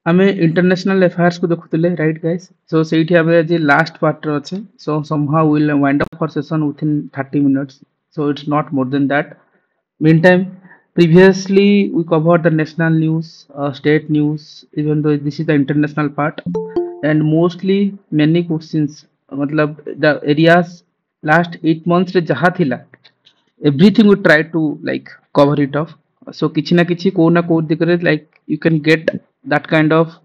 आमे international affairs को देखुले right guys so सेठी आमे आज लास्ट पार्ट रे अछि सो somehow will wind up for session with in 30 minutes so it's not more than that. Meantime, previously we covered the national news, state news, even though this is the international part, and mostly many questions. मतलब the areas last 8 months रे जहाँ थिला everything we try to like cover it off. So किछि ना किछि को ना को दिकरे like you can get that kind of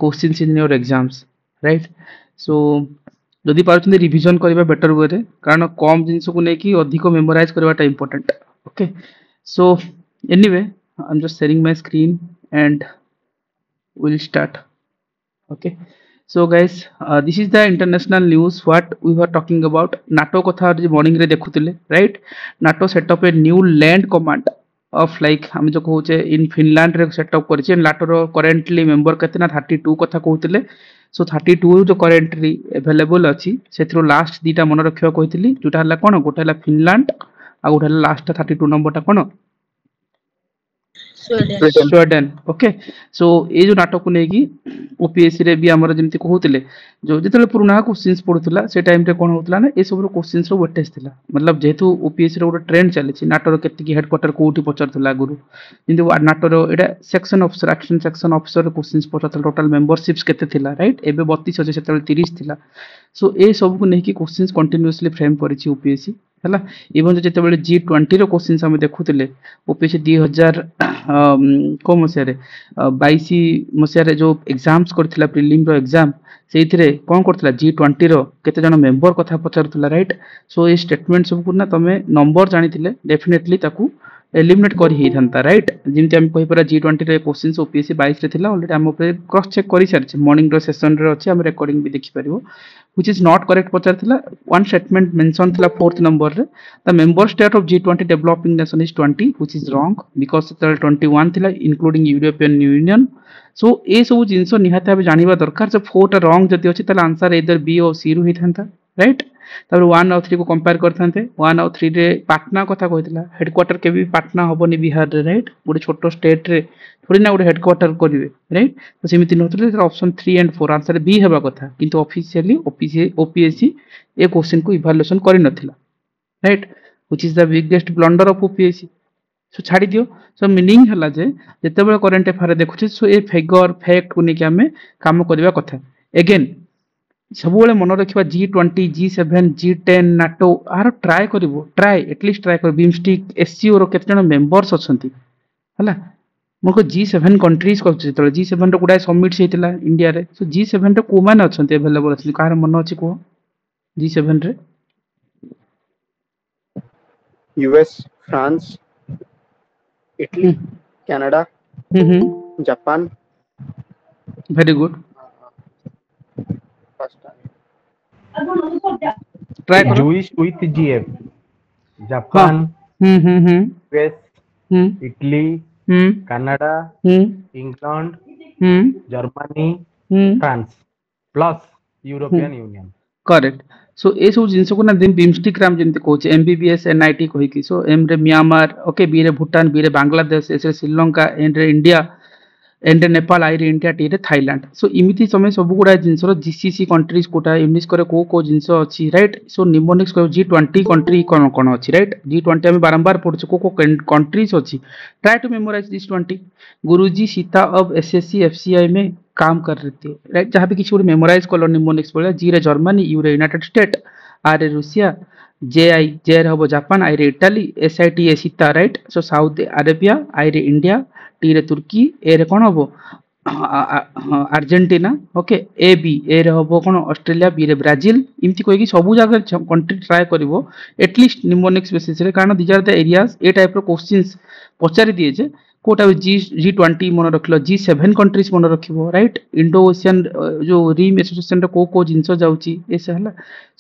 questions in your exams, right? So जदि पारुछन रिवीजन करबा बेटर वे रे कारण कम जिंस को नै कि अधिक मेमोराइज करबाटा important. Okay so anyway I am just sharing my screen and we'll start. Okay, so guys, this is the international news what we were talking about. NATO कथा morning रे देखुतिले right. NATO set up a new land command of like हम जो कहूचे इन Finland रे set up करछि. NATO रो currently member केतना 32 कथा कहउतिले. सो 32 जो currently available अछि सेथरो लास्ट दीटा मन रखियो कहितली जोटा हला कोन गोटा हला फिनलैंड आ गोटा हला लास्ट 32 नंबरटा कोन स्वीडन. ओके सो ए जो नाटक को नेकी ओपीएससी रे भी हमर जेमति कहउतिले जो जेतले पुराना क्वेश्चंस पडुतला से टाइम रे कोन होतला ना ए सब रो क्वेश्चंस रो वेटेज थिला. मतलब जेतु ओपीएससी रो ट्रेंड चले छि नाटक रो केति की हेडक्वार्टर कोठी पचरतला गुरु किंतु नाटक रो एटा section officer action section officer रो क्वेश्चंस पचरतला. टोटल मेंबरशिप्स केते थिला राइट एबे 32 अछि सेतले 30 थिला. सो ए सब को नेकी क्वेश्चंस कंटीन्यूअसली फ्रेम करिछि ओपीएससी हला. इवन जो जेते बेले G20 रो क्वेश्चंस हम देखुतिले ओपीएससी 2000 को मसियारे 22 मसियारे जो एग्जाम्स करथिला प्रीलिम रो एग्जाम सेइथिरे कोन करथिला G20 रो केते जण मेंबर कथा पचारथिला राइट. सो ए स्टेटमेंट सब को ना तमे नंबर जानिथिले डेफिनेटली ताकू एलिमिनेट कर ही थांता राइट. जिमति हम कहि परा G20 रे क्वेश्चंस ओपीएससी 22 रे थिला ऑलरेडी हम ऊपर क्रॉस चेक करि सारछि मॉर्निंग रो सेशन रे अछि हम रिकॉर्डिंग भी देखि परिबो which is not correct पचारथिला. one statement mention थिला 4th number रे the member state of G20 developing nation is 20 which is wrong because 21 थिला including European Union. so ए सब जिंसो निहाते हम जानिबा दरकार जब 4 टा रॉन्ग जति अछि तले आंसर इधर बी और सी रु हि थांता राइट. तापर 1 और 3 को कंपेयर करथांते 1 और 3 रे पाटना कथा कहितला हेडक्वार्टर के भी पाटना होबनी बिहार रे राइट. गोटे छोटो स्टेट रे थोड़ी ना गोटे हेडक्वार्टर करिवे राइट. तो सेमिति नथले ऑप्शन 3 एंड 4 आंसर बी हेबा कथा किंतु ऑफिशियली ओपीएससी ए क्वेश्चन को इवैल्यूएशन करि नथिला right which is the biggest blunder of OPSC. So छाड़ी दियो. सो मीनिंग हला जे जते बेले करंट अफेयर देखुछि सो ए फिगर फैक्ट को नेकी हमें काम करबा कथा. अगेन सब बेले मन रखिबा G20 G7 G10 नाटो आर ट्राई करबो ट्राई एटलीस्ट ट्राई कर बिमस्टिक एससीओ रो केते जण मेंबर्स अछंती हला. मको G7 कंट्रीज कहछि त G7 रो गुडा समिट हेतिला इंडिया रे. सो G7 रो को मान अछंती अवेलेबल अछि कार मन अछि को G7 रे US France Italy Canada Japan. Very good try करो जूइस विथ जीएफ Japan US Italy Canada England Germany France plus European Union correct. So ए सब जिंस को ना बिमस्टिक राम जेंति कहछ एमबीबीएस एनआईटी कहि कि सो एम रे म्यांमार ओके बी रे भूटान बी रे बांग्लादेश एस रे श्रीलंका एंड रे इंडिया एंड नेपाल आई रे इंडिया टी रे थाईलैंड. सो इमिति समय सब गुडा जिंस रो जीसीसी कंट्रीज कोटा यूनिस करे को जिंस अछि राइट. सो निमोनिक्स को G20 कंट्री कोन कोन अछि राइट. G20 हम बारंबार पढछु को कंट्रीज अछि ट्राई टू मेमोराइज दिस 20. गुरुजी सीता अब एसएससी एफसीआई में काम कर रहे थे राइट. जहां भी किसी को मेमोराइज कलो निमोनिक्स बोला जी रे जर्मनी यू रे यूनाइटेड स्टेट आर रे रूसिया जेआई जे रे हबो जापान आई रे इटाली एसआईटी ए सीता right. So South Arabia I रे इंडिया टी रे तुर्की ए रे कोन हबो अर्जेंटीना ओके ए बी ए रे हबो कोन ऑस्ट्रेलिया बी रे ब्राजील इमति कोइ कि सबु जगह कंट्री ट्राई करिवो एटलीस्ट निमोनिक्स बेसिस रे कारण दीज आर द एरियाज ए टाइप रो क्वेश्चंस पचारि दिए जे कोटा G20 मन रखलो G7 कंट्रीज मन रखिबो राइट. इंडो ओशियन जो रिम एसोसिएशन रे को जिंस जाउची एसे हला.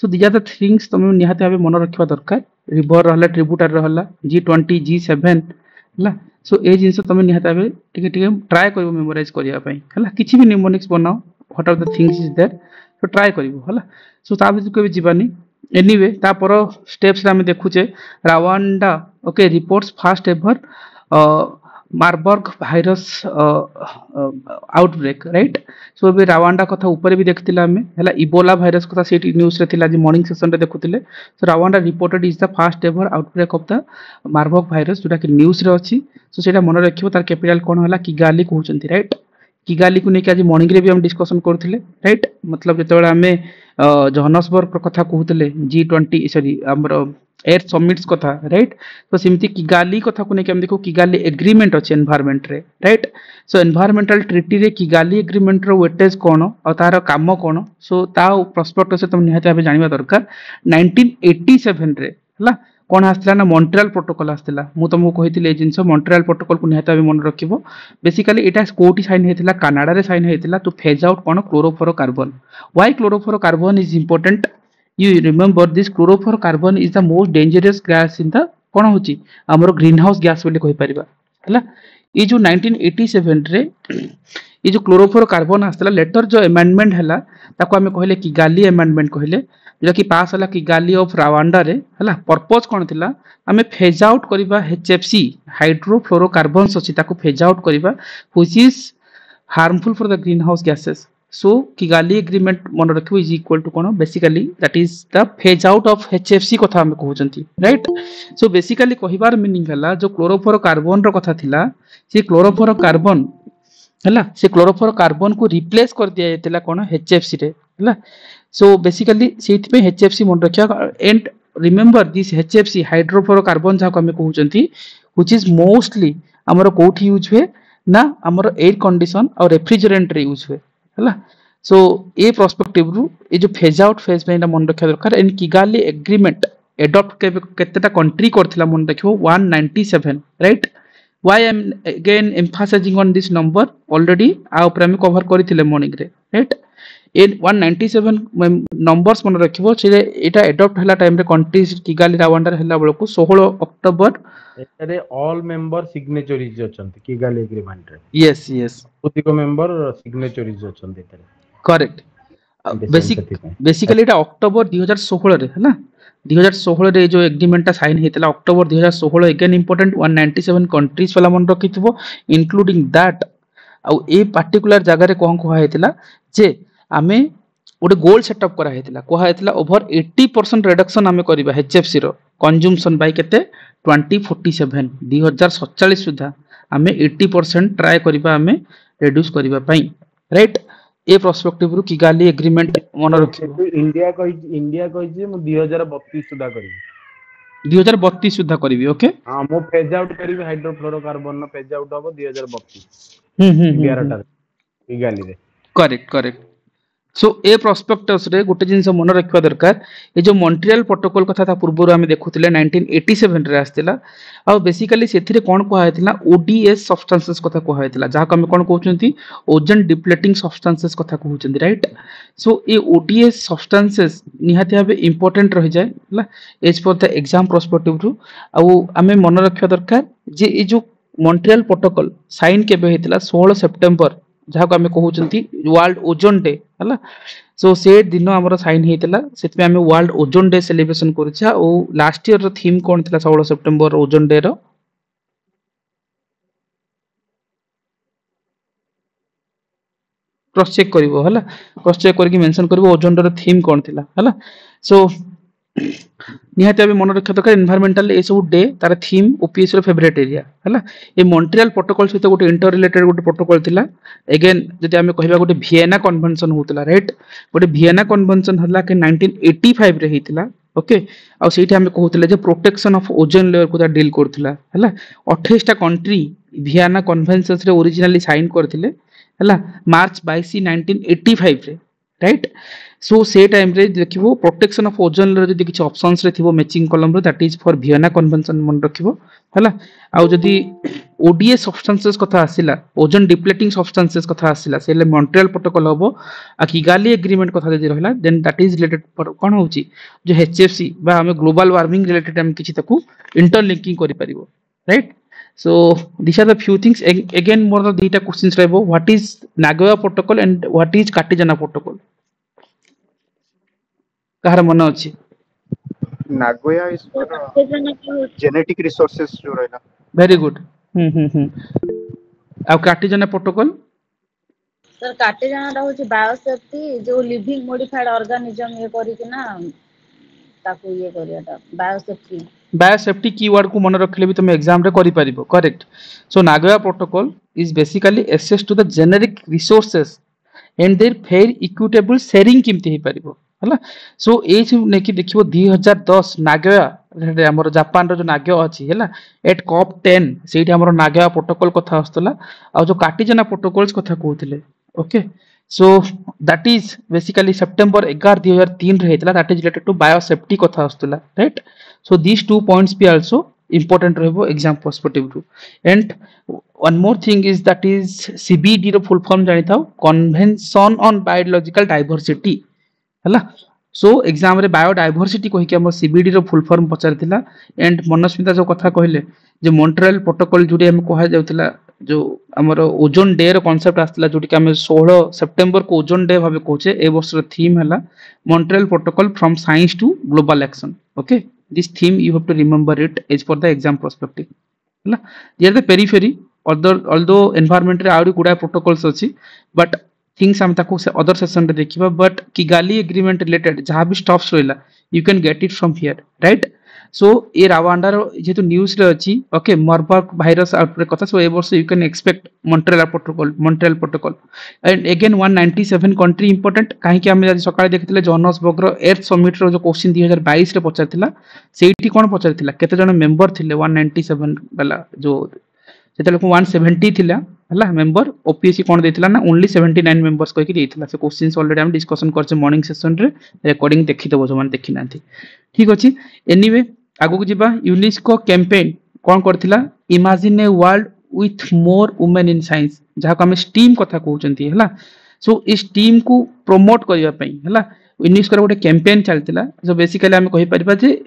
So these are the things तुम निहाते भाबे मन रखिबा दरकार. रिवर रहला ट्रिब्यूटर रहला G20 G7 हला. सो ए जिंस तुम निहाते भाबे टिके टिके ट्राई करिवो मेमोराइज करिया पई हला. किछि भी निमोनिक्स बनाओ what are the things is there so try करिवो हला. सो ता भी कोइ जीवानी एनीवे ता पर स्टेप्स रे हम देखुचे Rwanda okay reports first ever Marburg virus outbreak right so ए रावांडा कथा ऊपर भी देखथिला हमें हला इबोला भाइरस कथा सेठी न्यूज़ रे थिला जे मॉर्निंग सेशन रे देखुथिले so Rwanda reported is the first ever outbreak of the Marburg virus जोटा कि न्यूज़ रे अछि सो सेटा मन रखिबो तार कैपिटल कोन होला किगाली कहउचंती राइट किगाली को नेकी आज मॉर्निंग रे भी हम डिस्कशन करथिले राइट मतलब जेतेबेला हमें जोहान्सबर्ग कथा कहउतले G20 सॉरी हमर एयर समिट्स कथा राइट तो सिमती किगाली कथा को नेकी हम देखो किगाली एग्रीमेंट अछि एनवायरनमेंट रे राइट सो एनवायरमेंटल ट्रीटी रे किगाली एग्रीमेंट रो वेटेज कोन और तार काम कोन सो ता प्रोस्पेक्टस तुम निहाते भाबे जानिबा दरकार 1987 रे हला कोन आस्थिला ना मॉन्ट्रियल प्रोटोकॉल आस्थिला मु तुमको कहिथिले ए जिंस मॉन्ट्रियल प्रोटोकॉल को निहाते भाबे मन रखिबो बेसिकली एटा कोटी साइन हेतिला कनाडा रे साइन हेतिला टू फेज आउट कोन chlorofluorocarbon why chlorofluorocarbon is important you remember this chlorofluorocarbon is the most dangerous gas in the कोन होची हमरो ग्रीन हाउस गैस बोली कहि परिबा हला ये जो 1987 रे ये जो क्लोरोफ्लोरोकार्बन आस्तला लेटर जो अमेंडमेंट हला ताको हमें कहले कि गाली अमेंडमेंट कहले जो कि पास हला कि गाली ऑफ रावांडा रे हला पर्पस कोन थिला हमें फेज आउट करिबा HFC हाइड्रोफ्लोरोकार्बन्स अछि ताको फेज आउट करिबा which is harmful for the green house gases so kigali agreement मन रखिबो इज इक्वल टू कोन basically that is the phase out of HFC कथा हम कहउचंती राइट सो बेसिकली कहिबार मीनिंग हला जो क्लोरोफ्लोरोकार्बन रो कथा थिला से क्लोरोफ्लोरोकार्बन हला से क्लोरोफ्लोरोकार्बन को रिप्लेस कर दिया जेतला कोन HFC रे हला सो बेसिकली सेति पे HFC मन रखिया and remember this HFC hydrofluorocarbon जा को हम कहउचंती व्हिच इज मोस्टली हमरो कोठी यूज हुए ना हमरो एयर कंडीशन और रेफ्रिजरेंट रे यूज हुए हला सो ए पर्सपेक्टिव रु ए जो फेज आउट फेज में मन रखा दरकार एंड किगाली एग्रीमेंट एडॉप्ट केतेटा कंट्री करथिला मन रखियो 197 right why I am again emphasising on this number already आ ऊपर हम कवर करिथिले मॉर्निंग रे राइट ए 197 नंबर्स मन रखिबो से एटा एडॉप्ट हला टाइम रे कंट्रीज किगाली रावांडा हला बेलको 16 अक्टोबर एटारे ऑल मेंबर सिग्नेचरीज अछंती किगाली एग्रीमेंट रे यस यस प्रतिको मेंबर सिग्नेचरीज अछंती एटारे करेक्ट बेसिकली एटा अक्टोबर 2016 रे हला 2016 रे जो एग्रीमेंट साइन हेतला अक्टोबर 2016 अगेन इंपोर्टेंट 197 कंट्रीज वाला मन रखिथबो इंक्लूडिंग दैट आ ए पर्टिकुलर जगह रे कोन कोहा हेतला जे आमे ओडे गोल सेटअप करा हेतला कोहा हेतला ओवर 80% रिडक्शन आमे करबा HFC रो कंज्यूमशन बाय केते 2047 2047 सुधा आमे 80% ट्राई करबा आमे रिड्यूस करबा पई राइट ए पर्सपेक्टिव रु किगाली एग्रीमेंट मन रखिबो इंडिया कहि जे मु 2032 सुधा करबी 2032 सुधा करबी ओके हां मु फेज आउट करबी हाइड्रोफ्लोरोकार्बन न फेज आउट हो 2032 इंडिया रा किगाली रे करेक्ट करेक्ट सो ए प्रोस्पेक्टस रे गोटे जिंस मन रखवा दरकार ए जो मॉन्ट्रियल प्रोटोकॉल कथा था पूर्व आमे देखुतिले 1987 रे आस्तिला आ बेसिकली सेथिरे कोन कोहा हेतिला ODS सब्सटेंसेस कथा कोहा हेतिला जहा हम कोन कहउचंती ओजन डिप्लेटिंग सब्सटेंसेस कथा कहउचंती राइट सो ए ODS सब्सटेंसेस निहाती भाबे इंपोर्टेंट रह जाय हला as per the exam perspective रु आ आमे मन रखवा दरकार जे ए जो मॉन्ट्रियल प्रोटोकॉल साइन केबे हेतिला 16 सितंबर जहा को हमें कहउचंती वर्ल्ड ओजोन डे हला सो से दिन हमर साइन हेतिला सेति हमें world ozone day celebration Karsha ओ लास्ट ईयर रो थीम कोन थिला 16 सितंबर ओजोन डे रो क्रॉस चेक करिवो हला क्रॉस चेक करके मेंशन करिवो ओजोन डे रो थीम कोन थिला हला सो निहाते अबे मन रखा दरकार एनवायरमेंटल ए सब डे तार थीम ओपीएस रो फेवरेट एरिया हला ए मॉन्ट्रियल प्रोटोकॉल सहित गोटे इंटर रिलेटेड गोटे प्रोटोकॉल थिला अगेन जदि हमें कहबा गोटे वियना कन्वेंशन होतला राइट गोटे वियना कन्वेंशन हला के 1985 रे हितला ओके आ सेठी हमें कहउतले जे प्रोटेक्शन ऑफ ओजोन लेयर को डील करथिला हला 28 टा कंट्री वियना कन्वेंशन रे ओरिजिनली साइन करथिले हला मार्च 22 1985 रे राइट सो से टाइम रे देखिबो प्रोटेक्शन ऑफ ओजोन लेयर जदि किछ ऑप्शंस रे थिबो मैचिंग कॉलम रे that is for Vienna convention मन रखिबो हला आ जदि ODS सब्सटेंसेस कथा आसिला ओजोन डिप्लेटिंग सब्सटेंसेस कथा आसिला सेले मॉन्ट्रियल प्रोटोकॉल होबो आ किगाली एग्रीमेंट कथा जदि रहला then that is related for कोन होची जो HFC बा हमें ग्लोबल वार्मिंग रिलेटेड हम किछि तकू इंटरलिंकिंग करि परिबो right so these are the few things again more the data questions रहबो what is Nagoya protocol and what is Cartagena protocol कहार मन अछि नागोया इज जेनेटिक रिसोर्सेस जो रहला वेरी गुड ଆଉ Cartesian protocol sir Cartesian रा होची biosafety जो living modified organism ये करी कि ना ताकू ये करियाटा बायोसेफ्टी कीवर्ड को मन रखले भी तुम एग्जाम रे करि परिबो correct so Nagoya protocol is basically access to the genetic resources and their fair equitable sharing केमती हे परिबो हला सो ए जे नेकी देखिबो 2010 नागोया हमर जापान रो जो नागोया अछि हला एट कॉप 10 सेठी हमर नागोया प्रोटोकॉल कथा आस्तला आ जो कार्टेशियन प्रोटोकॉल्स कथा कहउथिले okay so that is basically September 11 2003 रे हेतला that is related to biosafety कथा आस्तला right so these 2 points be also important रहबो exam perspective ru and one more thing is that is CBD row full form जानि थाओ convention on biological diversity हला so exam रे biodiversity कहि के हमर CBD रो full form पचारथिला and Manasmita जो कथा कहले जे मॉन्ट्रियल प्रोटोकॉल जुडी हम कहा जाउतला जो हमर ओजोन डे रो कांसेप्ट आस्तला जुडी के हम 16 सितंबर को ओजोन डे भाबे कहचे ए वर्ष रो थीम हला Montreal protocol from science to global action okay this theme you have to remember it as for the exam perspective हला here the periphery although environment रे आउरी गुडा प्रोटोकॉल्स अछि बट थिंग्स हम ताको से अदर सेशन रे देखिबा बट किगाली एग्रीमेंट रिलेटेड जहां भी स्टॉप्स रहला you can get it from here right so ए रावांडा रो जेतु न्यूज़ रे अछि ओके मार्बर्ग वायरस आउटब्रेक कथा सो ए वर्ष you can expect Montreal protocol and again 197 country important काहे कि हम आज सकाळे देखितले जोहान्सबर्ग रो एर्थ समिट रो जो क्वेश्चन 2022 रे पचारथिला सेठी कोन पचारथिला केते जण मेंबर थिले 197 वाला जो जेते लोक 170 थिला हला मेंबर ओपीएससी कोन देथिला ना ओनली 79 मेंबर्स कहि कि देथिला से क्वेश्चंस ऑलरेडी हम डिस्कशन करछे मॉर्निंग सेशन रे रिकॉर्डिंग देखि देबो जो मान देखि नांथि ठीक अछि एनीवे आगु को जिबा यूनेस्को कैंपेन कोन करथिला imagine a world with more women in science जहा को हम स्टीम कथा कहउचंती हला सो इस टीम को प्रमोट करिया पई हला यूनेस्को रो गोटे कैंपेन चलतिला जो बेसिकली हम कहि परिबा जे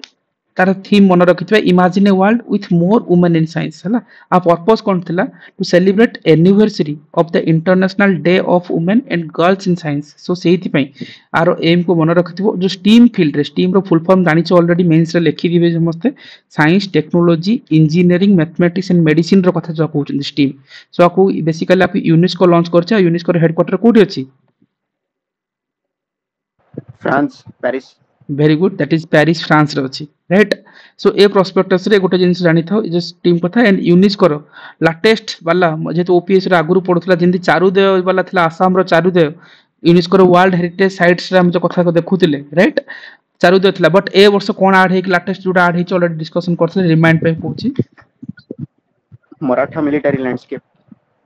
तार थीम मन रखिथबा imagine a world with more women in science हला आ पर्पस कोन थिला to celebrate anniversary of the international day of women and girls in science so सेहिति पई आरो एम को मन रखिथबो जो स्टीम फील्ड रे स्टीम रो फुल फॉर्म जानि छ ऑलरेडी मेंस रे लिखि दिबे समस्त science technology engineering mathematics and medicine रो कथा जो कहउछन स्टीम सो को बेसिकली आप यूनेस्को लॉन्च करछ यूनेस्को रो हेडक्वार्टर कोठी अछि France Paris very good that is Paris France रे अछि राइट सो ए प्रोस्पेक्टस रे गोटे जिंस जानि थाओ जे टीम कथा एंड यूनेस्को रो लेटेस्ट वाला जेतो ओपीएस रे आगुरु पडुतला जिंदी चारुदेव वाला थिला आसाम रो चारुदेव यूनेस्को रो वर्ल्ड हेरिटेज साइट्स रे हम जो कथा को देखुतिले राइट चारुदेव थिला बट ए वर्ष कोन ऐड हे कि लेटेस्ट जोडा ऐड हे छ ऑलरेडी डिस्कशन करथले रिमाइंड पे कहूची Maratha military landscape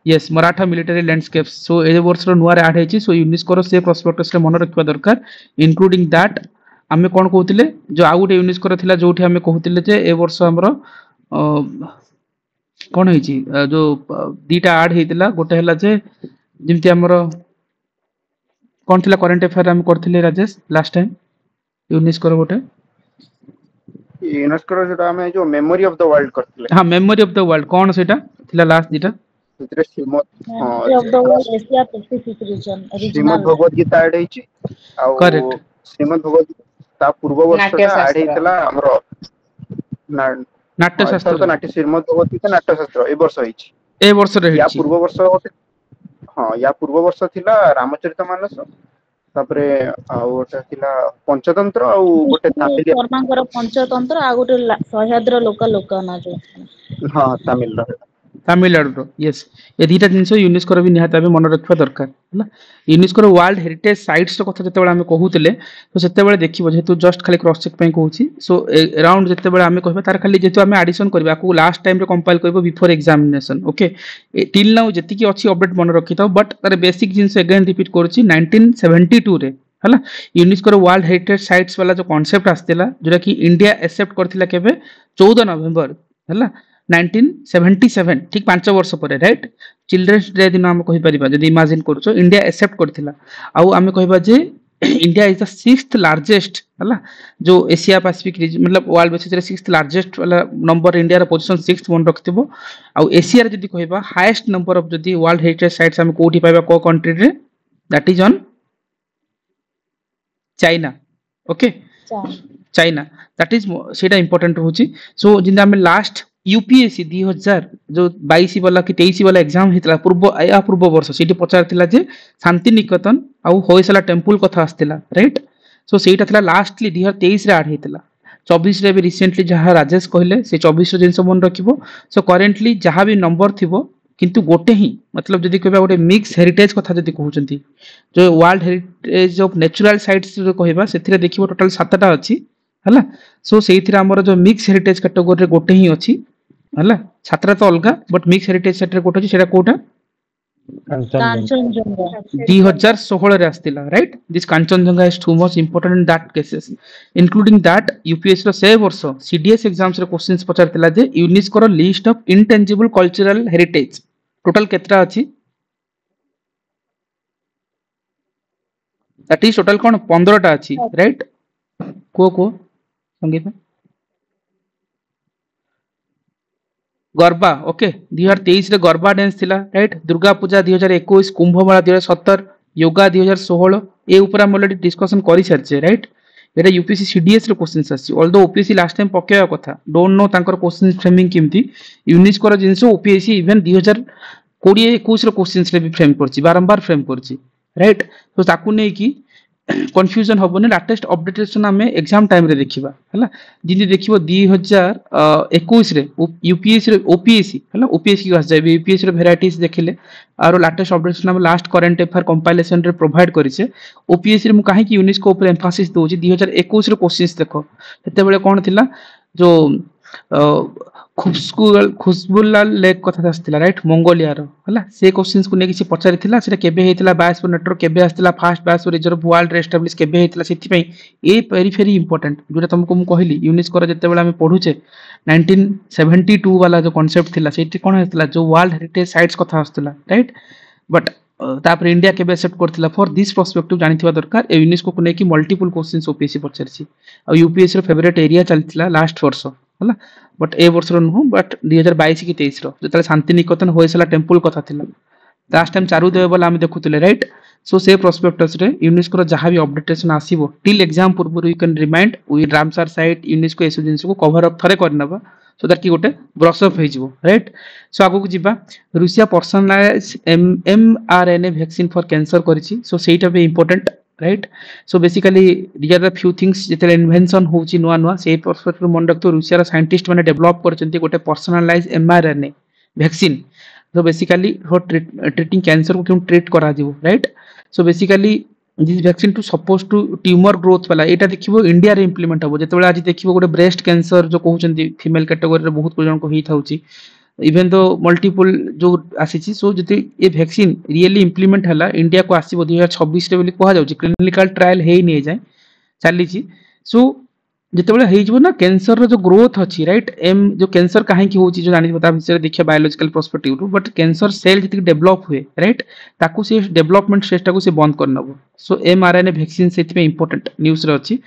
yes Maratha military landscape so ए वर्ष रो नुआर ऐड हेची सो यूनेस्को रो से प्रोस्पेक्टस रे मन रखबा दरकार इंक्लूडिंग दैट आमे कोन कहउतिले जो आ गुटे यूनेस्को रो थिला जोठी आमे कहउतिले जे ए वर्ष हमरो कोन हेची जो दीटा ऐड हेतिला गोटे हला जे जिमति हमरो कोन थिला करंट अफेयर हम करथिले राजेश लास्ट टाइम यूनेस्को रो गोटे यूनेस्को रो जेटा आमे जो मेमोरी ऑफ द वर्ल्ड करथिले हां मेमोरी ऑफ द वर्ल्ड कोन सेटा थिला लास्ट दीटा सेतरे श्रीमद् भगवत गीता ऐड हेची आ करेक्ट श्रीमद् भगवत ता पूर्व वर्ष ऐड हेतला हमरो नाट्य शास्त्र नाट्य श्रीमद् भगवत गीता नाट्य शास्त्र ए वर्ष रे हेची या पूर्व वर्ष थिला रामचरितमानस तापरे आ ओटा थिला पंचतंत्र आ गोटे तामिल वर्मांकर पंचतंत्र आ गोटे सह्याद्र लोका ना जो हां तामिल तमिलनाडु यस ए दीटा जिंस यूनेस्को रो भी निहात आबे मन रखबा दरकार हला यूनेस्को रो वर्ल्ड हेरिटेज साइट्स रो कथा जते बेला हम कहूतले तो सेते बेला देखिबो जेतु जस्ट खाली क्रॉस चेक पई कहूची सो अराउंड जते बेला हम कहबा तार खाली जेतु हम एडिशन करबा को लास्ट टाइम रे कंपाइल करबो before examination okay till now जति की अछि अपडेट मन रखिताओ बट तार बेसिक जिंस अगेन रिपीट करूची 1972 रे हला यूनेस्को रो वर्ल्ड हेरिटेज साइट्स वाला जो कांसेप्ट आस्तेला जोरा कि इंडिया एक्सेप्ट करथिला केबे 14 नवंबर हला 1977 ठीक 5 वर्ष परे राइट चिल्ड्रंस डे दिन हम कहि परिबा जदी इमेजिन करूछो इंडिया एक्सेप्ट करथिला आउ हम कहबा जे India is the 6th largest हला जो एशिया पैसिफिक रीजन मतलब वर्ल्ड बेसिस रे 6th लार्जेस्ट वाला नंबर इंडिया रो पोजीशन 6th मन रखथिबो आउ एशिया रे जदी कहबा हाईएस्ट नंबर ऑफ जदी वर्ल्ड हेरिटेज साइट्स हम कोठी पाइबा को कंट्री रे that is on China okay China that is सेटा इंपोर्टेंट होची सो जिंदा हम लास्ट यूपीएससी 2000 जो 22 वाला कि 23 वाला एग्जाम हेतला पूर्व वर्ष सेठी पचारथिला जे शांति निकेतन आउ होयसला टेम्पल कथा आस्थिला राइट। सो सेटा थिला लास्टली 2023 रे ऐड हेतला 24 रे भी रिसेंटली जहाँ राजेश कहले से 24 रो जिनस मन रखिबो। सो करेंटली जहाँ भी नंबर थिबो किंतु गोटे ही मतलब जदि कहबा गोटे मिक्स हेरिटेज कथा जदि कहउचंती जो world heritage of natural sites जो कहबा सेथिरे देखिबो टोटल 7टा अछि हला। सो सेथिरे हमर जो मिक्स हेरिटेज कैटेगरी रे गोटे ही अछि हला। 7टा तो अलगा बट मिक्स हेरिटेज सेट रे गोटे अछि सेटा कोटा कांचनजंगा 2016 रे आस्तिला right. This Kanchenjunga is too much important in that cases including that UPSC रो से वर्ष सीडीएस एग्जाम्स रे क्वेश्चंस पचारतिला जे यूनेस्को रो list of intangible cultural heritage total केतरा अछि दैट इज टोटल कोन 15टा अछि राइट। को संगीत गरबा ओके 2023 रे गरबा डांस थिला राइट। दुर्गा पूजा 2021 कुंभमेला 2017 योगा 2016 ए ऊपर हम ऑलरेडी डिस्कशन करि सरछे राइट। एटा यूपीएससी सीडीएस रे क्वेश्चंस आछि ऑल्दो ओपीएससी लास्ट टाइम पकेया कथा डोंट नो तांकर क्वेश्चन फ्रेमिंग केमती यूनिस्को रो जिंसो ओपीएससी इवन 2020 21 रो क्वेश्चंस रे भी फ्रेम करछि बारंबार फ्रेम करछि राइट। तो ताकू नै कि कंफ्यूजन होबोनी लेटेस्ट अपडेटेशन आमे एग्जाम टाइम रे देखिबा हला। जिनि देखिबो 2021 रे यूपीएससी रे ओपीएससी हला ओपीएससी आस जाय यूपीएससी रे वेराइटीज देखिले आरो लेटेस्ट अपडेटेशन आमे लास्ट करंट अफेयर कंपाइलेशन रे प्रोवाइड करिसे। ओपीएससी रे मु काहे कि यूनेस्को ऊपर एम्फासिस दोछि 2021 रे क्वेश्चंस देखो सेते बेले कोन थिला जो खुशबुलाल लेक कथा आस्थिला राइट मंगोलिया रो हला। से क्वेश्चंस को ने किछि पचारिथिला सेटा केबे हेतिला बायोस्फीयर नेटवर्क केबे आस्थिला फर्स्ट बायोस्फीयर रिजर्व वर्ल्ड रे एस्टैब्लिश केबे हेतिला सेति पई ए वेरी इंपोर्टेंट जोटा तुमको मु कहली यूनेस्को रो जते बेला हम पढुचे 1972 वाला जो कांसेप्ट थिला सेति कोन हेतिला जो वर्ल्ड हेरिटेज साइट्स कथा आस्थिला राइट। बट तापर इंडिया केबे एक्सेप्ट करथिला फॉर दिस पर्सपेक्टिव जानिथिबा दरकार ए यूनेस्को को ने कि मल्टीपल क्वेश्चंस ओपीएससी पचारछि आ यूपीएससी रो फेवरेट एरिया चलथिला लास्ट वर्ष हला। बट ए वर्ष रो नु बट 2022 की 23 रो जतले शांति निकेतन होयसला टेम्पल कथा थिला लास्ट टाइम चारु देव वाला हम देखुतिले राइट। सो से प्रोस्पेक्टस रे यूनेस्को रो जहां भी अपडेटेशन आसीबो टिल एग्जाम पूर्व you can remind we Ramsar site UNESCO एसो जिंस को कवर अप थरे करनबा सो दैट कि गोटे ब्रश अप हे जिवो राइट। सो आगु को जिबा Russia personalise mRNA vaccine for cancer करिछि सो सेटा भी important right. So basically these are the few things जेते इन्वेंशन होची नुआ नुआ से पर्सपेक्टिव मन रखतो रूसिया रो साइंटिस्ट माने डेवलप करचंती गोटे personalise mRNA vaccine so basically for treating cancer को क्यों ट्रीट करा दिबो right. So basically this vaccine to suppose to tumour growth वाला एटा देखिबो इंडिया रे इंप्लीमेंट हबो जेते बेला आज देखिबो गोटे ब्रेस्ट कैंसर जो कहउचंती फीमेल कैटेगरी रे बहुत जन को ही थाउची इवन दो मल्टीपल जो आसीची। सो जते ए वैक्सीन रियली इंप्लीमेंट हला इंडिया को आसीबो 2026 रे बोली कहा जाउची क्लिनिकल ट्रायल हेई नै जाय चालीची। सो जितेबाला हेइजबो ना कैंसर रो जो ग्रोथ अछि राइट एम जो कैंसर काहे कि होची जो जानि बता विषय देखिया बायोलॉजिकल पर्सपेक्टिव रु बट कैंसर सेल जति डेवलप हुए राइट ताकू से डेवलपमेंट स्टेज ताकू से बंद करनबो। सो एमआरएनए वैक्सीन सेति पे इंपोर्टेंट न्यूज़ रे अछि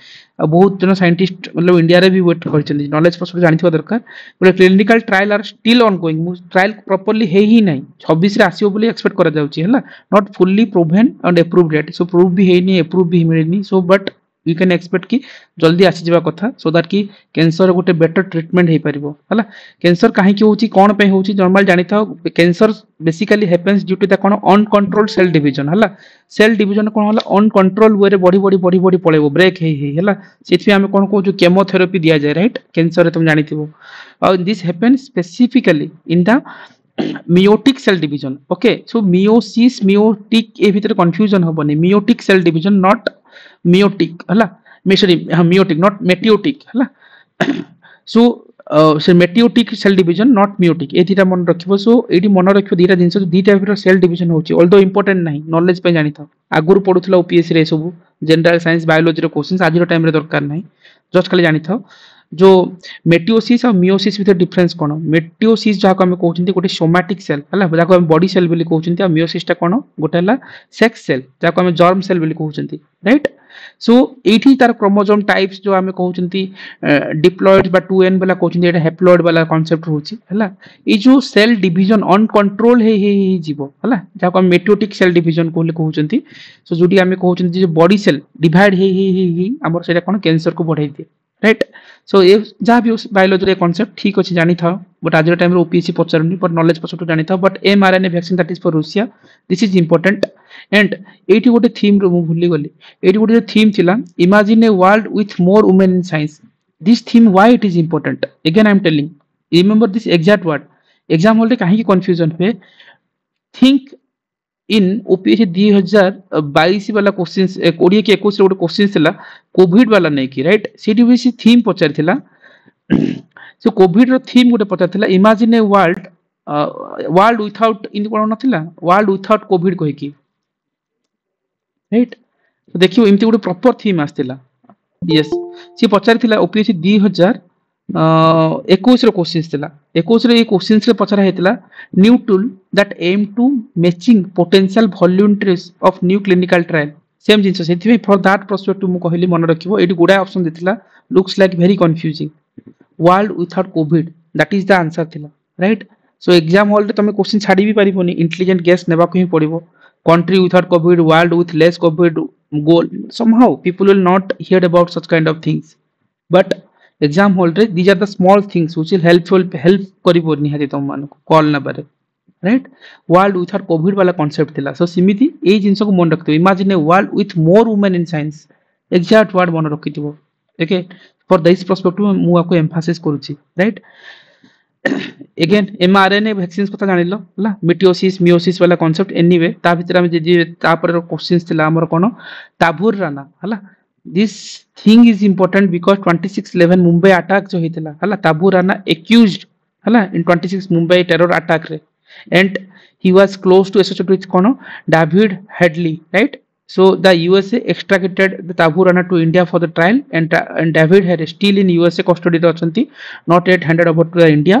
आ बहुत जन साइंटिस्ट मतलब इंडिया रे भी वेट करछन नॉलेज पर्सपेक्टिव जानिथिबा दरकार बोले clinical trial are still ongoing trial properly हे ही नै 26 रे आसीबो बोली एक्सपेक्ट करा जाउची हला not fully proven and approved yet. So prove भी हेनी अप्रूव भी मिलेनी so but we can expect कि जल्दी आसी जावा कथा सो दैट कि कैंसर गोटे बेटर ट्रीटमेंट हे परिबो हला। कैंसर काहे कि होची कोन पे होची नॉर्मल जानि था cancer basically happens due to the कोन अनकंट्रोल्ड सेल डिवीजन हला। सेल डिवीजन कोन हला अनकंट्रोल वे रे बड़ी पळेबो ब्रेक हे हला सेथि हम कोन को जो केमोथेरेपी दिया जाय राइट कैंसर रे तुम जानि थिबो और this happens specifically in the meiotic cell division okay. So meiosis meiotic ए भीतर कंफ्यूजन होबनी meiotic cell division not meiotic हला सॉरी मियोटिक नॉट मेटियोटिक हला। सो से mitotic cell division not meiotic ए दिटा मन रखिबो। सो एडी मन रखिबो दिटा जिंस दी टाइप रो सेल डिवीजन होची ऑल्दो इंपोर्टेंट नाही नॉलेज पे जानि था आगुर पढुथला ओपीएससी रे सब जनरल साइंस बायोलॉजी रो क्वेश्चंस आज रो टाइम रे दरकार नाही जस्ट खाली जानि था जो मेटियोसिस और मियोसिस भीतर डिफरेंस कोन मेटियोसिस जा को हम कहउचंती गोटे सोमैटिक सेल हला जा को हम बॉडी सेल बोली कहउचंती और मियोसिस टा कोन गोटे हला सेक्स सेल जा को हम जर्म सेल बोली कहउचंती राइट। सो एठी तार क्रोमोसोम टाइप्स जो हम कहउचंती डिप्लॉयड बा 2n वाला कहउचंती एटा हैप्लॉयड वाला कांसेप्ट होची हला। ए जो सेल डिवीजन अनकंट्रोल हे जीवो हला जा को हम मेटियोटिक सेल डिवीजन कहउचंती। सो जोडी हम कहउचंती जो बॉडी सेल डिवाइड हे हमर सेटा कोन कैंसर को बढ़ाई दे राइट। सो ये जहाँ भी बायोलॉजी कॉन्सेप्ट ठीक अच्छे जानी था बट आज टाइम ओपीएससी पचारूनी बट नॉलेज पछटू जानी था but mRNA vaccine that is for Russia this is important and eighty गोटे थीम रो मु भूली गली एटी गोटे थीम थिला imagine a world with more women in science this theme why it is important again I am telling remember this exact word exam hall रे काहे confusion हुए think in OPSC 2022 वाला questions 20 के 21 रे गोटे question थिला Covid वाला नहीं की राइट सीडी बेसी थीम पचार थिला सो कोविड रो थीम गोटे पचार थिला imagine a world world without इन कोन नथिला वर्ल्ड विथआउट कोविड कहि की राइट तो देखियो एमती गोटे प्रॉपर थीम आस्तिला यस सी पचार थिला ओपीएससी 2021 रो क्वेश्चंस थिला 21 रे ए क्वेश्चंस रे पचारा हेतिला new tool that aim to matching potential volunteers of new clinical trial same जिंस सेथि फॉर दैट पर्सपेक्टिव मु कहली मन रखिबो एटी गुडा ऑप्शन देतिला looks like very confusing world without COVID that is the answer थिला राइट। सो एग्जाम हॉल रे तमे क्वेश्चन छाडी भी परिबोनी इंटेलिजेंट गेस नेबा को ही पड़िबो country without COVID world with less COVID goal somehow people will not hear about such kind of things but exam hall रे these are the small things which will help करिबो निहाती तुम मान को कॉल ना बारे राइट वर्ल्ड विथआउट कोविड वाला कांसेप्ट थिला सो सिमिति ए जिंस को मन रखतो imagine a world with more women in science exact word मन रखिथिबो ओके फॉर दिस पर्सपेक्टिव मु आपको एम्फासिस करूची राइट। अगेन mRNA वैक्सीन कथा जानिलो हला मिटियोसिस मियोसिस वाला कांसेप्ट एनीवे ता भीतर हम जे ता पर क्वेश्चंस थिला हमर कोन ताबूर राना हला this thing is important because 26/11 Mumbai attack जो हितला हला ताबूर राना एक्यूज्ड हला इन 26 मुंबई टेरर अटैक रे and he was close to associated with कोन David Headley right. So the USA extradited the Tabu Rana to India for the trial and David had still in USA custody रे अछंती not yet handed over to the India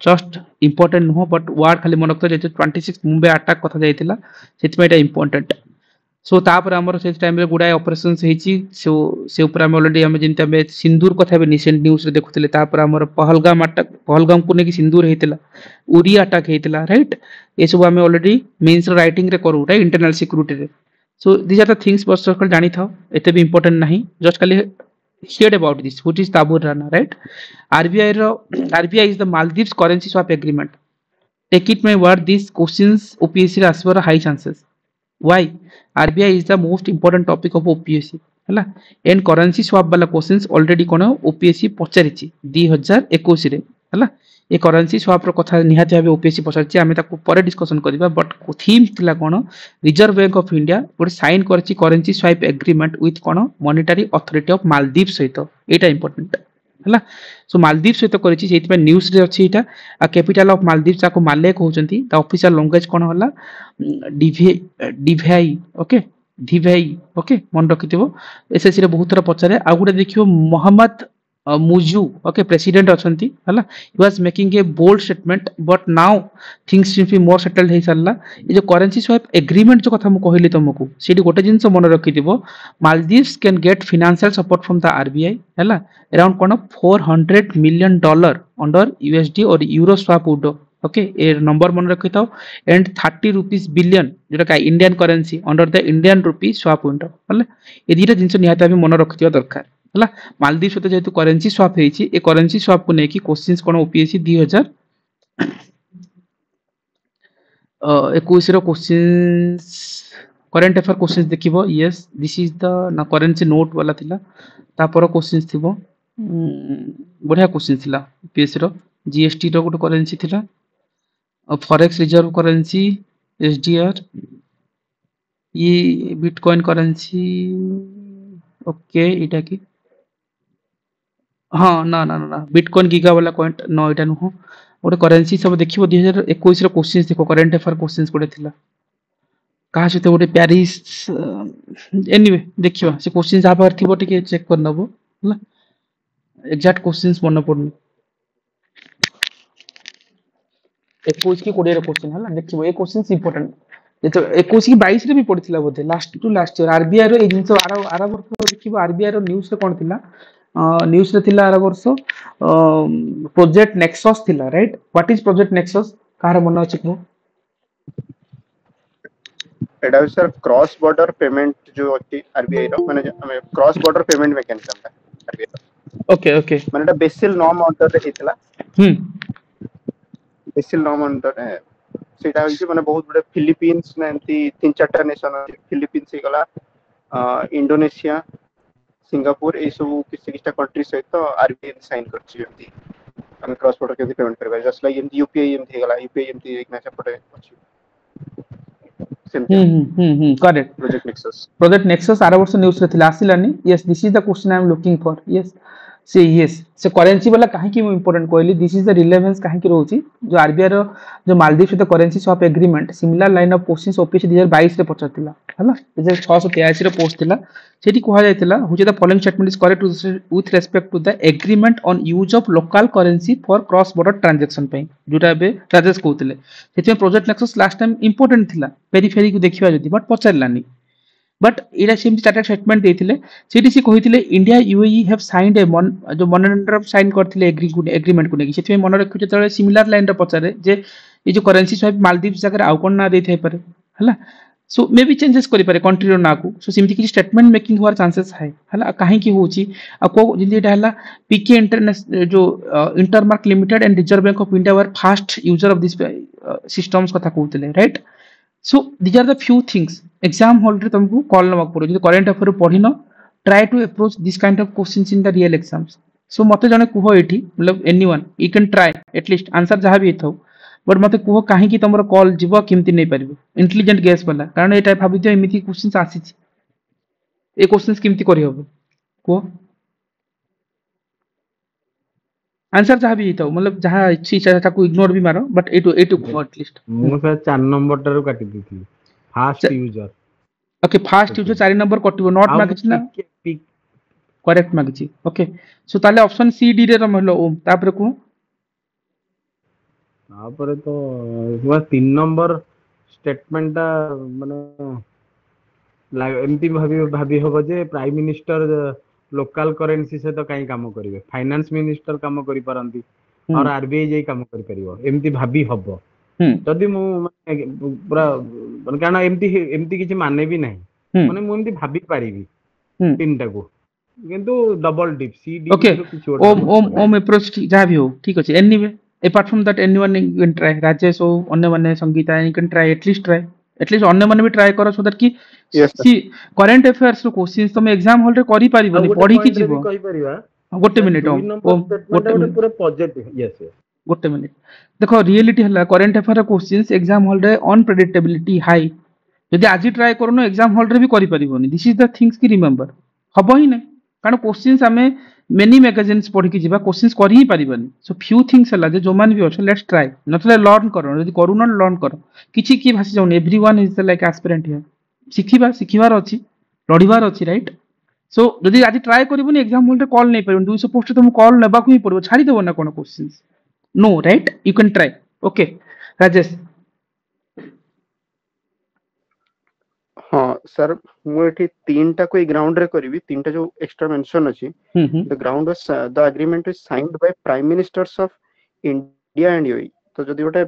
just important no but word खाली मन रखतो जे 26 Mumbai attack कथा जायतिला सेति Meta important. सो तापर हमर से time रे गुडा ऑपरेशंस हेची सो से ऊपर हम ऑलरेडी हम जिनते हम सिंदूर कथा बे रिसेंट न्यूज़ रे देखुतले तापर हमर पहलगाम अटैक पहलगाम को नेकी सिंदूर हेतिला उरी अटैक हेतिला राइट ए सब हम ऑलरेडी मेंस राइटिंग रे करू राइट इंटरनल सिक्योरिटी रे। So these are the things पर सर्कल जानी था एते भी important नहीं just खाली heard about this which is Tabur Rana right। RBI is the Maldives currency swap agreement take it my word these questions OPSC रे आसवर high chances why RBI is the most important topic of OPSC हला and currency swap वाला questions already कोन OPSC पचारिछि 2021 रे हला ए currency swap रो कथा निहाती भाबे OPSC पचारिछि आमे ताको परे डिस्कशन करबा बट थीम थिला कोन रिजर्व बैंक ऑफ इंडिया गोटे साइन करछि currency swap agreement with cone monetary authority of Maldives सहित एटा इंपोर्टेंट हला। सो मालदीव सहित करछि सेति पे न्यूज़ रे अछि एटा आ कैपिटल ऑफ मालदीव जाको माले कहउचंती द ऑफिशियल लैंग्वेज कोन होला डिभाई ओके डिभाई ओके मन रखिथिबो एसएससी रे बहुत थरा पचारे आ गुटे देखियो मोहम्मद मुजू ओके प्रेसिडेंट अछंती हला he was making a bold statement but now things seem be more settled हे सरला ए जो करेंसी स्वैप एग्रीमेंट जो कथा मु कहली तुमको सेठी गोटे जिंस मन रखिथिबो Maldives can get financial support from the RBI हला अराउंड कोन $400 million under USD or euro swap उडो ओके ए नंबर मन रखिथाओ एंड 30 रुपीस बिलियन जोटा का Indian currency under the Indian rupee swap window हला ए दीटा जिंस निहाता भी मन रखिथिबा दरकार हला। मालदीव सहित जेतु करेंसी स्वैप हेची ए करेंसी स्वैप को नेकी क्वेश्चंस कोन ओपीएससी 2021 रो क्वेश्चंस करंट अफेयर क्वेश्चंस देखिबो यस दिस इज द ना करेंसी नोट वाला थिला तापर क्वेश्चंस थिबो बढ़िया क्वेश्चन थिला ओपीएससी रो जीएसटी रो गोटे करेंसी थिला फॉरेक्स रिजर्व करेंसी एसडीआर ये बिटकॉइन करेंसी ओके इटा की हाँ ना ना ना बिटकॉइन गीगा वाला कॉइन नो इटा नुह गोटे करेंसी सब देखिबो 2021 रो क्वेश्चंस देखो करंट अफेयर क्वेश्चंस गोटे थिला कहा सहित गोटे पेरिस एनीवे देखिबा से क्वेश्चन जा पर थिबो टिके चेक कर नबो हला एग्जैक्ट क्वेश्चंस मन पड़नी 21 की 20 रो क्वेश्चन हला देखिबो ए क्वेश्चंस इंपोर्टेंट ये तो 21 की 22 रे भी पड़थिला बोधे last to last year RBI रो ए जिंस आरा वर्ष देखिबो आरबीआई रो न्यूज़ रे कोन थिला न्यूज़ रे थिला आरा वर्ष प्रोजेक्ट नेक्सस थिला right what is project nexus car मन अछि को एडा सर क्रॉस बॉर्डर पेमेंट जो अछि आरबीआई रो माने cross border payment mechanism RBI okay okay ମାନେ ଏଟା ବେସିଲ ନର୍ମ ଅଣ୍ଡରରେ ହେଇଥିଲା। ହୁଁ ବେସିଲ ନର୍ମ ଅଣ୍ଡରରେ ସେଇଟା ହେଇଛି ମାନେ ବହୁତ ଗୁଡେ ଫିଲିପିନ୍ସ ନା ଏମିତି 3-4ଟା ନେସନ ଅଛି। ଫିଲିପିନ୍ସ ହେଇଗଲା, ଇଣ୍ଡୋନେସିଆ, ସିଙ୍ଗାପୁର, ଏଇ ସବୁ କିଛିଟା କଣ୍ଟ୍ରି ସହିତ ଆରବିଆଇ ସାଇନ୍ କରିଛି ଏମିତି ଆମେ କ୍ରସ୍ border କେମିତି ପେମେଣ୍ଟ କରିବା। ଜଷ୍ଟ ଲାଇକ୍ ଏମିତି ୟୁପିଆଇ ଏମିତି ହେଇଗଲା, ୟୁପିଆଇ ଏମିତି ହେଇକିନା ସେପଟେ ଅଛି ସେମିତିଆ correct project Nexus. Project Nexus आर वर्ष न्यूज रे थिला आसिलानी yes this is the question I am looking for yes से करेंसी वाला कहीं की इंपोर्टेंट कहली दिस इज द रिलेवेंस कहीं की रहउची जो आरबीआई रो जो मालदीव सहित currency swap agreement similar line of questions OPSC 2022 रे पचरतिला हला 1683 रे पोस्ट थिला सेठी कुहा जायतिला whose the following statement is correct with respect to the agreement on use of local currency for cross border transaction पे जोटा बे राजेश कहउतिले सेठी project Nexus last time important थिला पेरिफेरी को देखिबा जदी बट पचरलानी बट इरा सेमती चार्टर स्टेटमेंट देथिले सेठी से कहिथिले India UAE have signed a जो मोनेंडर ऑफ साइन करथिले एग्रीमेंट को नेकी सेठी मन रखु जेतले सिमिलर लाइन रे पचारे जे ये जो करेंसी स्वैप मालदीव जगह आउ कोन ना देथै पारे हला सो मे बी चेंजेस करि पारे कंट्री रो ना को सो सिमती कि स्टेटमेंट मेकिंग होवार चांसेस है हला काहे की होची आ को जिंदी एटा हला पीके इंटरनेशनल जो Intermark limited and Reserve bank of India were first user of this systems कथा कहउतिले right so these are the few things exam hall रे तुमको कॉल नवा पड़ो जो करंट अफेयर पढ़िनो try to approach this kind of questions in the real exams so मते जने कुहो एठी मतलब anyone you can try at least answer जहां भी थौ बट मते कुहो काहे की तमरो कॉल जीवो केमती नै परिबो इंटेलिजेंट गेस वाला कारण एटा भाबि दियो एमिति क्वेश्चंस आसी छी ए क्वेश्चंस केमती करि हबो को आंसर जहां भी थौ मतलब जहां इच्छी चाहे को इग्नोर भी मारो बट एटू एटलीस्ट ମୁଁ ସାର୍ 4 ନମ୍ବର ଟାରୁ କାଟି ଦେଇଥିଲି first user okay first user 4 number कटिबो नॉट मागिछ ना करेक्ट मागिछि ओके सो ताले ऑप्शन सी डी रे रहलो ओम तापर को ତାପରେ ତ 3 ନମ୍ବର ଷ୍ଟେଟମେଣ୍ଟ ଟା ମାନେ ଏମିତି ଭାବି ହବ ଯେ ପ୍ରାଇମ ମିନିଷ୍ଟର लोकल करेन्सी सहित कहीं काम करेंगे फाइनेंस मिनिस्टर काम करि पारंती और आरबीआई जाई काम करि परिबो एमती भाबी हबो जदि मु पूरा कारण एमती किछि माने भी नहीं माने मु एमती भाबी पारिबी तीनटा को किंतु double dip C D okay ओम अप्रोच जहां भी हो ठीक अछि anyway apart from that anyone can try Rajesh हो अन्य माने Sangeeta you can try at least अन्य माने भी ट्राई करो सो दैट कि सी करंट अफेयर्स रो क्वेश्चंस तुम एग्जाम हॉल रे करि पारिबो पढी कि जीवो कहि परिबा गोटे मिनिट गोटे पूरा पॉजिटिव यस गोटे मिनिट देखो रियलिटी हला current affair questions exam hall रे अनप्रेडिक्टेबिलिटी हाई यदि आज ट्राई करनो एग्जाम हॉल रे भी करि पारिबोनी दिस इज द थिंग्स की रिमेंबर हबो ही नै कारण क्वेश्चंस हमें मेनी मैगजीन्स पढ़ी कि जीवा क्वेश्चंस कर ही पारिबनी सो फ्यू थिंग्स हला जे जो मान भी अछि लेट्स ट्राई नथले लर्न करो यदि करू न लर्न करो किछि की भासी जाउन everyone is like aspirant here शिखिबार अछि लढिबार अछि राइट सो यदि आज ट्राई करबोनी एग्जाम हॉल रे कॉल नै परबोनी 200 पोस्ट तुम कॉल नेबा को ही पड़बो छाडी देबो ना कोन questions no right you can try okay Rajesh हाँ सर मुझे तीनटा कोई ग्राउंड रे करीबी तीनटा जो एक्स्ट्रा मेंशन अछि the ground was the agreement is signed by prime ministers of India and UAE तो जदि गोटे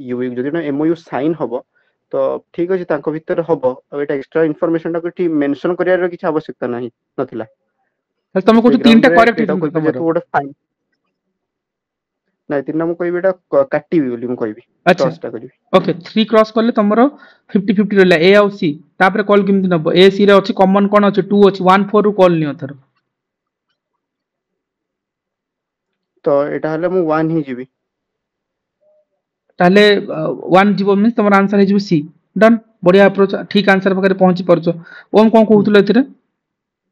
यूएई जदि ना एमओयू साइन हबो तो ठीक अछि तांको भीतर हबो अब एटा एक्स्ट्रा इंफॉर्मेशन टा कोठी मेंशन करियार किछ आवश्यकता नाही नथिला तमे को तीनटा करेक्ट हितम गोटे फाइन नहीं तीन मु कहबी एटा काटिबी बोली मु कहबी क्रॉस टा करबी ओके 3 क्रॉस करले तमरो 50 50 रहला ए और सी तापर कॉल किमति नबो ए सी रे अछि कॉमन कोन अछि 2 अछि 1 4 रु कॉल नियो थर तो एटा हले मु 1 ही जीबी ताले 1 जीवो मींस तमरो आंसर हे जीवो सी डन बढ़िया अप्रोच ठीक आंसर पकरे पहुंची परछो ओम कोन कहउतले एथिरे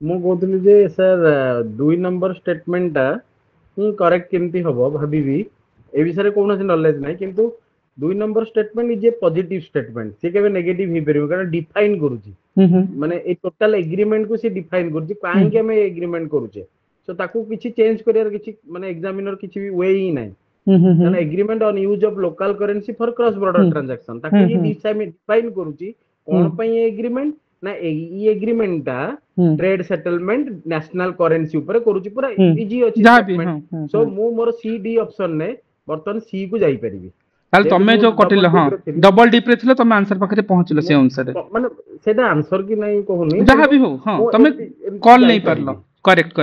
मु कहउतली जे सर 2 नंबर स्टेटमेंट ता करेक्ट केमती हबो भाबीबी ए विषय कोनोसी नॉलेज नाही किंतु 2 number statement is a positive statement से केबे नेगेटिव ही परिबो कारण डिफाइन करूची माने ए टोटल एग्रीमेंट को से डिफाइन करूची काहे के हम एग्रीमेंट करूचे सो ताकू किछि चेंज करियार किछि माने एग्जामिनर किछि भी वे ही नाही कारण agreement on use of local currency for cross border transaction ताकू ये डिफाइन करूची कोन पई एग्रीमेंट ना ई एग्रीमेंट ता ट्रेड सेटलमेंट नेशनल करेंसी ऊपर करूची पूरा इजी अछि सो मु मोर सी डी ऑप्शन ने बर्तन सी को जाई परिबी ताल तमे जो कटिल हां डबल डी रे थिलो तमे आंसर पाखरे पहुंचलो से अनुसार माने सेटा आंसर की नहीं कहूनी जहां भी हो हां तमे कॉल नहीं परलो correct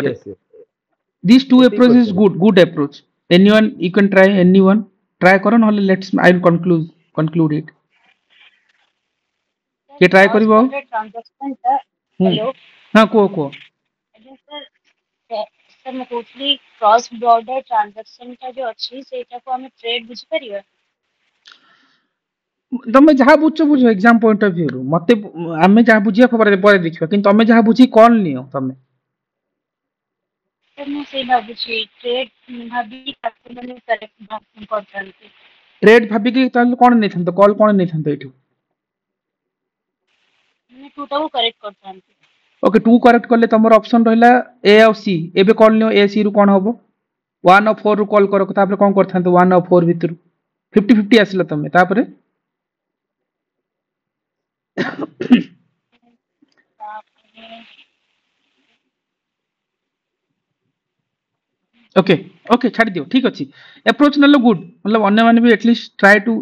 these two approaches is good approach. Anyone you can try, anyone try करो नहले let's I will conclude it. ये try करिवो ट्रांजैक्शन टा हेलो हाँ को सर मैं कहूଥିଲି क्रॉस बॉर्डर ट्रांजैक्शन का जो अछि सेटा को हम ट्रेड बुझ परियो तमे जहाँ बुझ एग्जाम पॉइंट ऑफ व्यू मते आमे जहाँ बुझिया पर देखिबा किंतु तमे जहाँ बुझी कौन लियो तमे सर मैं से भाबुछि ट्रेड भाबी ताको माने करेक्ट करथांती ट्रेड भाबी कि ताले कोन नै थंतो कॉल कोन नै थंतो एठू मैं टूटा को करेक्ट करथांती ओके 2 करेक्ट करले तमर ऑप्शन रहला ए और सी एबे कॉल लियो ए सी रु कोन हबो 1 और 4 रु कॉल करो तापर कोन करथांतो 1 और 4 भितर 50-50 आसला तमे तापर ओके ओके छाड़ दियो ठीक अछि अप्रोच नलो गुड मतलब अन्य माने भी एटलीस्ट ट्राई टू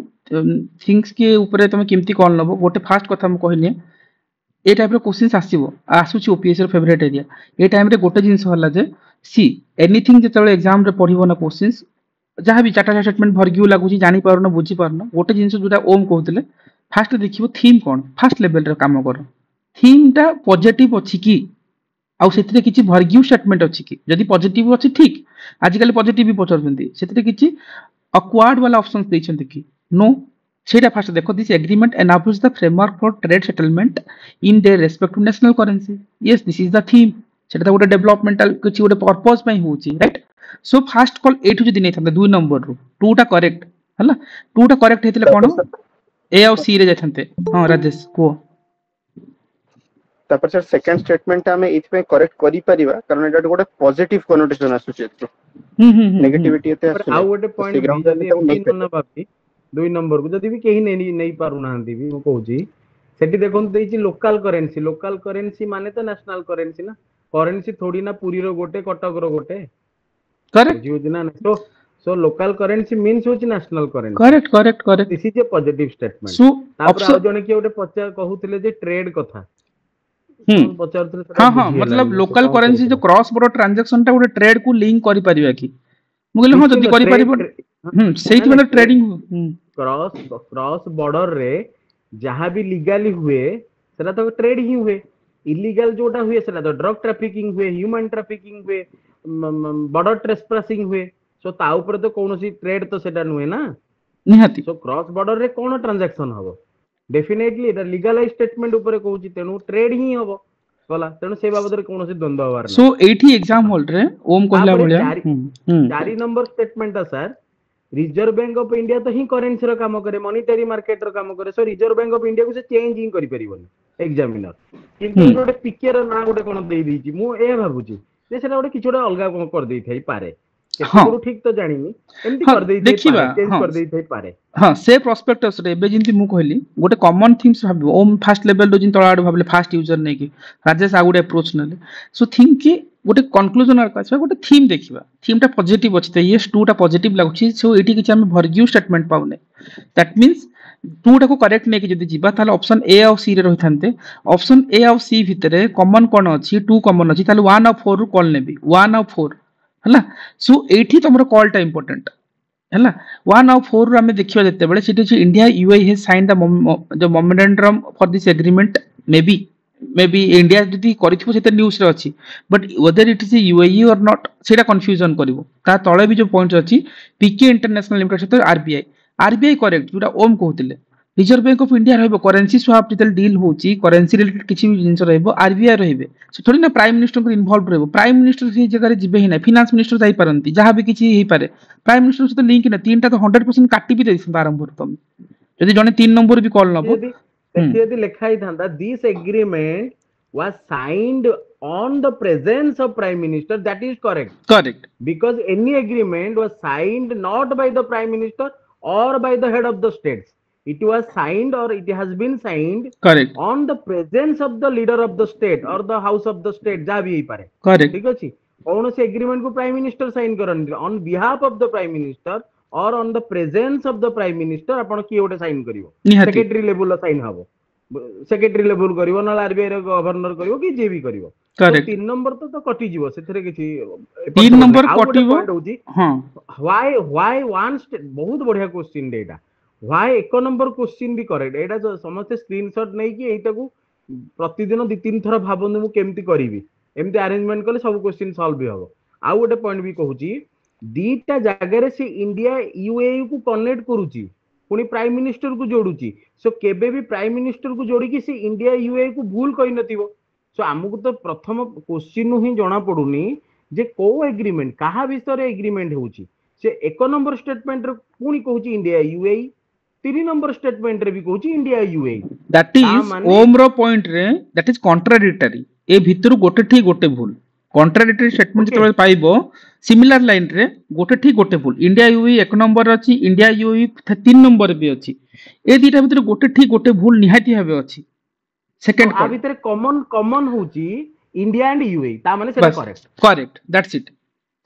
थिंग्स के ऊपर तमे केमती कॉल नबो गोटे फास्ट कथा हम कहनी ए टाइप रो क्वेश्चंस आसीबो आसुची ओपीएससी रो फेवरेट एरिया ए टाइम रे गोटे जिंस हला जे सी एनीथिंग जेतले एग्जाम रे पढिबो ना क्वेश्चंस जहां भी चार्टा स्टेटमेंट भरगिउ लागुची जानि पारनो बुझी पारनो गोटे जिंस जोटा ओम कहउतले फास्ट देखिबो थीम कोन फास्ट लेवल रे काम करो थीम टा पॉजिटिव अछि की आउ सेतिरे किछि भरगिउ स्टेटमेंट अछि की जदि पॉजिटिव अछि ठीक आजिकल पॉजिटिव भी पचरछंती सेतिरे किछि अक्वार्ड वाला ऑप्शंस दैछंती की नो सेटा फास्ट देखो this agreement enables the framework for trade settlement in their respect to national currency yes this is the theme सेटा गोटे डेवलपमेंटल किछि गोटे पर्पस पई होची right so first call a two जदि नै थांते 2 नंबर रो 2 टा करेक्ट हला 2 टा करेक्ट हेतिले कोन ए और सी रे जाथंते हां राजेश को तापर सर सेकंड स्टेटमेंट हमें इथपे करेक्ट करि परिबा कारण एटा गोटे पॉजिटिव कोनोटेशन आसुचे एतो नेगेटिविटी एते आसु आ गोटे पॉइंट जदि एमती न भाबी 2 नंबर को जदि भी केही नै पारु नाहंती भी मो कहूची सेठी देखोन देछि लोकल करेंसी माने तो नेशनल करेंसी ना करेंसी थोड़ी ना पुरी रो गोटे कटक रो गोटे करेक्ट बुझियो ना सो लोकल करेंसी मीन्स होची national currency correct this is a positive statement so तापर आ जने के गोटे पचा कहूतले जे ट्रेड कथा हाँ मतलब लोकल करेंसी जो क्रॉस बॉर्डर ट्रांजैक्शन टा गोटे ट्रेड को लिंक करि परिबा की मु कहले हां जदी करि परिबो सेही मतलब ट्रेडिंग क्रॉस बॉर्डर रे जहां भी लीगली हुए सेटा तो ट्रेड ही हुए इलीगल जोटा हुए सेटा तो ड्रग ट्रैफिकिंग हुए ह्यूमन ट्रैफिकिंग हुए बॉर्डर ट्रेसपासिंग हुए सो ता ऊपर तो कोनोसी ट्रेड तो सेटा नुहे ना निहाती सो क्रॉस बॉर्डर रे कोन ट्रांजैक्शन हबो डेफिनेटली एटा लीगलाइज स्टेटमेंट ऊपर कहूची तेनु ट्रेड ही हबो गला तेनु से बाबद रे कोनोसी द्वंद्व हवार सो एठी एग्जाम हॉल रे ओम कहला भलिया 4 number statement sir reserve bank of India तो ही करेंसी रो काम करे मॉनेटरी मार्केट रो काम करे सो रिजर्व बैंक ऑफ इंडिया को से चेंज ही करि परिबोनी एग्जामिनर किंतु गोटे पिक्चर ना गोटे कोन देई दीची मु ए भाबुची जे सेटा गोटे किछोडा अलगा कोन कर देई थाई पारे केतो ठीक तो जानिनी एमती कर देई देखिबा चेंज कर देई थाई पारे हां से प्रोस्पेक्टस रे बे जिंती मु कहली गोटे कॉमन थिंग्स भाबो ओम फास्ट लेवल रो जिन तळाड भाबले फास्ट यूजर नै की राजेश आ गोटे अप्रोच नले सो थिंक की गोटे कंक्लूजन आर काछ गोटे थीम देखिबा थीम टा पॉजिटिव अछि त यस 2 टा पॉजिटिव लागुछि सो एटी किछ हम भरगिउ स्टेटमेंट पाउने दैट मींस 2 टा को करेक्ट नै कि जदी जिबा ताले ऑप्शन ए और सी रे रहिथांते ऑप्शन ए और सी भितरे कॉमन कोन अछि 2 कॉमन अछि ताले 1 और 4 रु कॉल नेबी 1 और 4 हला सो एठी तमरो कॉल टा इंपोर्टेंट हला 1 और 4 रु हमें देखिबा जते बेले सिटी छि India UAE has sign the momentum for this agreement may be India जदी करिथिबो सेते न्यूज़ रे अछि but whether it is UAE or not सेटा कंफ्यूजन करिवो ता तळे भी जो पॉइंट अछि पीके इंटरनेशनल लिमिटेड से आरबीआई करेक्ट जोटा ओम कहउतिले रिजर्व बैंक ऑफ इंडिया रहबो करेंसी स्वैप जितल डील होची करेंसी रिलेटेड किछि भी जिंस रहबो आरबीआई रहबे से थोड़ी ना प्राइम मिनिस्टर को इन्वॉल्व रहबो प्राइम मिनिस्टर से जगह रे जिबे ही ना फाइनेंस मिनिस्टर जाई परंती जहां भी किछि ही पारे प्राइम मिनिस्टर से तो लिंक ना तीन टा तो 100% काटी भी देइस आरंभ रो तुम यदि जने 3 नंबर भी कॉल नबो यदि लिखा ही था this agreement was signed on the presence of prime minister that is correct because any agreement was signed not by the prime minister or by the head of the states it was signed or it has been signed correct on the presence of the leader of the state or the house of the state ja bhi pare correct ठीक अछि कौन से agreement को prime minister sign करन on behalf of the prime minister or on the presence of the prime minister आपण की ओटे sign करिवो सेक्रेटरी लेवल ला साइन हबो सेक्रेटरी लेवल करिवो ना आरबीआई रो गवर्नर करिवो कि जे भी करिवो तो करेक्ट 3 नंबर तो कटि जीवो सेथरे किछि 3 नंबर आउ गोटे कटिबो पॉइंट होची हां व्हाई वन बहुत बढ़िया question data why 1 number question भी करेक्ट एटा जो समस्त स्क्रीनशॉट नै कि एटा को प्रतिदिन 2-3 थर भाबनु मु केमति करिवि एमति अरेंजमेंट कले सब क्वेश्चन सॉल्व भी हबो आउ गोटे पॉइंट भी कहूची दीटा जगह से इंडिया यूएई को कनेक्ट करूची पुनी प्राइम मिनिस्टर को जोड़ुची सो केबे भी प्राइम मिनिस्टर को जोड़ी कि से इंडिया यूएई को भूल कहि नथिबो सो हमको तो प्रथम क्वेश्चन ही जना पड़ुनी जे को एग्रीमेंट कहा विषय एग्रीमेंट होची से 1 नंबर स्टेटमेंट रे पुनी कहूची इंडिया यूएई 3 नंबर स्टेटमेंट रे भी कहूची इंडिया यूएई दैट इज ओम रो पॉइंट रे दैट इज कॉन्ट्राडिक्टरी ए भितर गोटे ठीक गोटे भूल कॉन्ट्राडिक्टरी स्टेटमेंट Okay. जतबे पाइबो सिमिलर लाइन रे गोटे ठीक गोटे भूल इंडिया यूई 1 नंबर अछि इंडिया यूई 3 नंबर भी अछि ए दीटा भितर गोटे ठीक गोटे भूल निहाती हबे अछि सेकंड आ भीतर कॉमन होची इंडिया एंड यूएई ता माने सेटा बस करेक्ट करेक्ट दैट्स इट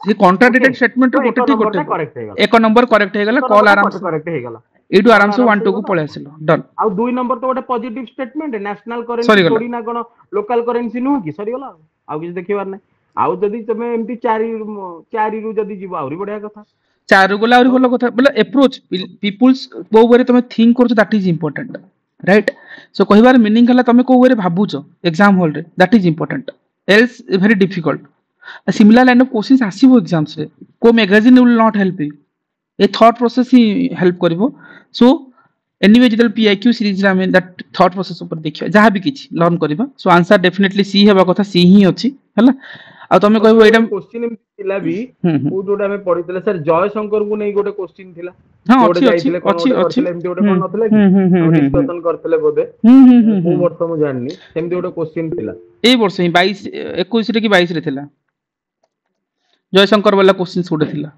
से कॉन्ट्राडिक्टेड Okay. स्टेटमेंट रे तो गोटे एक ठीक नंबर गोटे टा भूल करेक्ट हे गला एक नंबर करेक्ट हे गेला एक कॉल नंबर आराम टा से करेक्ट हे गला एटू आराम से आराम 1 से 2 को गला पळे आसिलो डन आउ 2 नंबर तो गोटे पॉजिटिव स्टेटमेंट नेशनल करेंसी सरी गला थोड़ी ना कोन लोकल करेंसी नु कि सरी गला आउ किछ देखिबार नै आउ जदी तमे एमती 4 रु जदी जीव आउरी बढ़िया कथा चारु गोला आउरी तो भलो कथा बोले अप्रोच पीपल्स को वे तुम थिंक करछ that is important right so कहिबार मीनिंग हला तुम को वे भाबुछ एग्जाम हॉल रे that is important else very difficult similar line of questions आसीबो एग्जाम्स रे को magazine will not help you a thought process ही हेल्प करिवो सो एनीवे जितल पीआईक्यू सीरीज रे हमें दैट थॉट प्रोसेस ऊपर देखियो जहां भी किछि लर्न करबा सो आंसर डेफिनेटली सी हेबा कथा सी ही अछि हला आ तुम कहबो एटा क्वेश्चन एमती थिला भी को जोटा हमें पढितले सर जय शंकर को नै गोटे क्वेश्चन थिला हाँ जोटे अच्छी अच्छी जाइथिले कोन अच्छी गोटे अच्छी करथिले एमती गोटे कोन नथिले कि हम डिस्कशन करथिले बोधे को वर्ष मु जाननी सेमती गोटे क्वेश्चन थिला ए वर्ष ही 22 21 रे कि 22 रे थिला जयशंकर वाला क्वेश्चंस गोटे थिला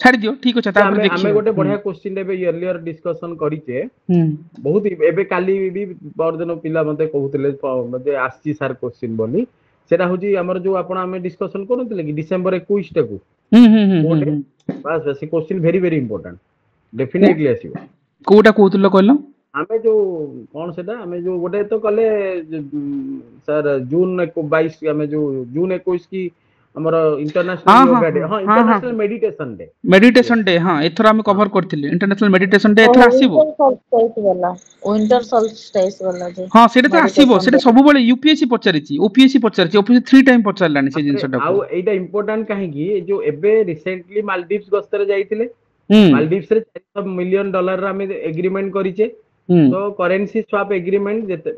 छाड़ी दियो ठीक अछि तापर हमें देखियो गोटे बढ़िया क्वेश्चन एबे अर्लियर डिस्कशन करिचे बहुत एबे काली भी परदिन पिला मते कहउतले मते आसी सर क्वेश्चन बोली सेटा होजी हमर जो आपण हमें डिस्कशन करनथिले कि डिसेंबर 21 टा को कोटे बस बस question very very important definitely आसीबो कोटा कहउतलो कहलो हमें जो कौन सेटा हमें जो गोटे तो कले सर जून 22 हमें जो जून 21 की हमर इंटरनेशनल योगा डे हां इंटरनेशनल मेडिटेशन डे हां एथर हम कवर करथिले इंटरनेशनल मेडिटेशन डे एथर आसीबो विंटर सॉल्स्टिस वाला जो हां सेटा तो आसीबो सेटा सब बेले यूपीएससी पचारिछि ओपीएससी 3 टाइम पचारलानी से जिंसटा आउ एटा इंपोर्टेंट काहे कि जो एबे रिसेंटली मालदीव्स गस्तरे जाइथिले मालदीव्स रे $400 मिलियन हम एग्रीमेंट करिचे तो करेंसी स्वैप एग्रीमेंट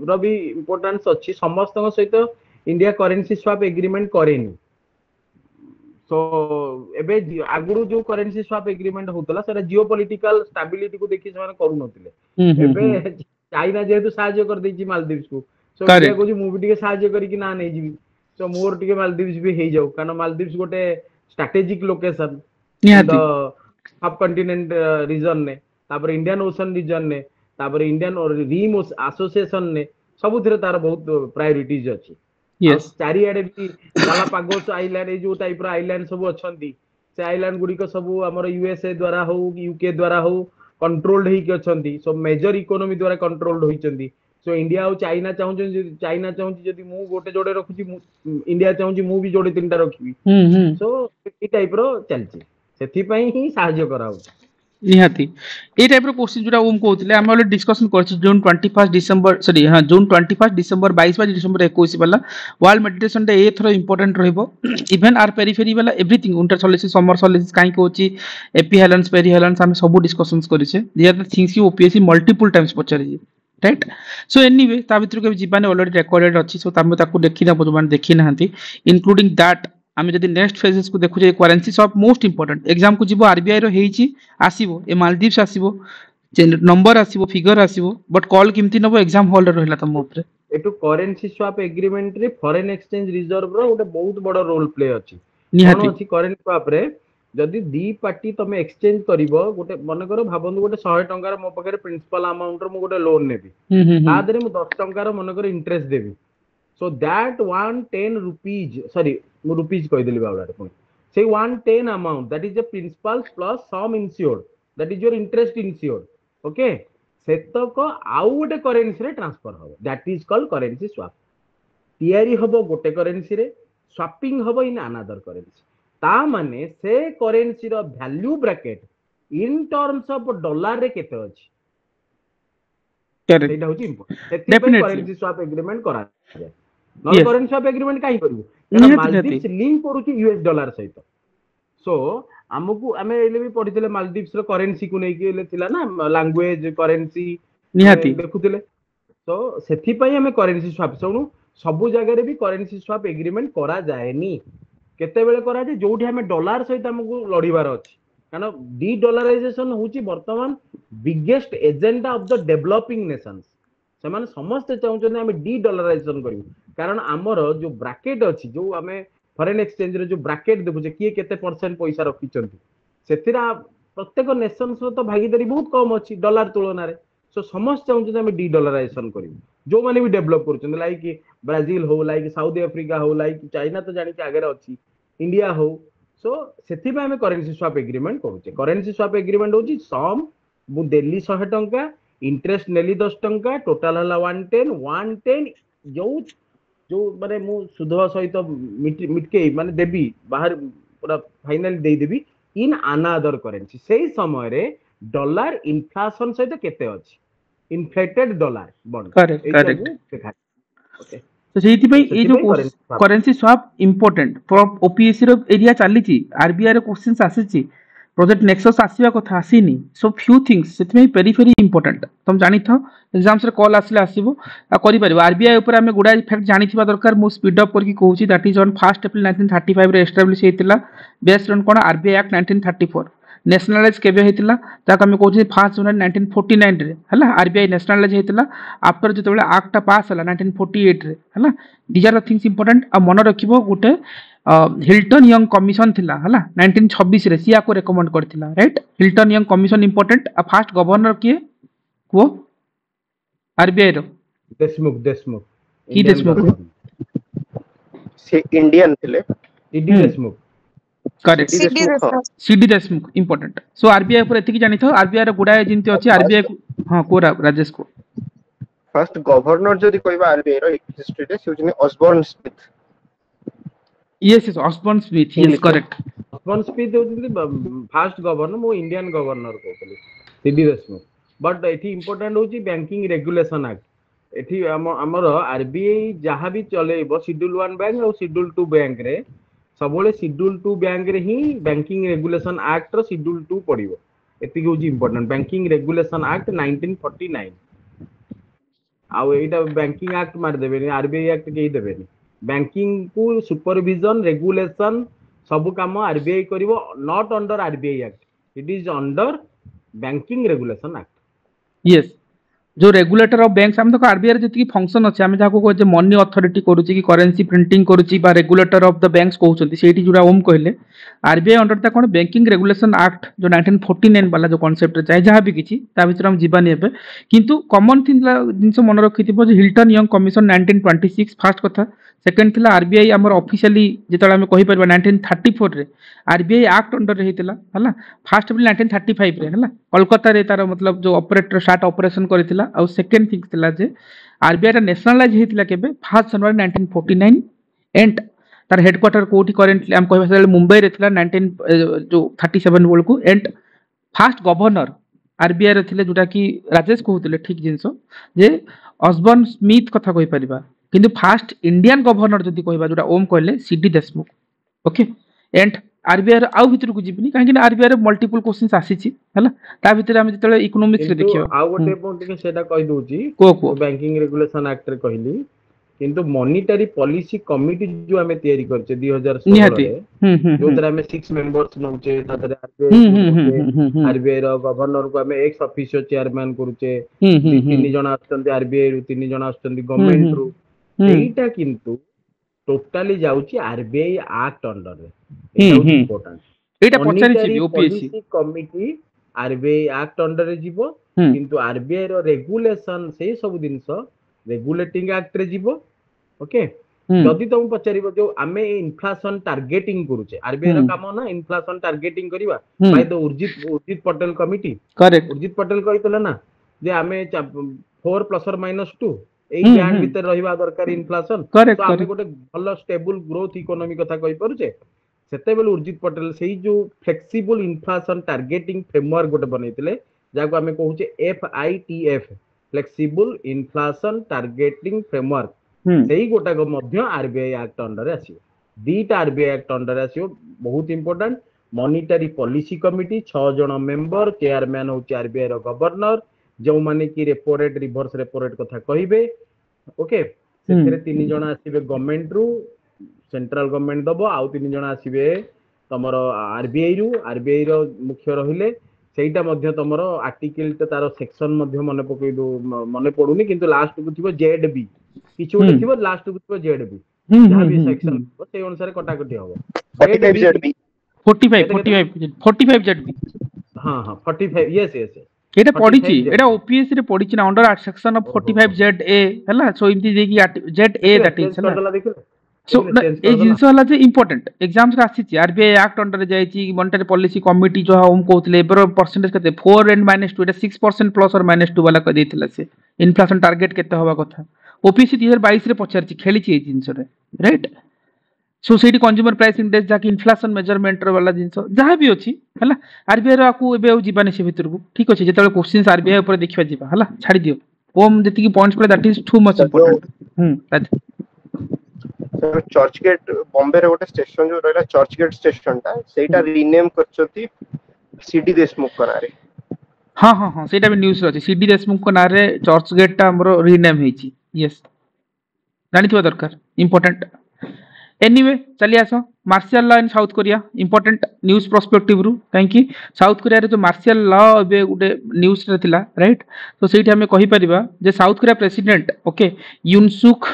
रो भी इंपोर्टेंस अछि समस्त सहित इंडिया करेंसी स्वैप एग्रीमेंट करेनी सो एबे आगुरु जो करेंसी स्वैप एग्रीमेंट होतला सेरा जियोपॉलिटिकल स्टेबिलिटी को देखि समान करू नथिले एबे चाइना जेहेतु साहाय्य कर देछि मालदीव्स को सो इंडिया को जो मूवी टिके साहाय्य करी कि ना नै जीवी सो मोर टिके मालदीव्स भी हे जाऊ कारण मालदीव्स गोटे strategic location in the subcontinent region ने तापर इंडियन ओशन रीजन ने तापर इंडियन रिम एसोसिएशन ने सब थिरे तार बहुत प्रायोरिटीज अछि यस चारिआडे भी गालापागोस आइलैंड ए जो टाइप रो आइलैंड सब अछंती से आइलैंड गुडी को सब हमर यूएसए द्वारा हो यूके द्वारा हो कंट्रोल्ड ही के अछंती सब मेजर इकोनॉमी द्वारा कंट्रोल्ड होइचंती सो इंडिया और चाइना चाहूँ जदि मु गोटे जोड़े रखुची इंडिया चाहूँ मु भी जोड़े तीनटा रखिबी सो ई टाइप रो चलची सेथि पई ही सहाय्य कराउ निहाती ए टाइप रो क्वेश्चन जोटा ओम कहउतले हम ऑलरेडी डिस्कशन करछि जून 21 डिसेंबर सॉरी हां जून 21 डिसेंबर 22 बा डिसेंबर 21 वाला वर्ल्ड मेडिटेशन डे ए थरो इंपोर्टेंट रहइबो इवन आर पेरिफेरी वाला everything winter solstice summer solstice काई कोची एपी हेलेंस पेरी हेलेंस हम सब डिस्कशंस करिसे they are the things you OPSC multiple times पचारि राइट सो एनीवे ता भितर के जीवाने ऑलरेडी रिकॉर्डेड अछि सो तामे ताकू देखि ना बजुमान देखि नाहंती इंक्लूडिंग दैट आमे जदि नेक्स्ट फेजेस को देखु जे करेंसी सब मोस्ट इंपोर्टेंट एग्जाम को जीवो आरबीआई रो हेची आसीबो ए मालदीव्स आसीबो नंबर आसीबो फिगर आसीबो बट कॉल किमती नबो एग्जाम हॉल रे रहला तम ऊपर एटू करेंसी स्वैप एग्रीमेंट रे फॉरेन एक्सचेंज रिजर्व रो गोटे बहुत बड़ रोल प्ले अछि निहाती कोन अछि करेंसी स्वैप रे जदि दी पार्टी तमे एक्सचेंज करिवो गोटे मन करो भाबंदु गोटे 100 टंका रे मो पकरे प्रिंसिपल अमाउंट रो मो गोटे लोन नेबी ता देरे मु 10 टंका रो मन करो interest Devi so that 110 rupees sorry मु रुपीज कहि देली बाबा रे say 110 amount that is the principal plus sum insured that is your interest insured okay सेतक आउ गोटे करेंसी रे ट्रांसफर हो that is called currency swap तैयारी हबो गोटे करेन्सी रे स्वैपिंग हबो इन अनदर करेन्सी ता माने से करेन्सी रो value bracket in terms of dollar रे केते अछि करेक्ट सेटा होची इंपोर्टेंट सेति पे डेफिनेटली करेन्सी स्वैप एग्रीमेंट करा जाय non yes currency swap agreement काई करबो कारण निहाती निहाती मालदीव्स लिंक करूची यूएस डॉलर सहित सो हमकू आमे एले भी पढितले मालदीव्स रो करेन्सी को नै के ले थिला ना लैंग्वेज करेन्सी आमे निहाती देखुतले तो सेति पई हमें करेन्सी स्वैप सुनु सब जगह रे भी करेन्सी स्वैप एग्रीमेंट करा जायनी केते बेले करा जे जोठी हमें डॉलर सहित हमकू लड़ीबार अछि कारण डी डॉलराइजेशन होची वर्तमान biggest agenda of the developing nations सेमाने समस्त चाहउछन हमें डी डॉलराइजेशन करियो कारण हमर जो ब्रैकेट अछि जो हमें फॉरेन एक्सचेंज रे जो ब्रैकेट देबुजे किए केते परसेंट पैसा रखिचंती सेतिरा प्रत्येक नेशंस रो तो भागीदारी बहुत कम अछि डॉलर तुलना रे सो समस्त चाहउछन हमें डी डॉलराइजेशन करियो जो माने भी डेवलप करछन लाइक ब्राजील हो लाइक साउथ अफ्रीका हो लाइक चाइना तो जानि के आगे अछि इंडिया हो सो सेति पे हमें करेंसी स्वैप एग्रीमेंट करूचे करेंसी स्वैप एग्रीमेंट होची सम मु दिल्ली 100 टंका इंटरेस्ट नेली 10 टंका टोटल हला 110 जो जो माने मु सुधवा सहित मिटके माने देबी बाहर पूरा final they Devi in another currency सेही समय रे डॉलर इन्फ्लेशन सहित केते अछि इन्फ्लेटेड डॉलर बॉन्ड करेक्ट एटा करेक्ट मु देखा ओके तो ସେଇଥିପାଇଁ तो ଏଇ सेति ଯୋଉ पे currency swap currency swap important OPSC ର ଏରିଆ ଚାଲିଛି ଆରବିଆଇ ର କ୍ୱେଶ୍ଚିନ୍ସ ଆସିଛି ପ୍ରୋଜେକ୍ଟ ନେକ୍ସସ୍ ଆସିବା କଥା ଆସିନି ସୋ ଫ୍ୟୁ ଥିଙ୍ଗସ୍ ସେଥିପାଇଁ ଭେରି ଭେରି ଇମ୍ପୋର୍ଟାଣ୍ଟ ତମେ ଜାଣିଥାଅ ଏକ୍ସାମ୍ସରେ କଲ୍ ଆସିଲେ ଆସିବ ଆଉ କରିପାରିବ ଆରବିଆଇ ଉପରେ ଆମେ ଗୁଡ଼ାଏ ଫ୍ୟାକ୍ଟ ଜାଣିଥିବା ଦରକାର ମୁଁ ସ୍ପିଡ୍ ଅପ୍ କରିକି କହୁଛି ଦ୍ୟାଟ୍ ଇଜ୍ ଅନ୍ 1 ଏପ୍ରିଲ 1935 ରେ ଏଷ୍ଟାବ୍ଲିଶ ହେଇଥିଲା ବେସ୍ଡ ଅନ୍ କ'ଣ ଆରବିଆଇ ଆକ୍ଟ 1934 ନ୍ୟାସନାଲାଇଜ୍ କେବେ ହେଇଥିଲା ତାକୁ ଆମେ କହୁଛେ 1 ଜାନୁଆରୀ 1949 ରେ ହେଲା ଆରବିଆଇ ନ୍ୟାସନାଲାଇଜ୍ ହେଇଥିଲା ଆଫ୍ଟର ଯେତେବେଳେ ଆକ୍ଟଟା ପାସ୍ ହେଲା 1948 ରେ ହେଲା these are the things important ଆଉ ମନେ ରଖିବ ଗୋଟେ ହିଲ୍ଟନ୍ ୟଙ୍ଗ କମିଶନ ଥିଲା ହେଲା 1926 ରେ ସିଏ ଆକୁ ରେକମେଣ୍ଡ କରିଥିଲା right Hilton Young commission important ଆଉ ଫାଷ୍ଟ ଗଭର୍ଣ୍ଣର କିଏ କୁହ ଆରବିଆଇ ର देशमुख देशमुख କି इंडियन ଦେଶମୁଖ गवर्नमेंट से इंडियन थिले ईडी Deshmukh correct CD CD Deshmukh हाँ CD Deshmukh important so RBI पर एतिकी जानी था आरबीआई र गुडाए जिंती अछि आरबीआई फर्स्ट हां कोरा राजेश को फर्स्ट गवर्नर जदि कहबा आरबीआई रो हिस्ट्री रे से Osborne Smith yes yes Osborne Smith yes English correct Osborne Smith होती फास्ट गवर्नर मो इंडियन गवर्नर कहतली सीडी देशमुख बट एठी इंपोर्टेंट होची बैंकिंग रेगुलेशन एक्ट एठी हमर आरबीआई जहां भी चलेबो शेड्यूल 1 बैंक और शेड्यूल 2 बैंक रे सबले शेड्यूल 2 बैंक रे ही बैंकिंग रेगुलेशन एक्ट रो शेड्यूल 2 पड़िबो एति होची इंपोर्टेंट बैंकिंग रेगुलेशन एक्ट 1949 आउ एटा बैंकिंग एक्ट मार देबे आरबीआई एक्ट केही देबे बैंकिंग को सुपरविजन रेगुलेशन सब काम आरबीआई करिवो not under RBI act it is under banking regulation act yes जो रेगुलेटर ऑफ बैंक्स हम तो आरबीआई रे जति फंक्शन अछि हम जाको जे मनी अथॉरिटी करूची कि करेंसी प्रिंटिंग करूची बा रेगुलेटर ऑफ द बैंक्स कहउचंती सेठी जुडा ओम कहले आरबीआई अंडर ता कोन बैंकिंग रेगुलेशन एक्ट जो 1949 वाला जो कांसेप्ट चाहे जहां भी किछि ता भीतर हम जीवानी हेबे किंतु कॉमन थिंग जिंस मन रखिथिबो जे हिल्टन यंग कमिशन 1926 फास्ट कथा सेकंड थिला आरबीआई हमर ऑफिशियली जेतला हम कहि परबा 1934 रे आरबीआई एक्ट अंडर रे हेतिला हला फर्स्ट एप्रिल 1935 रे हला कोलकाता रे तार मतलब जो ऑपरेटर स्टार्ट ऑपरेशन करथिला और सेकंड थिंग थिला जे आरबीआई रा नेशनलाइज हेतिला केबे 1 जनवरी 1949 एंड तार हेडक्वार्टर कोठी करेंटली हम कहबा से मुंबई रे थिला 19 जो 37 बेल को एंड फर्स्ट गवर्नर आरबीआई रे थिले जोटा कि राजेश कहउतले ठीक जिंसो जे ऑसबर्न स्मिथ कथा कहि परिबा किंतु फर्स्ट इंडियन गवर्नर जदि कहबा जोटा ओम कहले CD Deshmukh okay and RBI रो आउ भितर को जिबनी काहे कि आरबीआई रो मल्टीपल क्वेश्चंस आसीची हला ता भितर हम जतले इकोनॉमिक्स रे देखियो आउ गोटे पॉइंट के सेटा कहि दोची को बैंकिंग रेगुलेशन एक्ट रे कहली किंतु मॉनिटरी पॉलिसी कमिटी जो हमें तयारी करछे 2016 रे जो तरह में 6 मेंबर्स नउचे तादरे आरबीआई रो गवर्नर को हमें एक्स ऑफिशियो चेयरमैन करूचे तीन जण आछंती आरबीआई रू तीन जण आछंती गवर्नमेंट रू एटा किंतु टोटली जाउची आरबीआई एक्ट अंडर रे एटा इंपोर्टेंट एटा पछारी छी OPSC policy committee RBI act under रे जीवो किंतु आरबीआई रो रेगुलेशन से सब दिनस रेगुलेटिंग एक्ट रे जीवो ओके जदि तुम पचारिबो जो आमे इन्फ्लेशन टारगेटिंग करूचे आरबीआई रो काम ना इन्फ्लेशन टारगेटिंग करिवा by the Urjit Patel committee correct Urjit Patel कहितले ना जे आमे 4 + or -2 एई बैंड भीतर रहिबा दरकार इन्फ्लेशन करेक्ट तो आमे करेक्ट गोटे भल स्टेबल ग्रोथ इकोनॉमी कथा कहि परुचे सेते बेले उर्जित पटेल सेही जो फ्लेक्सिबल इन्फ्लेशन टारगेटिंग फ्रेमवर्क गोटे बनैतिले जाको आमे कहूचे FITF flexible inflation targeting framework सेही गोटा को मध्य RBI एक्ट अंडर आसीबो दीटा RBI एक्ट अंडर आसीबो बहुत इंपोर्टेंट मॉनिटरी पॉलिसी कमिटी 6 जण मेंबर चेयरमैन होची RBI रो गवर्नर जो माने की repo rate reverse repo rate कथा कहिबे ओके सेथरे 3 जण आसीबे गवर्नमेंट रु सेंट्रल गवर्नमेंट दबो आउ 3 जण आसीबे तमरो RBI रो मुख्य रहिले सेटा मध्य तमरो आर्टिकल त तारो सेक्शन मध्य मने पकई दो मने पडुनी किंतु लास्ट को थिबो ZB किछु उठे थिबो लास्ट को थिबो ZB जहां भी सेक्शन से अनुसार कटाकटी हबो 45 ZB 45 ZB हां हां 45 यस यस एटा पढिची एटा ओपीएस रे पढिची ना अंडर सेक्शन ऑफ 45 ZA हला सो इमती देखि ZA दैट इज हला सो ए जिंस हला जे इंपोर्टेंट एग्जाम्स रे आसीची आरबीआई एक्ट अंडर रे जाईची मॉनेटरी पॉलिसी कमिटी जो हम कहतले एबर परसेंटेज कते 4 एंड -2 एटा 6% प्लस और -2 वाला क देथिला से इन्फ्लेशन टारगेट केते होबा कथा ओपीसी 2022 रे पचारची खेलीची ए जिंस रे राइट सो सेठी कंज्यूमर प्राइस इंडेक्स जाकी इन्फ्लेशन मेजरमेंट रो वाला जिंस जहां भी अछि हला आरबीआई रो आकू एबे जीवानी से भितर को ठीक अछि जेतले क्वेश्चंस आरबीआई ऊपर देखिबा जीवा हला छाडी दियो ओम जति की पॉइंट्स पर that is too much important sir Churchgate Bombay रे गोटे स्टेशन जो रहला चर्च गेट स्टेशन ता सेटा रीनेम करचती सीडी देशमुख करारे हां हां हां सेटा भी न्यूज़ रे अछि सीडी देशमुख को नारे चर्च गेट ता हमरो रीनेम हेची यस जानि थिबा दरकार इंपोर्टेंट एनीवे चली आसो martial law in South Korea important news perspective रु काहेकि साउथ कोरिया रे जो मार्शल लॉ बे गुटे न्यूज़ रे थिला राइट तो सेठी हमें कहि परिबा जे South Korea president okay Yoon Suk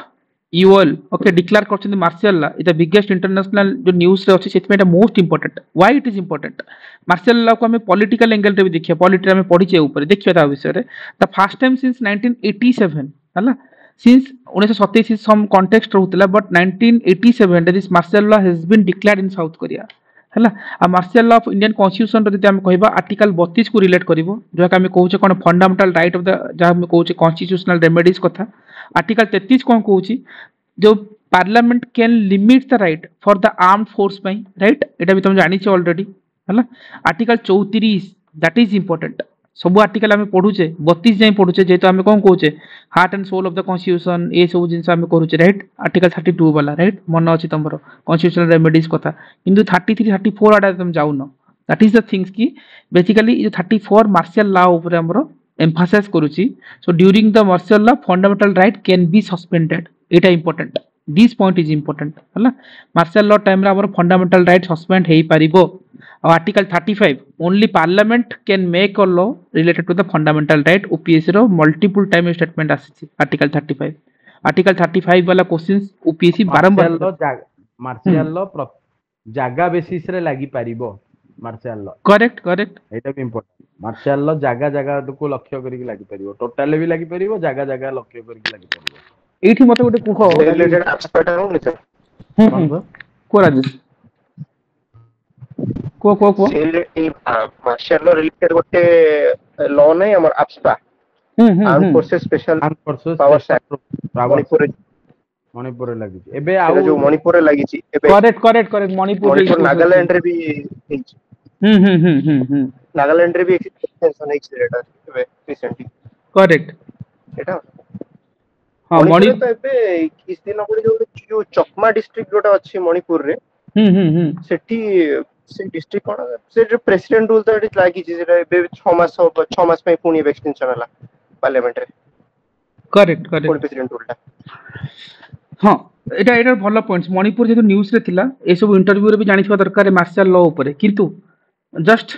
Yeol okay declare करछन martial law is the biggest international जो न्यूज़ रे अछि सेति में most important why it is important martial law को हमें पॉलिटिकल एंगल रे भी देखिया पॉलिटिक्स में पढिचे ऊपर देखिया ता विषय रे द फर्स्ट टाइम सिंस 1987 हला since 1927 some context रहउतला but 1987 that is martial law has been declared in South Korea हला आ martial law of Indian constitution रे जति हम कहबा आर्टिकल 32 को रिलेट करिवो जो का हम कहउचे कोन फंडामेंटल राइट ऑफ द जा हम कहउचे कॉन्स्टिट्यूशनल रेमेडीज कथा आर्टिकल 33 कोन कहउची जो parliament can limit the right for the armed force पई राइट एटा भी तुम जानि छ ऑलरेडी हला आर्टिकल 34 दैट इज इंपोर्टेंट सब आर्टिकल हमें पढुचे 32 जाय पढुचे जेतो हमें कोन कहउचे heart and soul of the constitution ए सब जिंस हमें करूचे राइट आर्टिकल 32 वाला राइट मन अछि तमरो कॉन्स्टिट्यूशनल रेमेडीज कथा किंतु 33 34 आडा तुम जाउ न दैट इज द थिंग्स की बेसिकली जो 34 मार्शल लॉ ऊपर हमरो एम्फासाइज करूची so during the martial law fundamental right can be suspended एटा important this point is important हला मार्शल लॉ टाइम रे हमरो फंडामेंटल राइट सस्पेंड हेई पारिबो article 35 only parliament can make a law related to the fundamental right OPSC रो multiple time statement आसी article 35 वाला questions OPSC बारंबार मार्शल लॉ जागा बेसिस रे लागि पारिबो मार्शल लॉ करेक्ट एटा भी इंपोर्टेंट मार्शल लॉ जागा जागा को लक्ष्य करी लागि पारिबो टोटल भी लागि पारिबो जागा जागा लक्ष्य करी लागि पारिबो एठी मते गोटे कुहो रिलेटेड एस्पेक्ट होनी सर को राजेश को ए मार्शल लॉ रिलेटेड गोटे लॉ नै हमर AFSPA arm forces special power act Manipur लागि एबे आ जो मणिपुर लागि छि एबे करेक्ट मणिपुर नागालैंड रे भी नागालैंड रे भी एक्सटेंशन एक्सीलेटर एबे रिसेंटली करेक्ट एटा हां मणिपुर तो एबे किस दिन पड़े जो चकमा डिस्ट्रिक्ट जोटा अछि मणिपुर रे सेठी से डिस्ट्रिक्ट कोन से जो प्रेसिडेंट रूल तो इट लागि छि एबे 6 मास पे पुनी एक्सटेंशन हला पार्लियामेंट रे करेक्ट प्रेसिडेंट रूलटा हां एटा भलो पॉइंट्स मणिपुर जे न्यूज़ रे थिला ए सब इंटरव्यू रे भी जानि छवा दरकार मार्शल लॉ ऊपर किंतु just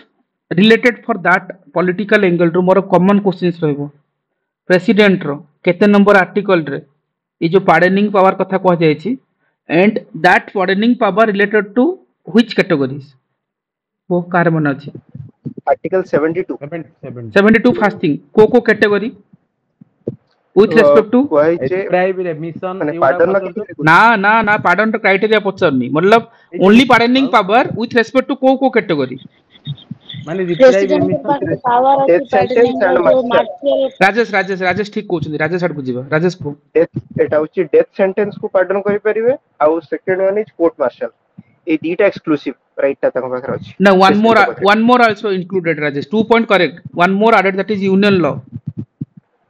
related for that political angle रो मोर कॉमन क्वेश्चंस रहबो प्रेसिडेंट रो केते नंबर आर्टिकल रे ए जो पार्डनिंग पावर कथा कह जाय छि and that pardoning power related to which categories वो कार मन अछि आर्टिकल 72 फास्टिंग को category with respect to private admission ना पार्डन क्राइटेरिया पचरनी मतलब only pardoning power with respect to को कैटेगरी माने रिप्लाई प्रेसिडेंट के पास एमिशन पावर डेथ अछि सेंटेंस पैडलिंग एंड जो मार्शल मार्शियल राजेश ठीक कहउछन राजेश आड़ को जीवा राजेश को एटा होची डेथ सेंटेंस को पार्डन करि परिबे आउ second one is court martial ए दीटा एक्सक्लूसिव राइट ता तक पाखर अछि ना प्रेसिडेंट के पाखरे one more also included Rajesh 2 point correct one more added that is union law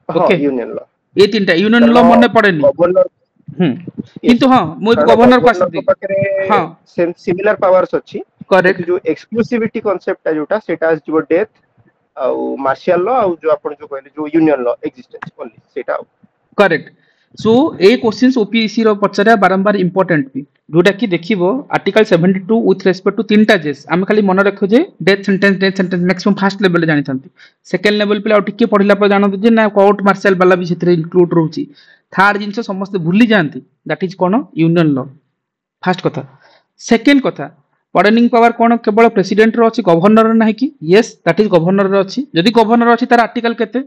हां okay यूनियन लॉ ये तीनटा यूनियन कारण लॉ मने पड़ेनी गवर्नर किंतु हाँ मु कारण गवर्नर को गवर्नर को आसी पाखरे हाँ सिमिलर पावर्स अछि किंतु करेक्ट जो एक्सक्लूसिविटी कांसेप्ट है जोटा सेटा आज जो डेथ आउ मार्शियल लॉ आउ जो आपण जो कहले जो यूनियन लॉ एक्जिस्टेंस ओनली सेटा करेक्ट सो ए क्वेश्चंस ओपीएससी रो पचरा बारंबार इंपोर्टेंट भी जोटा कि देखिबो आर्टिकल 72 विथ रेस्पेक्ट टू तीनटा जेस हम खाली मन रखो जे death sentence maximum first level रे जानि थांती सेकंड लेवल पे और टिके पढिला पर जानत जे ना कोर्ट मार्शल वाला भी सेथरे इंक्लूड रहउची थर्ड जिंस समस्त भूली जानती दैट इज कोन यूनियन लॉ फर्स्ट कथा सेकंड कथा पार्डनिंग पावर कोन केवल प्रेसिडेंट रो अछि गवर्नर रो नाही कि यस दैट इज गवर्नर रो अछि जदि गवर्नर अछि तार आर्टिकल केते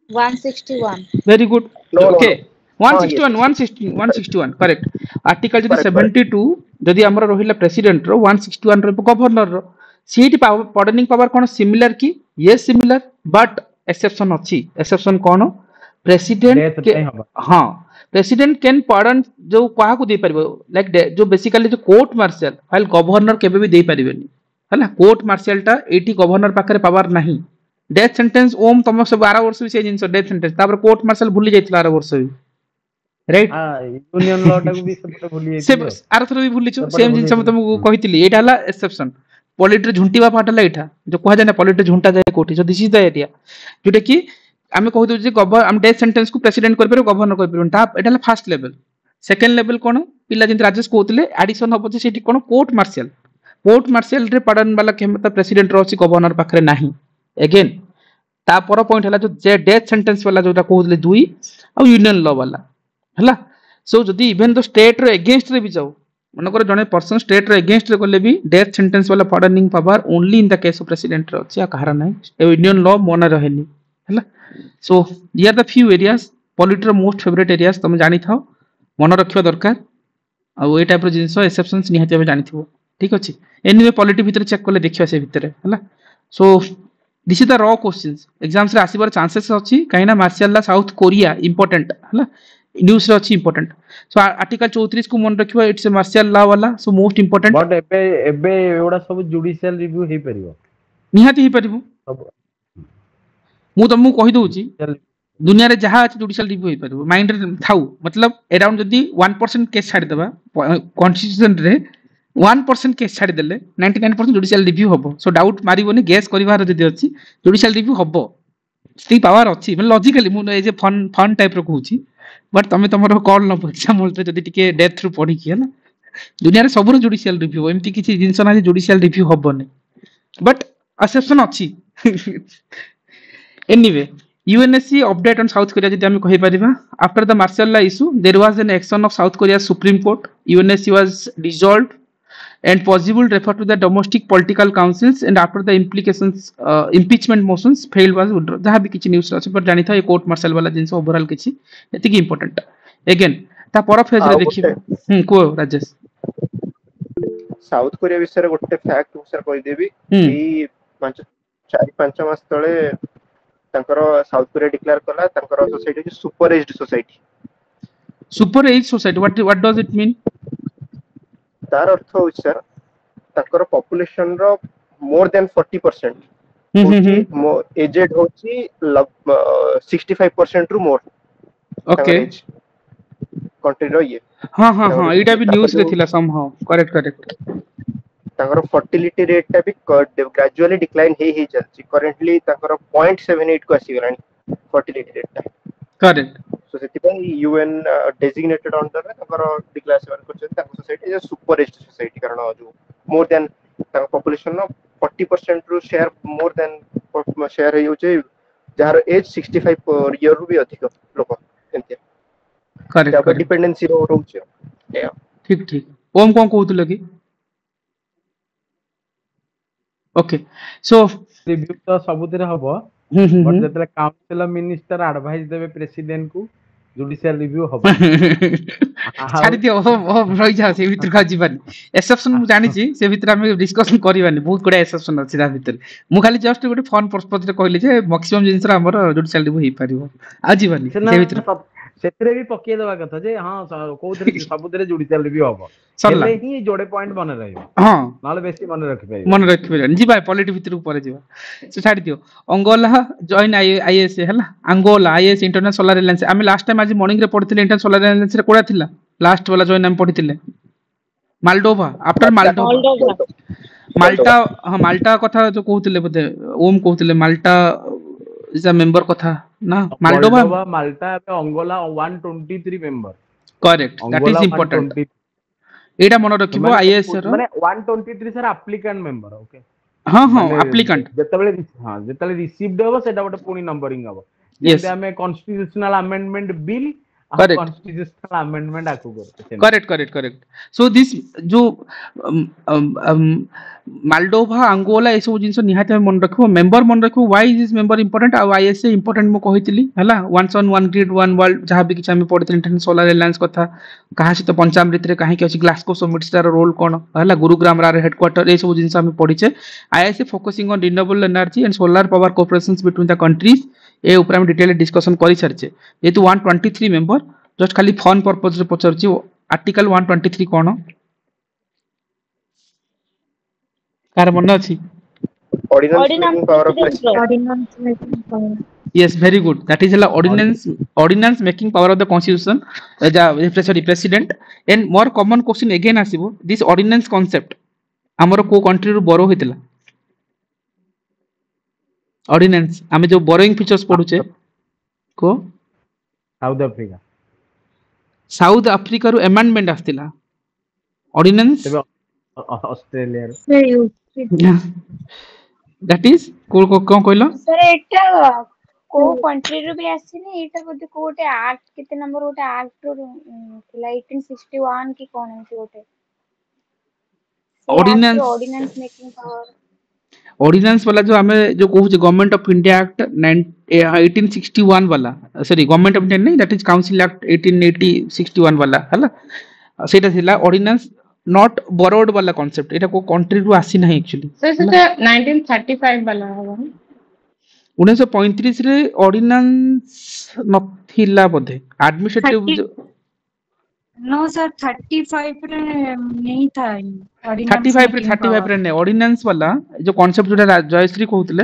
161 very good no no okay no हां यस 161 correct article जदि करेक्ट 72 जदि हमर रहिला प्रेसिडेंट रो 161 रो गवर्नर रो सीटी पार्डनिंग पावर कोन सिमिलर की यस सिमिलर बट एक्सेप्शन अछि एक्सेप्शन कोन प्रेसिडेंट डेथ के नहीं हबा हां प्रेसिडेंट कैन पार्डन जो काहा को दे परबो लाइक जो बेसिकली जो कोर्ट मार्शल फाइल गवर्नर केबे भी दे परिबेनी हला कोर्ट मार्शल टा एटी गवर्नर पाखरे पावर नाही डेथ सेंटेंस ओम तम सब 12 वर्ष भी से जिंस डेथ सेंटेंस तापर कोर्ट मार्शल भूली जाइतला 12 वर्ष भी राइट हां यूनियन लॉ टाକୁ ବି ସେପଟେ ଭୁଲି से ଯାଇଥିବେ आर थरो भी भूलिचो ସେପଟେ सेम ଭୁଲି जिंस हम ଯାଇଥିଲେ तुमको कहितली एटा हला एक्सेप्शन पॉलिटी रे झुंटीवा फाटला एटा जो कहा जाय ना पॉलिटी झुंटा जाय कोठी जो दिस इज द एरिया जोटा कि आमे कहि दउ जे गवर्नर हम डेथ सेंटेंस को प्रेसिडेंट कर परबो गवर्नर कर परबो ता एटा हला फर्स्ट लेवल सेकंड लेवल कोन पिला जिंत राजेश कहउतले एडिशन होबो जे सेठी कोन कोर्ट मार्शल रे पार्डन वाला क्षमता प्रेसिडेंट रो अछि गवर्नर पाखरे नाही अगेन ता पर पॉइंट हला जो डेथ सेंटेंस वाला जोटा कहउतले दुई आ यूनियन लॉ वाला हला सो जदि इवन द स्टेट रो अगेंस्ट रे भी जाऊ मनकर जने पर्सन स्टेट रो अगेंस्ट रे गले भी डेथ सेंटेंस वाला pardoning power only in the case of president रो अछि आ कहारा नाही यूनियन लॉ मोना रहेनी हला सो ये are the few areas polity रो मोस्ट फेवरेट एरियाज तुम जानि थाओ मन रखियो दरकार आ ए टाइप रो जिंस एक्सेप्शंस निहाती बे जानि थिबो ठीक अछि एनीवे पॉलिटी भीतर चेक करले देखियो से भीतर हला so this is the raw questions exams रे आसीबार चांसेस अछि काइना martial law South Korea important हला न्यूज रे अछि इंपोर्टेंट सो आर्टिकल 34 को मन रखियो इट्स ए मार्शल लॉ वाला सो मोस्ट इंपोर्टेंट बट एबे एवडा सब जुडिशियल रिव्यू हे परिबो निहाती ही परिबो सब मु तुमको कहि दउची दुनिया रे जहां अछि जुडिशियल रिव्यू हे परिबो माइंड रे थाउ मतलब अराउंड जदी 1% केस छाडी देबा कॉन्स्टिट्यूशन रे 1% केस छाडी देले 99% जुडिशियल रिव्यू हबो सो डाउट मारिबोनी गैस करिवार जदी अछि जुडिशियल रिव्यू हबो स्टी पावर अछि मतलब लॉजिकली मु ए जे फन टाइप रो कहूची बट तमे तमरो कॉल न पछा मोलते जदी टिके डेथ थ्रू पढी कि हला दुनिया रे सबरो जुडिशियल रिव्यू एमती किछि जिंस ना जुडिशियल रिव्यू हबोनी बट एक्सेप्शन अछि anyway UNSC update on South Korea जदि हम कहि परिबा after the martial law issue there was an action of South Korea supreme court UNSC was dissolved and possible refer to the domestic political councils and after the implications impeachment motions failed was withdrawn जहां भी किछि news अछि पर जानि था ये court martial वाला जिंस overall किछि एति की इंपोर्टेंट अगेन ता पर फेज रे देखिबो को राजेश साउथ कोरिया विषय गोटे फैक्ट सर कहि देबी कि 4-5 मास तळे तांकर साउथ कोरिया डिक्लेयर कला तांकर सोसाइटी कि super aged society what does it mean तार अर्थ हो सर तांकर पॉपुलेशन रो मोर देन 40% होची एजेड होची 65% रु मोर ओके कंट्री रो ये हां एटा भी न्यूज़ रे थिला समहाउ करेक्ट तांकर फर्टिलिटी रेट टा भी ग्रेजुअली डिक्लाइन हे चलची करंटली तांकर 0.78 को आसी गलानी फर्टिलिटी रेट टा करेक्ट सो सेति पई यूएन डेजिग्नेटेड अंडर रे तांकर डिक्लेरेशन करछन तांकर society is super aged society कारण जो मोर देन तांकर पॉपुलेशन नो 40% रु शेयर मोर देन शेयर हे होचे जार एज 65 ईयर रु भी अधिक लोक एंते करेक्ट डिपेंडेंसी रो होचे ठीक ओम कोन कहउतले कि ओके सो रिव्यू तो सबुतिर हबो बट जतले काउंसिल मिनिस्टर एडवाइस देबे प्रेसिडेंट को जुडिशियल रिव्यू हबो छाड़ी दियो रही जाओ से भीतर का जीवानी एक्सेप्शन मु जानि छी से भीतर हम डिस्कशन करिवानी बहुत गुडा एक्सेप्शन अछि ता भीतर मु खाली जस्ट गोटे फन पर्पस रे कहली जे मैक्सिमम जिंस हमर जुडिशियल रिव्यू हे परिबो आ जीवानी से भीतर ସେଥିରେ ବି ପକେଇ ଦେବା କଥା ଯେ ହଁ କୋଉଥିରେ ସବୁଥିରେ ଜୁଡିସିଆଲ ରିଭ୍ୟୁ ହବ सरला ହେଲେ ହିଁ ଯୋଡେ ପଏଣ୍ଟ ମନେ ରହିବ हां ନହେଲେ ବେଶୀ ମନେ ରଖିପାରିବ मन रखिबे जीवा पॉलिटी भीतर ऊपर जीवा से छाड़ी दियो अंगोला जॉइन आईएएस हला Angola IAS international solar alliance आमे लास्ट टाइम आज मॉर्निंग रे पढिथिले इंटरनेशनल सोलर एलायंस रे कोडा थिला लास्ट वाला जॉइन हम पढिथिले माल्डोवा आफ्टर माल्डोवा माल्टा हां माल्टा कथा जो कहउथिले बते ओम कहउथिले माल्टा इज अ मेंबर कथा ना Moldova Malta Angola 123 member correct that is important एटा मन रखिबो आईएएस रो माने 123 सर एप्लीकेंट मेंबर ओके हां हां एप्लीकेंट जेतबेले रिसीव्ड होबो सेटा गोटे पुनी नंबरिंग होबो जेते हमें constitutional amendment bill constitutional amendment आकु करते करेक्ट सो दिस जो माल्डोवा अंगोला ए सब जिंस निहाते मन रखिबो मेंबर मन रखिबो why is this member important आ आईएसए इंपोर्टेंट मो कहितली हला once on one grid one world जहां भी किछ हम पढितली इंटरनेशनल सोलर एलायंस कथा कहा से तो पंचामृत रे काहे कि अछि ग्लासगो समिट स्टार रोल कोन हला गुरुग्राम रा हेडक्वार्टर ए सब जिंस हम पढिचे ISA focusing on renewable energy and solar power cooperations between the countries ए ऊपर हम डिटेल डिस्कशन करि छरचे जेतु 123 मेंबर जस्ट खाली फन पर्पस रे पचरची आर्टिकल 123 कोन कार मन अछि yes very good that is the ordinance making power of the constitution president and more common question again asibo this ordinance concept amar ko country ru borrow hoitila ordinance ame jo borrowing features पढुचे को south Africa रू amendment आस्तिला ordinance Australia रे that is को कहलो sir एटा को country रू भी आसीनी एटा बोते कोटे एक्ट किते नंबर ओटे एक्ट रू 1861 की कोन एमती ओटे ऑर्डिनेंस मेकिंग पावर ऑर्डिनेंस वाला जो हमें जो कहू गवर्नमेंट ऑफ इंडिया एक्ट 1861 वाला सॉरी गवर्नमेंट ऑफ इंडिया नहीं दैट इज काउंसिल एक्ट 1861 वाला हला सेटा थिला ऑर्डिनेंस नॉट बोरोड वाला कांसेप्ट एटा को कंट्री रू आसी नहीं एक्चुअली सर सेटा 1935 वाला हवा 1935 रे ऑर्डिनेंस नथिला बोधे एडमिनिस्ट्रेटिव नो सर 35 रे नहीं था 35 रे नहीं ऑर्डिनेंस वाला जो कांसेप्ट जोटा जयश्री कहउतले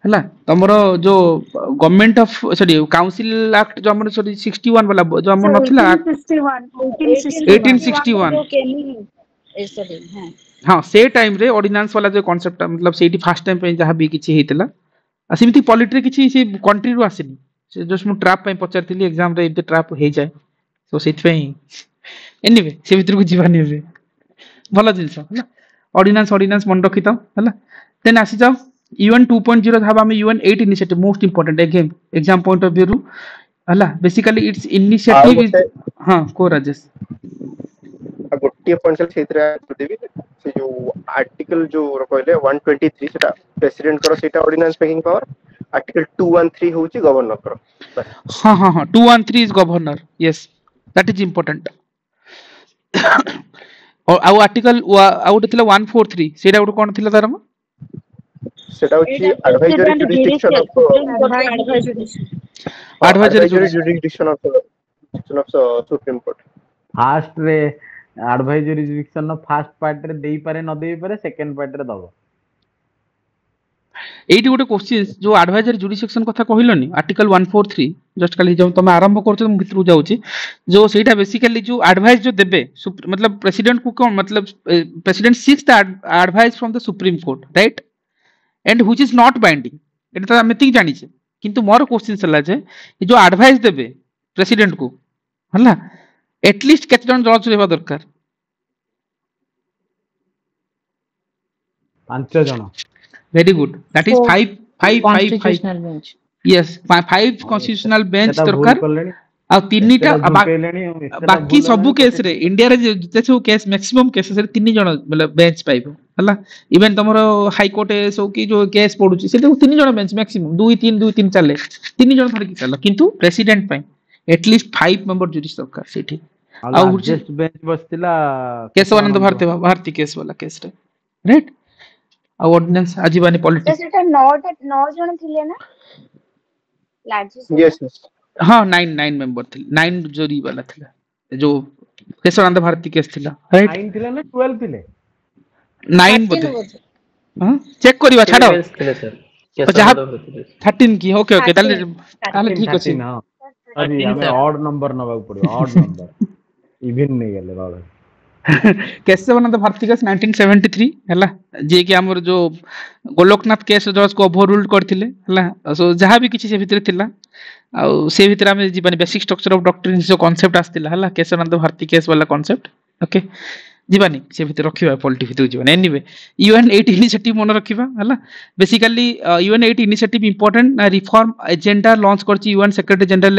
हला तमरो जो government of sorry council act जो हमर सॉरी 61 वाला जो हमर नथिला 1861 हां से टाइम रे ऑर्डिनेंस वाला जो कांसेप्ट मतलब सेठी फर्स्ट टाइम पे जहां भी किछि हेतला असिमिति पॉलिटी किछि से कंट्री रू आसिनी से जस्ट मु ट्रैप पे पचारतिली एग्जाम रे इते ट्रैप हे जाय सो सेठ पे एनीवे से भीतर को जीवानी हे भलो जिंस हला ऑर्डिनेंस मन रखितो हला देन आसी जाओ UN 2.0 था हम UN 8 initiative most important again exam point of view रू हला बेसिकली इट्स इनिशिएटिव इज हां को राजेश गोटे पॉइंट से क्षेत्र देबी से जो आर्टिकल जो कहले 123 सेटा प्रेसिडेंट करो सेटा ऑर्डिनेंस मेकिंग पावर आर्टिकल 213 होची गवर्नर करो हां 213 is governor yes that is important और आउ आर्टिकल आउट थिला 143 सेटा आउट कोन थिला तारम सेटा होची advisory jurisdiction of supreme court first रे advisory jurisdiction no first part रे देई पारे न देई पारे सेकंड पार्ट रे दबो एटी गोटे क्वेश्चन जो एडवाइजरी जुरिडिक्शन कथा कहिलोनी आर्टिकल 143 जस्ट खाली जो तुम आरंभ करछो हम भितर जाउची जो सेटा बेसिकली जो एडवाइस जो देबे मतलब प्रेसिडेंट को कोन मतलब president seeks the advice from the supreme court right and which is not binding एटा तो हम ठीक जानि छे किंतु मोर क्वेश्चन सला जे जो एडवाइस देबे प्रेसिडेंट को हला एटलीस्ट केते जन जज रहबा दरकार 5 जन very good that is 5 yes 5 constitutional bench दरकार आ तीनटा बाकी सब केस रे इंडिया रे जे सब केस मैक्सिमम केसेस रे तीन जन मतलब बेंच पाइबो हला इवन तमरो हाई कोर्ट सो की जो केस पडुची से तीन जन बेंच मैक्सिमम 2 3 चले तीन जन थोड़ी की चला किंतु प्रेसिडेंट पय एटलीस्ट 5 मेंबर जुडिस दरकार सेठी लार्जेस्ट बेंच बसतिला केशवानंद भारती केस वाला केस रे राइट आ ऑर्डिनेंस आजीवानी पॉलिटिक्स सेटा 9 जण थिले ना लार्जेस्ट यस यस हाँ 9 मेंबर थे 9 जोरी वाला थिला जो केशवानंद भारती केस थिला राइट 9 थिले ना 12 थिले 9 बोधे हां चेक करिवा छाड़ो जहाँ 13 की ओके ओके ताले ताले ठीक अछि अरे हमें ऑड नंबर नबाक पड़ो ऑड नंबर इवन नहीं गेले बाबा केशवानंद भारती केस 1973 हला जे कि हमर जो गोलोकनाथ केस जज को ओवररूल्ड करथिले हला सो जहाँ भी किछि से भितर थिला आ से भितर हम जीवन बेसिक स्ट्रक्चर ऑफ डॉक्ट्रिन जो कांसेप्ट आस्तिला हला केशवानंद भारती केस वाला कांसेप्ट ओके जीवानी से भितर रखिबा पॉलिटी भितर जीवन एनीवे यूएन 8 इनिशिएटिव मन रखिबा हला basically UN 8 initiative important reform agenda launch करछि यूएन सेक्रेटरी जनरल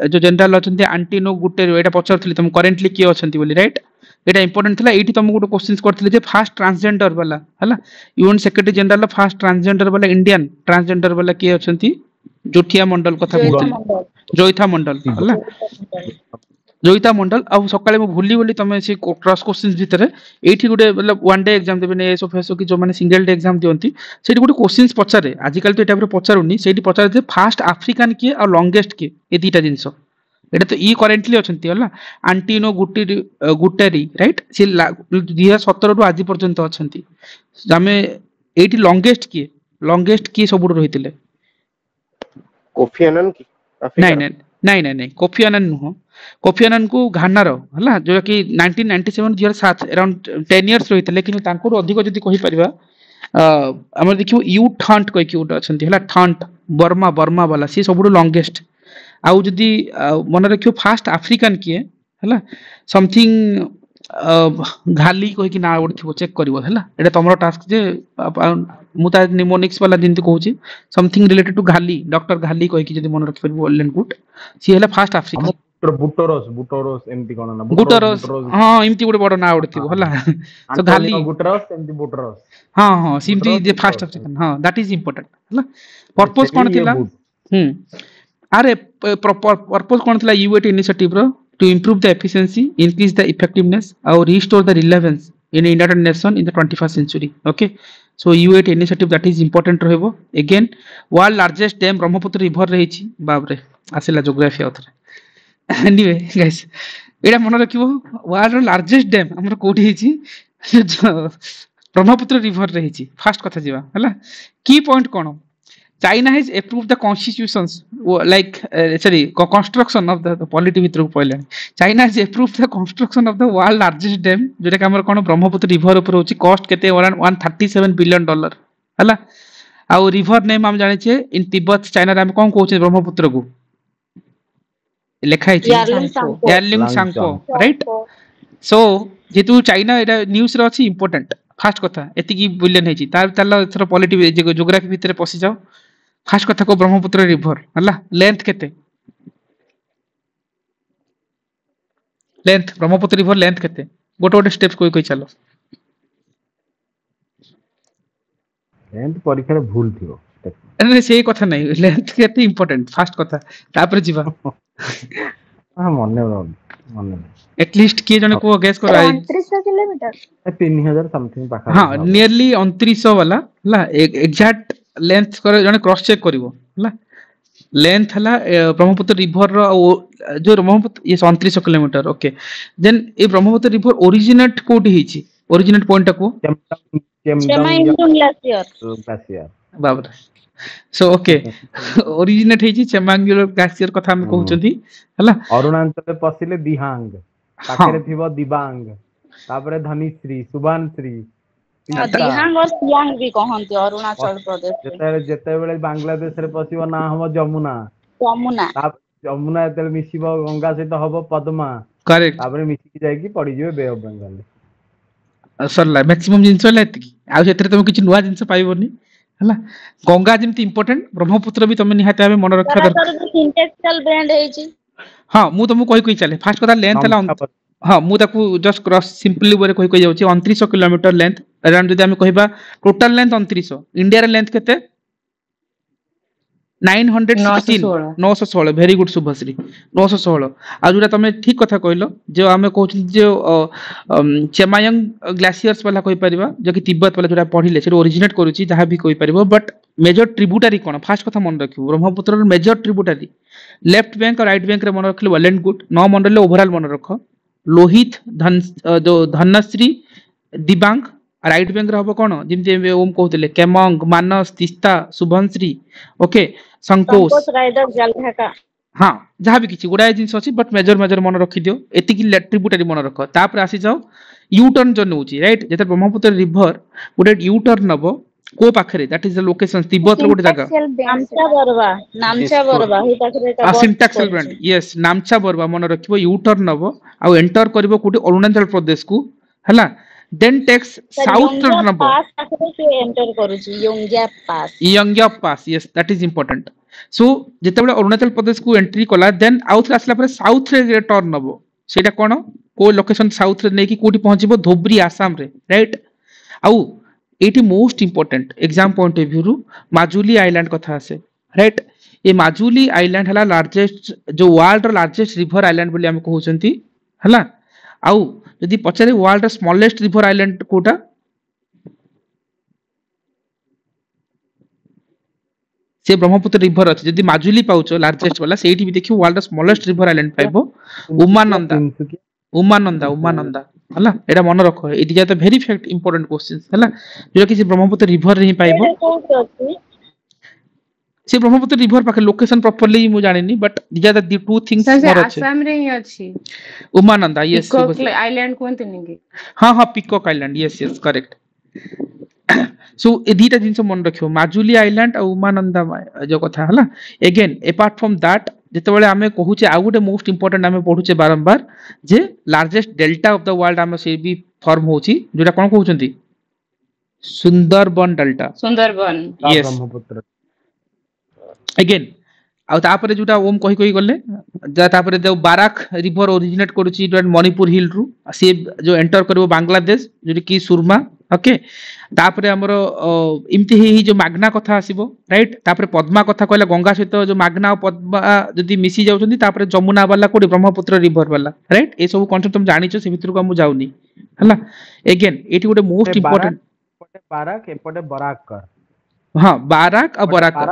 जो जनरल अछंती आंटिनो गुटेरो एटा पचरथली तुम करेंटली किए अछंती बोली राइट एटा इंपोर्टेंट थिला एठी तुम गुटे क्वेश्चंस करथले जे फास्ट ट्रांसजेंडर वाला हला UN secretary general fast transgender वाला इंडियन ट्रांसजेंडर वाला किए अछंती जोठिया मंडल कथा जोइथा मंडल हला जोइता मंडल अब सकाळे मु भूली बोली तमे से क्रॉस क्वेश्चंस भितर एठी गुटे मतलब वन डे एग्जाम देबे ने एसओ की जो माने सिंगल डे एग्जाम दियंती सेठी गुटे क्वेश्चंस पचारे आजिकल तो एटा पर पचारुनी सेठी पचारे जे फास्ट अफ्रीकन के और लॉन्गेस्ट के ए दीटा जिंसो एटा तो ई करेंटली अछंती हला आंटिनो गुटेरी राइट से 2017 रु आज पर्यंत अछंती जामे एठी लॉन्गेस्ट की सबुड रहितिले कोफी अनन की नहीं कोफी अनन नुह कोफी अनन को घाना रो हला जो कि 1997 2007 अराउंड 10 इयर्स रहितले किनु तांको अधिक जदी कहि परिबा हमर देखियो यू ठंट कहि कि उड अछंती हला ठंट बर्मा वाला सी सबुड लॉन्गेस्ट आउ जदी मन रखियो फास्ट अफ्रीकन किए हला समथिंग घाली कहि कि ना उडथिबो चेक करिवो हला एटा तमरो टास्क जे मुता निमोनिक्स वाला जिंती कहूची something related to Ghali doctor Ghali कहि कि जदी मन रखि परिबो लेन गुड सी हला फास्ट अफ्रीकन बुटोरस एमती कोन ना बुटोरस हां एमती गुडे बड ना उडथिबो हला सो घाली बुटोरस एमती बुटोरस हां सिम्पली जे फास्ट अफ्रीकन हां दैट इज इंपोर्टेंट हला पर्पस कोन थिला अरे पर्पस कोन थिला यू8 इनिशिएटिव रो to improve the efficiency, increase the effectiveness, or restore the relevance in a United Nation in the 21st century. Okay, so U8 initiative that is important रहिबो. Again, world largest dam Brahmaputra river रहिछि बाप रे आसिला geography author. Anyway, guys, एटा मन रखिबो world largest dam हमर कोठी हिछि Brahmaputra river रहिछि fast कथा जिवा हला की point cone China has approved the constitutions like construction of the polity vitru poilan China has approved the construction of the world largest dam जोटा हमर कोन ब्रह्मपुत्र रिवर ऊपर होची कॉस्ट केते अराउंड $137 बिलियन हला आ रिवर नेम हम जाने छे इन तिब्बत चाइना रे हम कोन कहू ब्रह्मपुत्र को लेखा है यारलिंग सांगपो राइट सो जेतु चाइना एटा न्यूज़ रे अछि इंपोर्टेंट फास्ट कथा एति की बिलियन हेची तार ताला एथर पॉलिटी ज्योग्राफी भितर पसि जाओ फास्ट कथा को ब्रह्मपुत्र रिवर हला लेंथ केते लेंथ ब्रह्मपुत्र रिवर लेंथ केते गोटे स्टेप्स कोई चलो लेंथ परीक्षा रे भूल थियो अरे से कथा नहीं लेंथ केते इंपोर्टेंट फास्ट कथा तापर जीवा हां मन एटलीस्ट किए जने को गेस करो 2900 किलोमीटर 3000 समथिंग पाखा हां नियरली 2900 वाला हला एग्जैक्ट लेंथ करे जने क्रॉस चेक करिवो हला लेंथ हला ब्रह्मपुत्र रिवर रो जो ब्रह्मपुत्र ये 2900 किलोमीटर ओके देन ए ब्रह्मपुत्र रिवर ओरिजिनेट कोठी हिची ओरिजिनेट पॉइंट को चेमाइंडुन ग्लेशियर बाबा सो ओके ओरिजिनेट हिची चेमांगुलर ग्लेशियर कथा हम कहउचंती हला अरुणाचल पसिले दिहांग पाखरे थिबो दिबांग तापरे धनीश्री सुभानश्री दिहांग और सियांग भी कहंती अरुणाचल प्रदेश जेते बेले बांग्लादेश रे पसिबो ना हम जमुना जमुना एते मिसिबो गंगा सहित हबो पद्मा करेक्ट तापरे मिसी जाय की पड़ी जिवे बे ऑफ बंगाल सरला मैक्सिमम जिंस लेति आ जेतरे तुम किछ नुवा जिंस पाइबोनी हला गंगा जेमति इंपोर्टेंट ब्रह्मपुत्र भी तुम निहाते आबे मन रखा दरकार सिंटेक्सुअल ब्रांड हेची हां मु तुमको कहि चले फास्ट कथा लेंथ हला हां मु ताकू जस्ट क्रॉस सिंपली बोले कहि जाउची 2900 किलोमीटर लेंथ अराउंड जदी हम कहिबा टोटल लेंथ 2900 इंडिया रे लेंथ केते 916 916 भेरी गुड शुभश्री 916 आ जोटा तमे ठीक कथा कहलो जो आमे कहू जो चेमायंग ग्लेशियर्स वाला कहि परिबा जो कि तिब्बत वाला जोटा पढिले से ओरिजिनेट करूची जहां भी कहि परिबो बट मेजर ट्रिब्यूटरी कोन फास्ट कथा मन रखियो ब्रह्मपुत्र रो मेजर ट्रिब्यूटरी लेफ्ट बैंक और राइट बैंक रे मन रखले वेल एंड गुड न मन रखले ओवरऑल मन रखो लोहित धन जो धनश्री दिबांग राइट बैंक रहबो कोन जिमते ओम कहउतले केमंग मानस तिस्ता शुभश्री ओके संकोच राइडर जलढाका हाँ जहाँ भी किसी गुड़ाए जिन अच्छी बट मेजर मेजर मन रखी दियो एतिकी ट्रिब्यूटरी मन रख तापर आसी जाओ यू टर्न जो नउची राइट जेते ब्रह्मपुत्र रिवर गोटे यू टर्न नबो को पाखरे that is the location Tibet रो गोटे जगह नामचा बरवा ही पाखरे का syntaxial bend yes Namcha Barwa मन रखिबो यू टर्न नबो आ एंटर करबो कोटी अरुणाचल प्रदेश को हला देन टेक्स साउथ टर्न नबो पास पाखरे के एंटर करूची योंग्या पास yes that is important so जेतेबेले अरुणाचल प्रदेश को एंट्री कला देन आउथ आसला पर साउथ रे टर्न नबो सेटा कोन को लोकेशन साउथ रे नेकी कोटी पहुंचबो धोबरी आसाम रे राइट आउ eighty most important exam point of view रु माजुली आइलैंड कथा आसे राइट ए माजुली आइलैंड हला लार्जेस्ट जो वर्ल्ड रो लार्जेस्ट रिवर आइलैंड बोली हम कहउचंती हला आउ यदि पछरे वर्ल्ड रो स्मॉलेस्ट रिवर आइलैंड कोटा से ब्रह्मपुत्र रिवर अछि जदि माजुली पाउचो लार्जेस्ट वाला सेठी भी देखियो वर्ल्ड स्मॉलेस्ट रिवर आइलैंड पाइबो उमानंदा हला एटा मन रखो it is the very fact important questions हला जो कि ब्रह्मपुत्र रिवर रे पाइबो से ब्रह्मपुत्र रिवर पाखे लोकेशन प्रॉपर्ली मु जानिनी but this are the two things more अछि आसाम रे ही अछि उमानंदा यस आइलैंड कोनते निगे हां peacock island yes correct so ए दीटा जिंस मन रखियो माजुली आइलैंड और उमानंदा जो कथा हला अगेन अपार्ट फ्रॉम दैट जेतेबेले आमे कहूचे आ गुटे मोस्ट इंपोर्टेंट आमे पढुचे बारंबार जे largest delta of the world आमे से भी फॉर्म होची जोटा कोन कहउचंती Sundarban delta yes Brahmaputra again आ तापरे जोटा ओम कहि गले जा तापरे जो बाराक रिवर ओरिजिनेट करूची मणिपुर हिल रु से जो एंटर करबो बांग्लादेश जो कि सुरमा ओके तापरे हमरो इमति ही जो मागना कथा आसीबो राइट तापरे पद्मा कथा कहला गंगा सहित जो मागना और पद्मा जदी मिसी जाउछंती तापरे जमुना वाला कोडी ब्रह्मपुत्र रिवर वाला राइट ए सब कांसेप्ट तुम जानिछो से भितर को हम जाउनी हला अगेन एटी गोटे मोस्ट इंपोर्टेंट बाराक एपटे बराकर हां बाराक और बराकर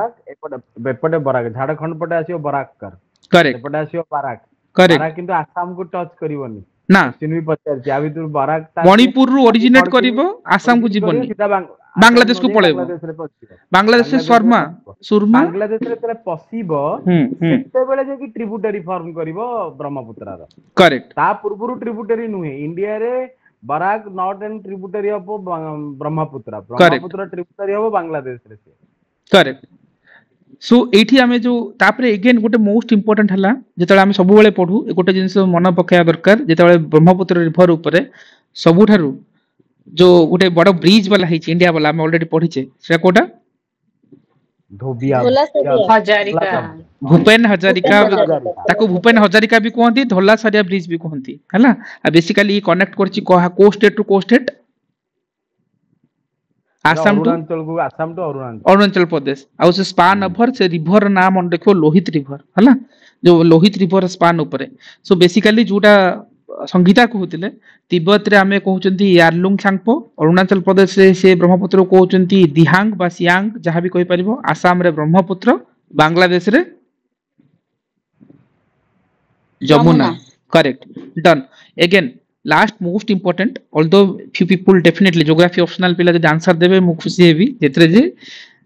एपटे बराक झारखंड पटे आसीओ बराकर करेक्ट एपटे आसीओ बाराक करेक्ट बाराक किंतु आसाम को टच करिवनी ना सिनवी पचार जे आबी तू बाराक मणिपुर रु ओरिजिनेट करिवो आसाम को जीवनी बांग्लादेश को पळेबो बांग्लादेश से सुरमा बांग्लादेश रे तले पसीबो सेते बेले जे कि ट्रिब्यूटरी फॉर्म करिवो ब्रह्मपुत्र रो करेक्ट ता पूर्वरु ट्रिब्यूटरी नुहे इंडिया रे Barak not and tributary of Brahmaputra tributary हो बांग्लादेश रे करेक्ट सो एठी आमे जो तापरे अगेन गोटे मोस्ट इंपोर्टेंट हला जेतले आमे सब बेले पढू गोटे जिंस मन पकाया दरकार जेतले ब्रह्मपुत्र रिवर ऊपर सबुठारु जो गोटे बड़ ब्रिज वाला है इंडिया वाला हम ऑलरेडी पढिचे सेटा कोटा धोबिया हजारिका भूपेन हजारिका ताको भूपेन हजारिका भी कहंती धोला सरिया ब्रिज भी कहंती हला आ बेसिकली कनेक्ट करची को स्टेट टू को स्टेट आसाम टू अरुणाचल प्रदेश आ से स्पान ओवर से रिवर नाम मन देखो लोहित रिवर हला जो लोहित रिवर स्पान ऊपर सो बेसिकली जोटा संगीता कहउतिले तिब्बत रे आमे कहउचंती यारलुंग सांगपो अरुणाचल प्रदेश रे से ब्रह्मपुत्र कहउचंती दिहांग बा सियांग जहां भी कहि परिबो आसाम रे ब्रह्मपुत्र बांग्लादेश रे Jamuna correct done again last most important although few people definitely geography optional पिला जे आंसर देबे मु खुशी हेबी जेतरे जे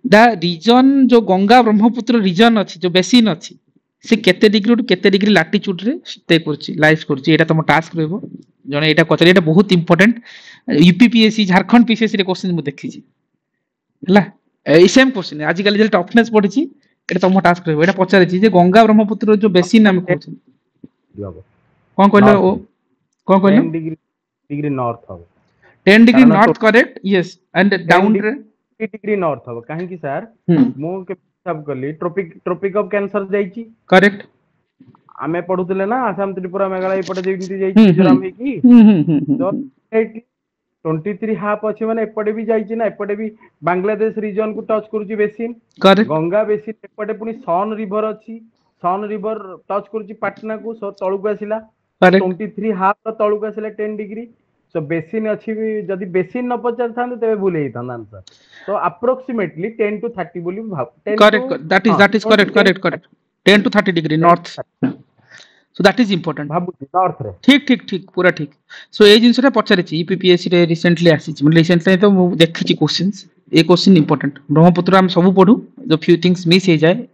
द रीजन जो गंगा ब्रह्मपुत्र रीजन अछि जो बेसिन अछि से केते डिग्री टू केते डिग्री लैटिट्यूड रे स्टे करछि लाइफ करछि एटा तम टास्क रहबो जने एटा कचरी एटा बहुत इंपोर्टेंट यूपीपीएससी झारखंड पीसीएससी रे क्वेश्चन मु देखिछि हला ए सेम क्वेश्चन आज कल जे टफनेस पढिछि एटा तम टास्क रहबो एटा पचारिछि जे गंगा ब्रह्मपुत्र जो बेसिन नाम कहछि कोन कहलो ओ कोन कहलो 10 डिग्री नॉर्थ हो 10 degree north correct yes and down रे 3 डिग्री नॉर्थ हो काहे कि सर मु के सब कली ट्रॉपिक ऑफ कैंसर जाईची करेक्ट आमे पढुतले ना आसाम त्रिपुरा मेघालय पटे जेंति जाईची मिजोरम हे की तो 23 हाफ अच्छे माने एपटे भी जाइछि ना एपटे भी बांग्लादेश रीजन को टच करूछि बेसिन करेक्ट गंगा बेसिन एपटे पुनी सन रिवर अछि सन रिवर टच करूछि पाटना को तळुक आसिला करेक्ट 23 हाफ तळुक आसिला 10 डिग्री सो बेसिन अछि जदि बेसिन न पचार थांते तबे भूल हेता आंसर तो अप्रोक्सीमेटली 10 to 30 बोली भाव 10 correct that is correct 10 to 30 degree north so that is important भाबु नॉर्थ रे ठीक पूरा ठीक सो ए जिनसटा पचारिछि ईपीपीएससी रे रिसेंटली आसीछि मतलब रिसेंटली तो मु देखिछि क्वेश्चंस ए क्वेश्चन इंपोर्टेंट ब्रह्मपुत्र हम सब पढू जो फ्यू थिंग्स मिस हे जाए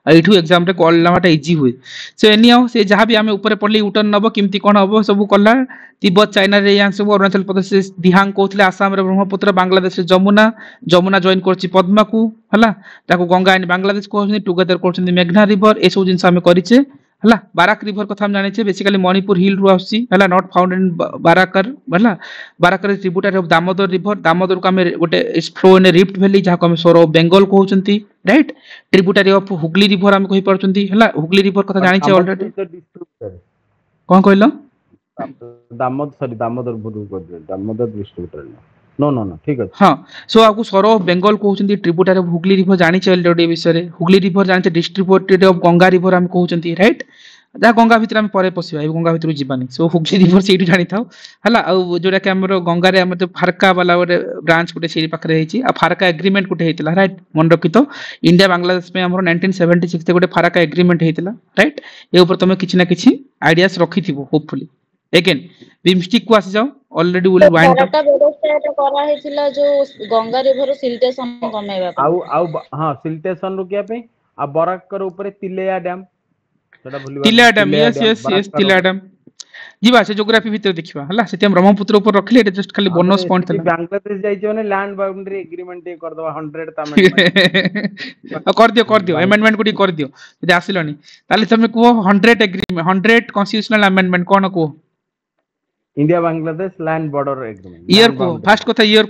एठू एग्जाम रे कॉल लामाटा इजी हुए सो एनी हाउ से जहां भी हमें ऊपर पढली यूटर्न नबो किमती कोन हबो सब कला तिब्बत चाइना रे यान सब अरुणाचल प्रदेश दिहांग कोथले आसाम रे ब्रह्मपुत्र बांग्लादेश रे जमुना जॉइन करछि पद्मा को हला ताको गंगा एंड बांग्लादेश को टुगेदर करछन मेघना रिवर ए सब जिंस हमें करिचे हला बाराक रिवर कथा हम जानिछे बेसिकली मणिपुर हिल रु आछि हला नॉट फाउंड इन बाराकर हला Barakar tributary of Damodar river Damodar को हमें गोटे is flow in rift valley जहा को हम सोर ऑफ बेंगल कहउचंती right tributary of Hooghly river हम कहि परचंती हला हुगली रिवर कथा जानिछे ऑलरेडी कोन कहलो दामोदर बुरु को दामोदर डिस्ट्रीब्यूटर नो ठीक है हां सो आपको सोर ऑफ बेंगल कहउचंती ट्रिब्यूटरी ऑफ हुगली रिवर जानिछे ऑलरेडी विषय रे हुगली रिवर जानिछे डिस्ट्रीब्यूटरी ऑफ गंगा रिवर हम कहउचंती राइट जा गंगा भितर हम परे पसिबा गंगा भितर जीवानी सो हुगली रिवर सेठी जानि थाओ हला आ जोडा के हमरो गंगा रे हम फारका वाला गोटे ब्रांच गोटे सेठी पाखरे हेची आ फारका एग्रीमेंट गोटे हेतिला राइट मन रखितो इंडिया बांग्लादेश में हमरो 1976 ते गोटे फारका एग्रीमेंट हेतिला राइट ए ऊपर तमे किछि ना किछि आइडियास रखिथिबो होपफुली अगेन बिमस्टिक को आसी जाओ ऑलरेडी विल वाइंड अप व्यवस्था एटा करा हेतिला जो गंगा रिवर सिल्टेशन कमेबा आउ हां सिल्टेशन रुकिया पे आ बराकर ऊपर तिलेया डैम तिलेया डैम यस तिलेया डैम जीवा से ज्योग्राफी भीतर देखिबा हला सेति हम ब्रह्मपुत्र ऊपर रखले एटा जस्ट खाली बोनस पॉइंट थला बांग्लादेश जाई जने लैंड बाउंड्री एग्रीमेंट ए कर दवा 100 अमेंडमेंट कर दियो अमेंडमेंट गुडी कर दियो यदि आसिलोनी ताले तमे को 100 एग्रीमेंट 100 कॉन्स्टिट्यूशनल अमेंडमेंट कोन को India Bangladesh land border agreement year को फर्स्ट कथा ईयर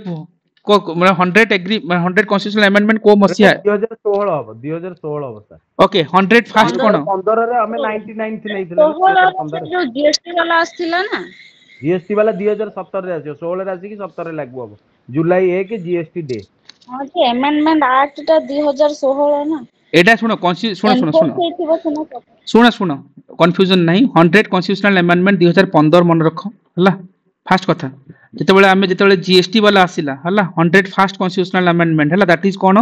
को मतलब 100 एग्री 100 कॉन्स्टिट्यूशनल अमेंडमेंट को मसिया 2016 हो सर ओके 100 फर्स्ट कोन 15 रे हमें 99 थी नहीं थिला जो जीएसटी वाला आस्थिला ना जीएसटी वाला 2017 रे आछो 16 रे आसी कि 17 रे लागबो अब जुलाई 1 जीएसटी डे हां जे अमेंडमेंट एक्ट ता 2016 ना एटा सुनो सुनो कंफ्यूजन नहीं 100 कॉन्स्टिट्यूशनल अमेंडमेंट 2015 मन रखो हला फर्स्ट कथा जेतेबेले जीएसटी वाला आसिला हला 100 फर्स्ट कॉन्स्टिट्यूशनल अमेंडमेंट हला दैट इज कोन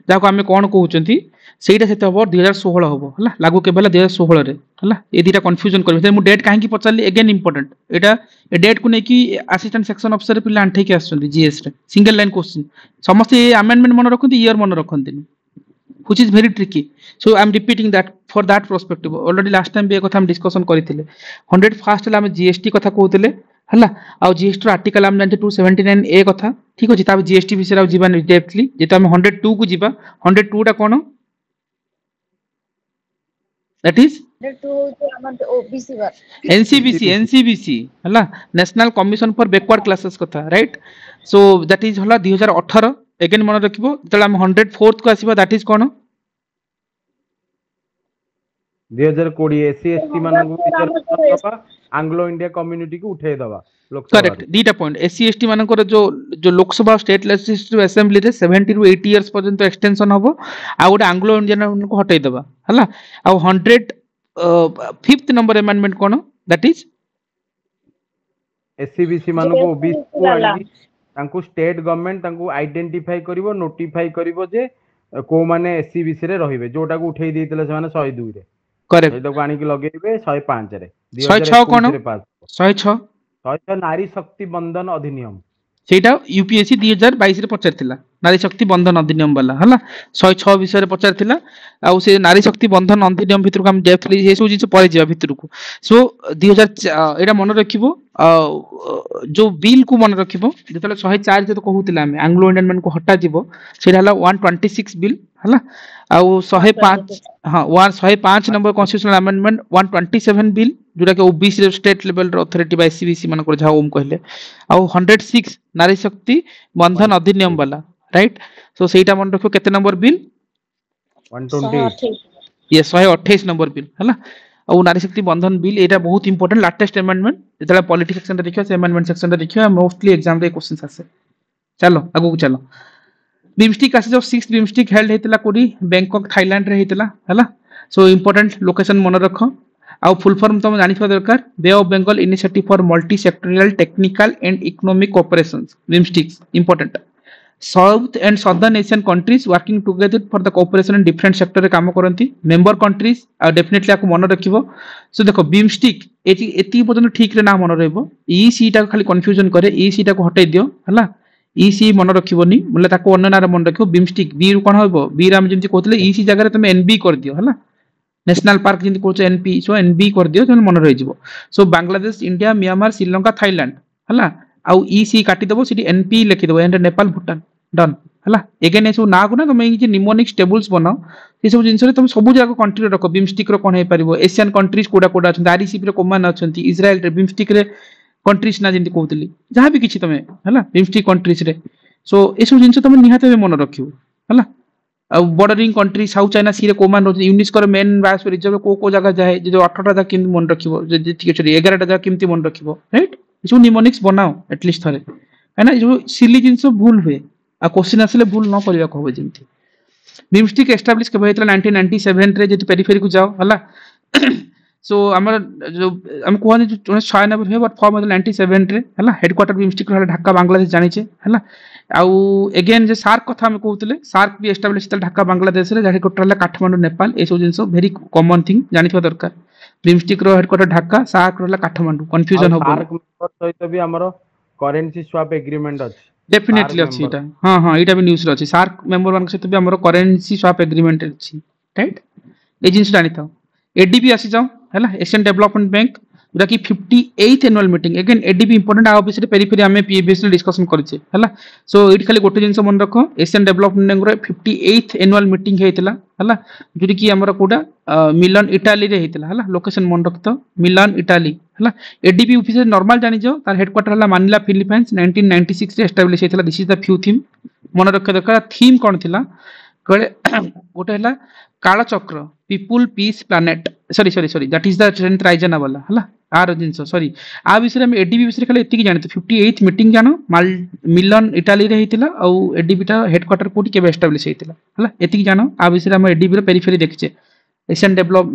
जाको हमें कोन कहउचंती सेटा सेते हबो 2016 हबो हला लागू केबेला 2016 रे हला ए दिटा कंफ्यूजन करबे मु डेट काहे की पचारली अगेन इंपोर्टेंट एटा ए डेट को नै की असिस्टेंट सेक्शन ऑफिसर पिला अंठे के आछंती जीएस रे सिंगल लाइन क्वेश्चन समस्त ए अमेंडमेंट मन रखंती ईयर मन रखंती which is very tricky so I am repeating that for that perspective already last time be ekotha हम डिस्कशन करिथिले 100 फर्स्ट ला हम जीएसटी कथा कहउतिले हला आ जीएसटी आर्टिकल हम जानते 279 ए कथा ठीक अछि ता जीएसटी विषय आ जीवन डेप्थली जेता हम 102 को जीवा 102 टा कोन दैट इज 102 होते हमर ओबीसी वर एनसीबीसी हला national commission for backward classes कथा राइट सो दैट इज हला 2018 अगेन मन रखिबो तला हम 104th को आसीबा दैट इज कोन 2020 एससी एसटी मानन को आंग्लो इंडिया कम्युनिटी को उठे दबा लोकसभा करेक्ट दीटा पॉइंट एससी एसटी मानन को जो लोकसभा स्टेट लेजिस्लेटिव असेंबली रे 70 टू 80 इयर्स पर्यंत एक्सटेंशन हबो आ गोटे आंग्लो इंडियन को हटै दबा हला आ 100 fifth number amendment cone that is SCBC मानन को ओबीसी को आनी तांको स्टेट गवर्नमेंट तांको आइडेंटिफाई करिवो नोटिफाई करिवो जे को माने एससीबीसी रे रहिबे जोटा को उठेई देइतले से माने 102 रे करेक्ट एटा को आनी के लगेबे 105 रे 106 कोन 106 नारी शक्ति बंधन अधिनियम सेटा यूपीएससी 2022 रे पचारथिला नारी शक्ति बंधन अधिनियम वाला हला 106 विषय रे पचारथिला आ से नारी शक्ति बंधन अधिनियम भितर को हम डेप्थली हे सो जिंस परे जिया भितर को सो 2000 एटा मन रखिबो जो बिल को मन रखिबो जेतले 104 जे तो कहउतिला हम एंग्लो इंडियन मन को हटा जिवो सेटा हला 126 बिल हला आ 105 हां 105 नंबर कॉन्स्टिट्यूशनल अमेंडमेंट 127 बिल जोटा के ओबीसी स्टेट लेवल रो अथॉरिटी बाय सीबीसी मन को जा ओम कहले आ 106 नारी शक्ति बंधन अधिनियम वाला राइट सो सेटा मन रखो केते नंबर बिल 120 ये 128 नंबर बिल हला और नारी शक्ति बंधन बिल एटा बहुत इंपोर्टेंट लेटेस्ट अमेंडमेंट जेतला पॉलिटिक्स सेक्शन रे देखियो से अमेंडमेंट सेक्शन रे देखियो मोस्टली एग्जाम रे क्वेश्चंस आसे चलो आगु चलो बिमस्टिक आसे जो 6th बिमस्टिक हेल्ड हेतला कोडी बैंकॉक थाईलैंड रे हेतला हला सो इंपोर्टेंट लोकेशन मन रखो आउ फुल फॉर्म तुम जानि छ दरकार bay of Bengal initiative for multi sectoral technical and economic cooperations BIMSTECs important south and southern Asian countries working together for the cooperation in different sector रे काम करंती मेंबर कंट्रीज आ डेफिनेटली आपको मन रखिबो सो देखो बिमस्टिक एती पर्यंत ठीक रे ना मन रहइबो ईसी टा खाली कंफ्यूजन करे ईसी टा को हटाई दियो हला ईसी मन रखिबोनी मतलब ताको अन्य नाम मन रखिबो बिमस्टिक बी रु कोन होइबो बी राम जेंति कहतले ईसी जगह रे तुम एनबी कर दियो हला नेशनल पार्क जेंति कहछ एनपी सो एनबी कर दियो तो मन रहि जिवो so Bangladesh India Myanmar Sri Lanka Thailand हला आउ ईसी काटी देबो सिटी एनपी लिखि देबो एंड नेपाल भूटान डन हला अगेन एसो ना को ना तुम कि निमोनिक्स टेबल्स बनाओ ये सब जिंस रे तुम सब जगह कंट्री रखो बिमस्टिक रो कोन हे परिबो एशियन कंट्रीज कोडा कोडा अछन आरसीपी रे कोमान अछंती इजराइल रे बिमस्टिक रे कंट्रीज ना जेंति कहतली जहां भी किछि तमे हला बिमस्टिक कंट्रीज रे सो ए सब जिंस तुम निहाते मन रखियो हला बॉर्डरिंग कंट्री साउथ चाइना सी रे कोमान रो यूनेस्को रो मेन बायोस्फीयर रिजर्व को जगह जाए जो 18 टा किम मन रखिबो जे ठीक अछि 11 टा जगह किमती मन रखिबो राइट इसो निमोनिक्स बनाओ एटलीस्ट थरे है ना जो सिली जिंस भूल हुए आ क्वेश्चन आसले भूल न करिया कहबो जेमती बिमस्टिक एस्टैब्लिश के भइतला 1997 रे जे पेरिफेरी को जाओ हला सो हमर जो हम कोहनी जो 96 हे बट फॉर्म 97 रे हला हेडक्वार्टर बिमस्टिक रो ढाका बांग्लादेश जानि छे हला आउ अगेन जे सार्क कथा हम कहउतले सार्क भी एस्टैब्लिश तल ढाका बांग्लादेश रे जाके टोटल काठमांडू नेपाल ए सब जिंस वेरी कॉमन थिंग जानि छ दरकार बिमस्टिक रो हेडक्वार्टर ढाका सार्क रो काठमांडू कंफ्यूजन होबो सार्क मेंबर सहित भी हमरो करेंसी स्वैप एग्रीमेंट अछि डेफिनेटली अछि एटा हां हां एटा भी न्यूज़ रे अछि सार्क मेंबर मान सहित भी हमरो करेंसी स्वैप एग्रीमेंट अछि राइट ए जिंस जानि थाओ एडीबी आसी जाओ हैला एशियन डेवलपमेंट बैंक जोटा कि 58th annual meeting again ADB important आ ऑफिस रे पेरिफेरी हमें पीएबीएस रे डिस्कशन करछे हैला सो इट खाली गोटे जिंस मन रखो एशियन डेवलपमेंट बैंक रे 58th एनुअल मीटिंग हेतिला हैला जोटी कि हमर कोडा मिलान इटाली रे हेतिला हैला लोकेशन मन रखतो मिलान इटाली हैला एडीबी ऑफिस रे नॉर्मल जानि जाओ तार हेडक्वार्टर हला मानिला फिलीपाइंस 1996 रे एस्टैब्लिश हेतिला this is the few theme मन रखे दरकार थीम कोन थिला कळे गोटे हला काला चक्र people peace planet sorry that is the trend Raisina वाला हला आर जिंस सॉरी आ विषय में एडीबी विषय खाली एतिकी जानते 58th मीटिंग जानो मिलान इटाली रे हेतिला औ एडीबी ता हेडक्वार्टर कोठी के एस्टैब्लिश हेतिला हला एतिकी जानो आ विषय हम एडीबी रे पेरिफेरी देखिचे एशियन डेवलप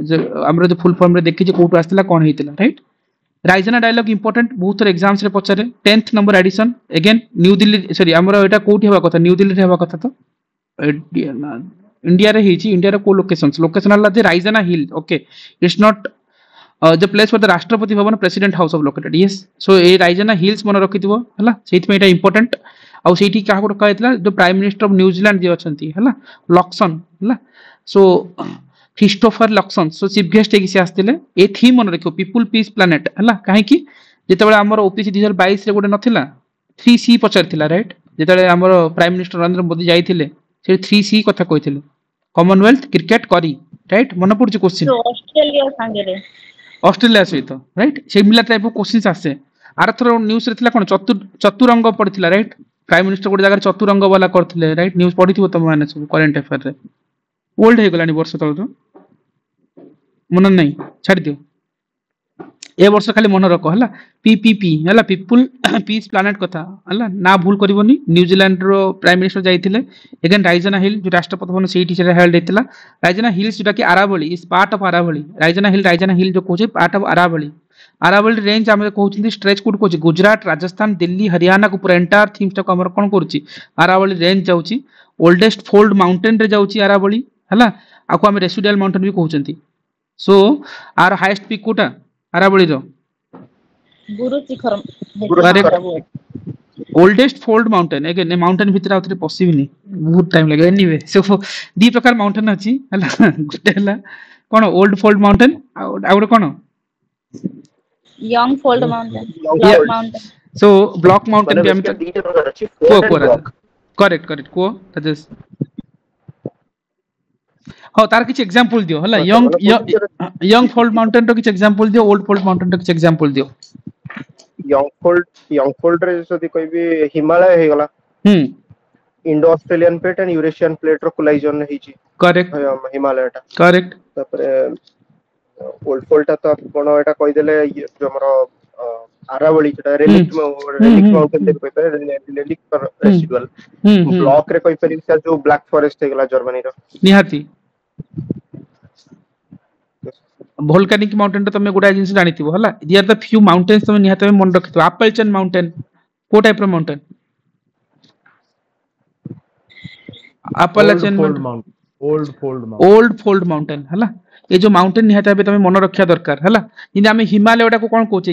हमर जो फुल फॉर्म रे देखिचे कोठु आस्तिला कोन हेतिला राइट राइजना डायलॉग इंपोर्टेंट बहुत एग्जाम्स रे पचारे 10th number edition again New Delhi sorry हमर एटा कोठी हेबा कथा न्यू दिल्ली रे हेबा कथा तो इंडिया रे हिची इंडिया रे को लोकेशन हला जे Raisina hill okay it's not the place for the Rashtrapati Bhavan president house of located yes so ए राइजना हिल्स मन रखिथिबो हला सेति में एटा इंपोर्टेंट आ सेठी का को कहैतला जो प्राइम मिनिस्टर ऑफ न्यूजीलैंड जे अछंती हला लक्सन हला so Christopher Luxon so chief guest के से आस्तिले ए थीम मन रखियो पीपल पीस प्लैनेट हला काहे कि जेतेबेले हमर ओपीसी 2022 रे गोटे नथिला 3C पचारथिला राइट जेतेबेले हमर प्राइम मिनिस्टर नरेंद्र मोदी जाइथिले से 3C कथा कहिथिले कॉमनवेल्थ क्रिकेट करी राइट मन पड़छ क्वेश्चन ऑस्ट्रेलिया संगे रे ऑस्ट्रेलिया सहित right similar type of questions आसे आरथर न्यूज़ रे थिला कोन चतुरंग पड़थिला राइट प्राइम मिनिस्टर गोटे जगह चतुरंग वाला करथिले राइट न्यूज़ पढ़िथिबो तम माने सब करंट अफेयर रे ओल्ड हे गलानी वर्ष तळ तो मन नहीं छाड़ दियो ए वर्ष खाली मन रखो हला पीपीपी हला पीपल पीस प्लैनेट कथा हला ना भूल करबोनी न्यूजीलैंड रो प्राइम मिनिस्टर जाइथिले अगेन राइजना हिल जो राष्ट्रपति भवन सेठी से हेल्ड हेतिला राइजना हिल्स जोटा कि Aravalli is part of Aravalli Raisina hill जो कोचे part of Aravalli Aravalli range हम कहउछिंदी स्ट्रेच कोड कोची गुजरात राजस्थान दिल्ली हरियाणा को पूरा एंटायर थीम्स टा हमर कोन करछि अरावली रेंज जाउची ओल्डेस्ट फोल्ड माउंटेन रे जाउची अरावली हला आको हम रेसिडुअल माउंटेन भी कहउछंती सो आर हाईएस्ट पीक कोटा अरावली रो Guru Shikhar oldest fold mountain again mountain भीतर आउतरे पॉसिबल बहुत टाइम लगे एनीवे सो दी प्रकार माउंटेन अछि हला गुटे हला कोन ओल्ड फोल्ड माउंटेन आउड कोन young fold mountain block mountain so block mountain भी हम दीटे प्रकार अछि करेक्ट को राजेश हो तार किछ एग्जांपल दियो हला यंग फोल्ड माउंटेन तो किछ एग्जांपल दियो ओल्ड फोल्ड माउंटेन तो किछ एग्जांपल दियो यंग फोल्ड रे जदी कोई भी हिमालय हे गला Indo Australian plate and Eurasian plate रो कोलाइजन हिची करेक्ट हिमालय टा करेक्ट तापरे ओल्ड फोल्ड तो आपण एटा कहि देले जो हमरो आरावली जेटा रेलिक माउंटेन दे कहि पे रेलिक रेसिडुअल ब्लॉक रे कहि परि सर जो ब्लैक फॉरेस्ट हे गला जर्मनी रो निहाती वोल्केनिक माउंटेन तो तमे गुडा जिंस जानिथिबो हला हियर द फ्यू माउंटेन्स तमे निहाती मन रखितो एप्पलचन माउंटेन को टाइप रो माउंटेन एप्पलचन ओल्ड फोल्ड माउंटेन हला ये जो माउंटेन निहाती भाबे तमे मन रखिया दरकार हला जिंदे आमे हिमालय को कोन कहूचे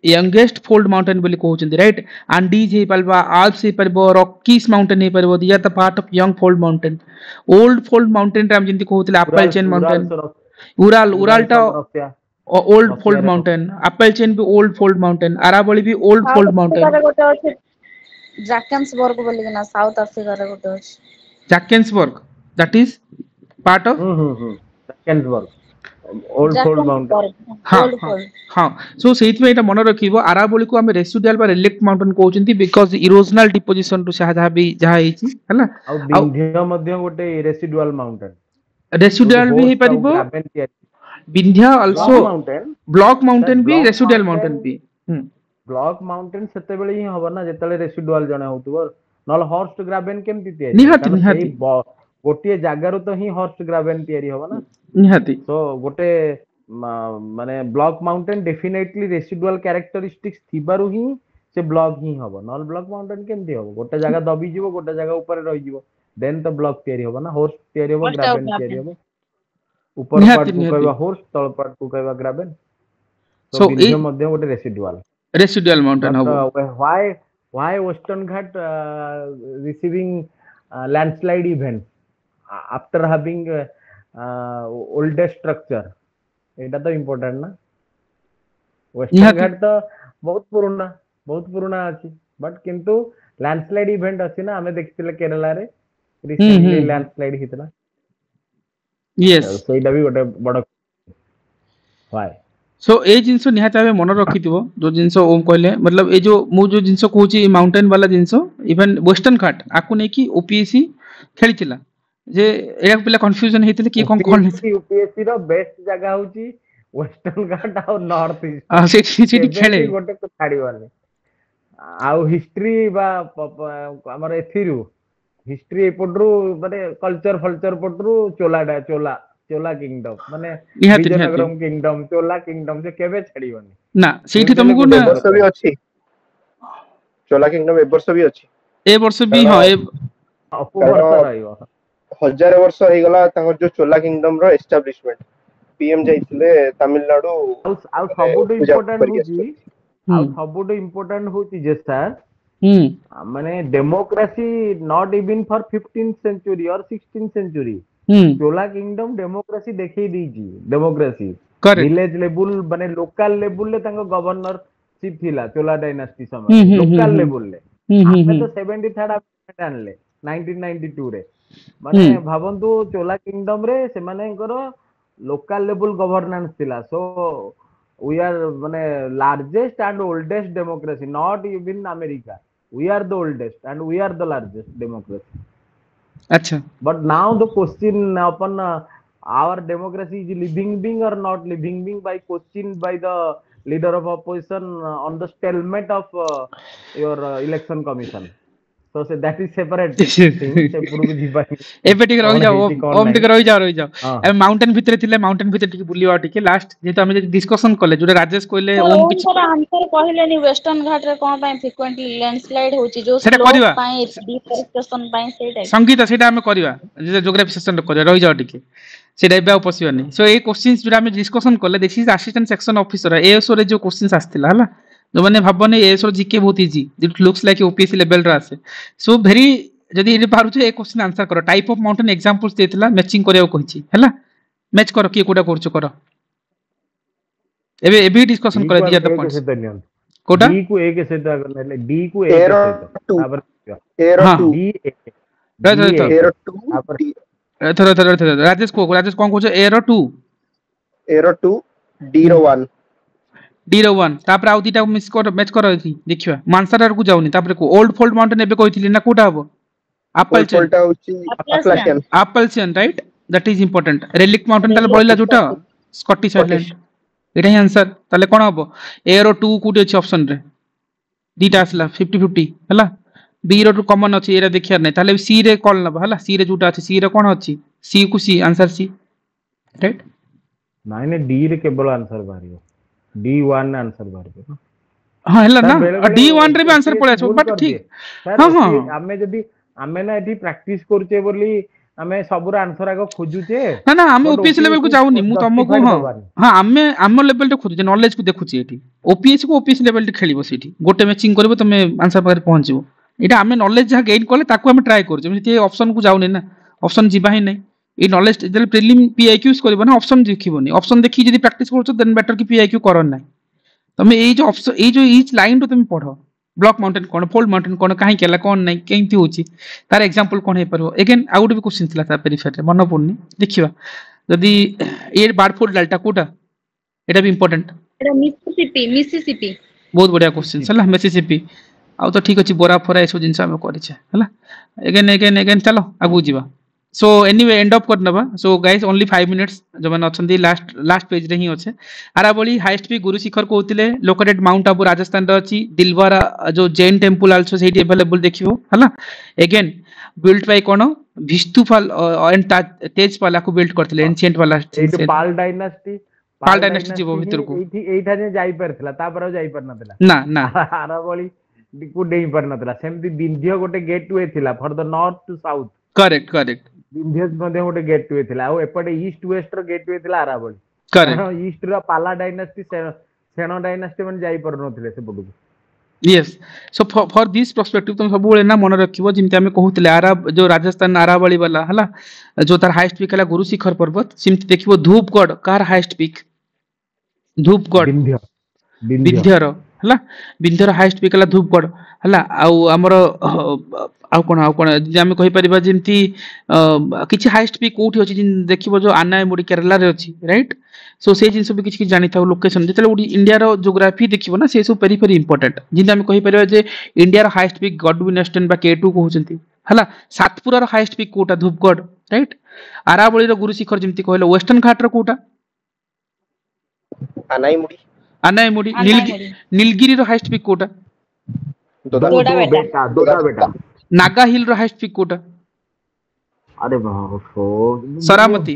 यंगेस्ट फोल्ड माउंटेन बोली कहउचंदी राइट आंडीज हे परबा आल्प्स हे परबो रॉकीज माउंटेन हे परबो this are the part of young fold mountain old fold mountain राम जिंती कहउतले एप्पल चेन माउंटेन उराल टा old fold mountain Appalachian भी ओल्ड फोल्ड माउंटेन अरावली भी ओल्ड फोल्ड माउंटेन ड्रैकेंसबर्ग बोली ना साउथ अफ्रीका रे गोटे अछि Drakensberg that is part of Drakensberg old fold mountain हां सो सेहित में एटा मन रखिबो अरावली को हम रेसिडुअल बा रिलेक्ट माउंटेन कहउचंती बिकॉज़ इरोजनल डिपोजिशन टू जहा भी जहा हेची हला आ विंध्य मध्य गोटे रेसिडुअल माउंटेन रेसिडुअल भी हे परिबो विंध्य आल्सो ब्लॉक माउंटेन भी रेसिडुअल माउंटेन भी ब्लॉक माउंटेन सेते बेले ही होबा ना जेतले रेसिडुअल जने होतबो नल हॉर्स्ट ग्राबेन केमति तयारी निहाती गोटे जागारो तो ही हॉर्स्ट ग्राबेन तयारी होबा ना निहाती तो गोटे माने block mountain definitely residual characteristics थिबारु ही से ब्लॉक ही होबो नल ब्लॉक माउंटेन केमति होबो गोटे जागा दबी जीवो गोटे जागा ऊपर रहि जीवो देन तो ब्लॉक तयारी होबा ना हॉर्स्ट तयारी होबो ग्राबेन तयारी होबो ऊपर पार्ट को कहबा हॉर्स्ट तल पार्ट को कहबा ग्राबेन तो बिल्डिंग मध्य गोटे रेसिडुअल माउंटेन होबो why western Ghat receiving landslide event after having oldest structure एटा तो इंपोर्टेंट ना वेस्टर्न घाट तो बहुत पुराना अछि बट किंतु लैंडस्लाइड इवेंट अछि ना हमें देखितले केरला रे रिसेंटली लैंडस्लाइड हितला यस सेटा भी गोटे बड़ व्हाई सो ए जिंसो निहाती भाबे मन रखिथिबो जो जिंसो ओम कहले मतलब ए जो मु जो जिंसो कहूची माउंटेन वाला जिंसो इवन वेस्टर्न घाट आकु नै कि ओपीएससी खेलिथिला जे एया पिला कंफ्यूजन हेतिले कि कोन कोन यूपीएससी रो बेस्ट जगह होची वेस्टर्न घाट आ नॉर्थ ईस्ट आ सेठी खेले गोटे को छाड़ीवाले आ हिस्ट्री बा हमर एथिरु हिस्ट्री एपडरू माने कल्चर पटरू चोला किंगडम माने विजयनगरम किंगडम चोला किंगडम से केबे छाड़ीवनी ना सेठी तुमको ना वर्ष भी अछि चोला किंगडम ए वर्ष भी अछि ए वर्ष भी हां ए वर्ष रहियो 1000 वर्ष हे गला तांगर जो चोला किंगडम रो एस्टैब्लिशमेंट पीएम जाइथिले तमिलनाडु आ सबुटो इम्पोर्टेंट होची जे सर माने democracy not even for 15th century or 16th century Chola kingdom democracy देखै दीजी डेमोक्रेसी विलेज लेवल माने लोकल लेवल ले तांको गवर्नरशिप थिला चोला डायनास्टी समय लोकल लेवल ले आमे तो 73rd अमेंडमेंट आनले 1992 रे माने भाबंतु चोला किंगडम रे से मानेकर लोकल लेवल गवर्नेंस थिला सो वी आर माने largest and oldest democracy not even America we are the oldest and we are the largest democracy अच्छा but now the question upon our democracy is living being or not living being by question by the leader of opposition on the stalemate of your election commission so say that is separate thing se puru को जीवा एबे ठीक रहि जाओ ओम ठीक रहि जाओ ए mountain भितरे थिले माउंटेन भितरे ठीक बुलिवा ठीक लास्ट जे तो हम डिस्कशन करले जोटा राजेश कहले ओम किछ आंसर कहले नि वेस्टर्न घाट रे कोन पय फ्रीक्वेंटली लैंडस्लाइड होची जो सेटा करबा पय डिफॉरेस्टेशन पय सेटा संगीत सेटा हम करबा जे ज्योग्राफी सेक्शन रे कर रहि जाओ ठीक सेटा एबे पसिबनी सो ए क्वेश्चंस जोटा हम डिस्कशन करले this is assistant section officer ASO रे जो क्वेश्चंस आस्थिला हला जो माने भाबने एएसओ जीके बहुत easy it looks like OPSC level रा आसे सो वेरी जदी इ पारु ए क्वेश्चन आंसर करो टाइप ऑफ माउंटेन एग्जांपल्स देथिला मैचिंग करियो कहिची हला मैच करो की कोडा करछु करो एबे डिस्कशन कर दिया द पॉइंट्स कोडा डी को ए के सहित करले डी को ए के सहित तापर एरो 2 डी एरो 2 थोड़ा राजेश कोन कोछ एरो 2 डी रो 1 D1 तापर आउ दीटा मिस कर मैच कर देखिबा मानसर को जाउनी तापर को ओल्ड फोल्ड माउंटेन एबे कहिथिली ना कोटा हबो Apple chain right that is important relic mountain ताले बळिला जोटा स्कॉटिश आइलैंड एटा ही आंसर ताले कोन हबो ए रो 2 कुटी अछि ऑप्शन रे दीटा आसला 50-50 हला बी रो कॉमन अछि एरा देखियार नै ताले सी रे कॉल नबा हला सी रे जोटा अछि सी रे कोन अछि सी कु सी आंसर सी राइट नाइ ने डी रे केवल आंसर बारियो D1 आंसर बारियो हां हला ना D1 रे भी आंसर पळे छ बट ठीक हां हां हमें जदी हमें ना एठी प्रैक्टिस करछे बोली हमें सबुर आंसर आगो खोजुचे ना ना हम ओपीएस लेवल को जाउनी मु तुमको हां हां हमें हम लेवल ते खोजुचे नॉलेज को देखुची एठी ओपीएस को ओपीएस लेवल ते खेलिबो सेठी गोटे मैचिंग करबो तमे आंसर पर पहुंचबो एटा हमें नॉलेज जा गेन करले ताको हम ट्राई करछे म्हणजे ऑप्शन को जाउनी ना ऑप्शन जिबा ही नै ए नॉलेज जले प्रीलिम पीआईक्यूज करबो ना ऑप्शन देखिबोनी ऑप्शन देखि जदी प्रैक्टिस करछो देन बेटर कि पीआईक्यू करन नै तमे ए जो ऑप्शन ए जो ईच लाइन तो तुम पढ़ो ब्लॉक माउंटेन कोन फोल्ड माउंटेन कोन काहे केला कोन नै केंती होची तार एग्जांपल कोन हे परबो अगेन आउट भी क्वेश्चन थिला ता पेरिफेर रे मन पड़नी देखिबा जदी ए बारफोर्ड डेल्टा कोटा एटा भी इंपोर्टेंट एटा मिसिसिपी बहुत बढ़िया क्वेश्चन हला मिसिसिपी आ तो ठीक अछि बोरा फोरा एसो जिंस हम करिछे हला अगेन चलो आगु जीवा सो एनीवे एंड अप करनबा सो गाइस ओनली 5 मिनिट्स जो मन अछंदी लास्ट पेज रे ही अछि आराबली हाईएस्ट पी गुरु शिखर कोउतिले लोकेटेड माउंट आबू राजस्थान रे अछि दिलवारा जो जैन टेंपल आल्सो सेठी अवेलेबल देखिबो हला अगेन बिल्ट बाय कोन भिस्तुफाल एंड तेजपाल को बिल्ड करथिले एंशिएंट वाला पाल डायनास्टी जीवो भीतर को एठा जे जाई परथला ता पर जाई पर नथला ना आराबली को डेई पर नथला सेमति विंध्य गोटे गेटवे थिला for the north to south correct Vindhyas मध्ये गोटे गेटवे थिला आ एपटे ईस्ट वेस्ट रो गेटवे थिला आराबली करेक्ट ईस्ट रो पाला डायनास्टी सेनो डायनास्टी मन जाई पर नथले से पडु yes so for this perspective तुम सब ना मन रखिबो जिमते हम कहूतले आराब जो राजस्थान आरावली वाला हला जो तार हाईएस्ट पीक हला गुरु शिखर पर्वत सिमति देखिबो धूपगढ़ कार हाईएस्ट पीक धूपगढ़ विंध्यर हला विंध्यर हाईएस्ट पीक हला धूपगढ़ हला आउ हमर आउ कोन जे हम कहि परिबा जिमति किछि हाईएस्ट पीक कोठी अछि जिन देखिबो जो आनायमुडी केरला रे अछि राइट सो से जिन सब किछि कि जानि थाउ लोकेशन जेतले उडी इंडिया रो ज्योग्राफी देखिबो ना से सब पेरिफेरी इंपोर्टेंट जिन हम कहि परिबा जे इंडिया रो हाईएस्ट पीक गॉडविन वेस्टर्न बा K2 कहउचंती हला सातपुरा रो हाईएस्ट पीक कोटा धूपगढ़ राइट आरावली रो गुरु शिखर जिमति कहलो वेस्टर्न घाट रो कोटा आनायमुडी नीलगिरी रो हाईएस्ट पीक कोटा दोडा बेटा नागा हिल रो हाईएस्ट पीक कोटा अरे बाप Saramati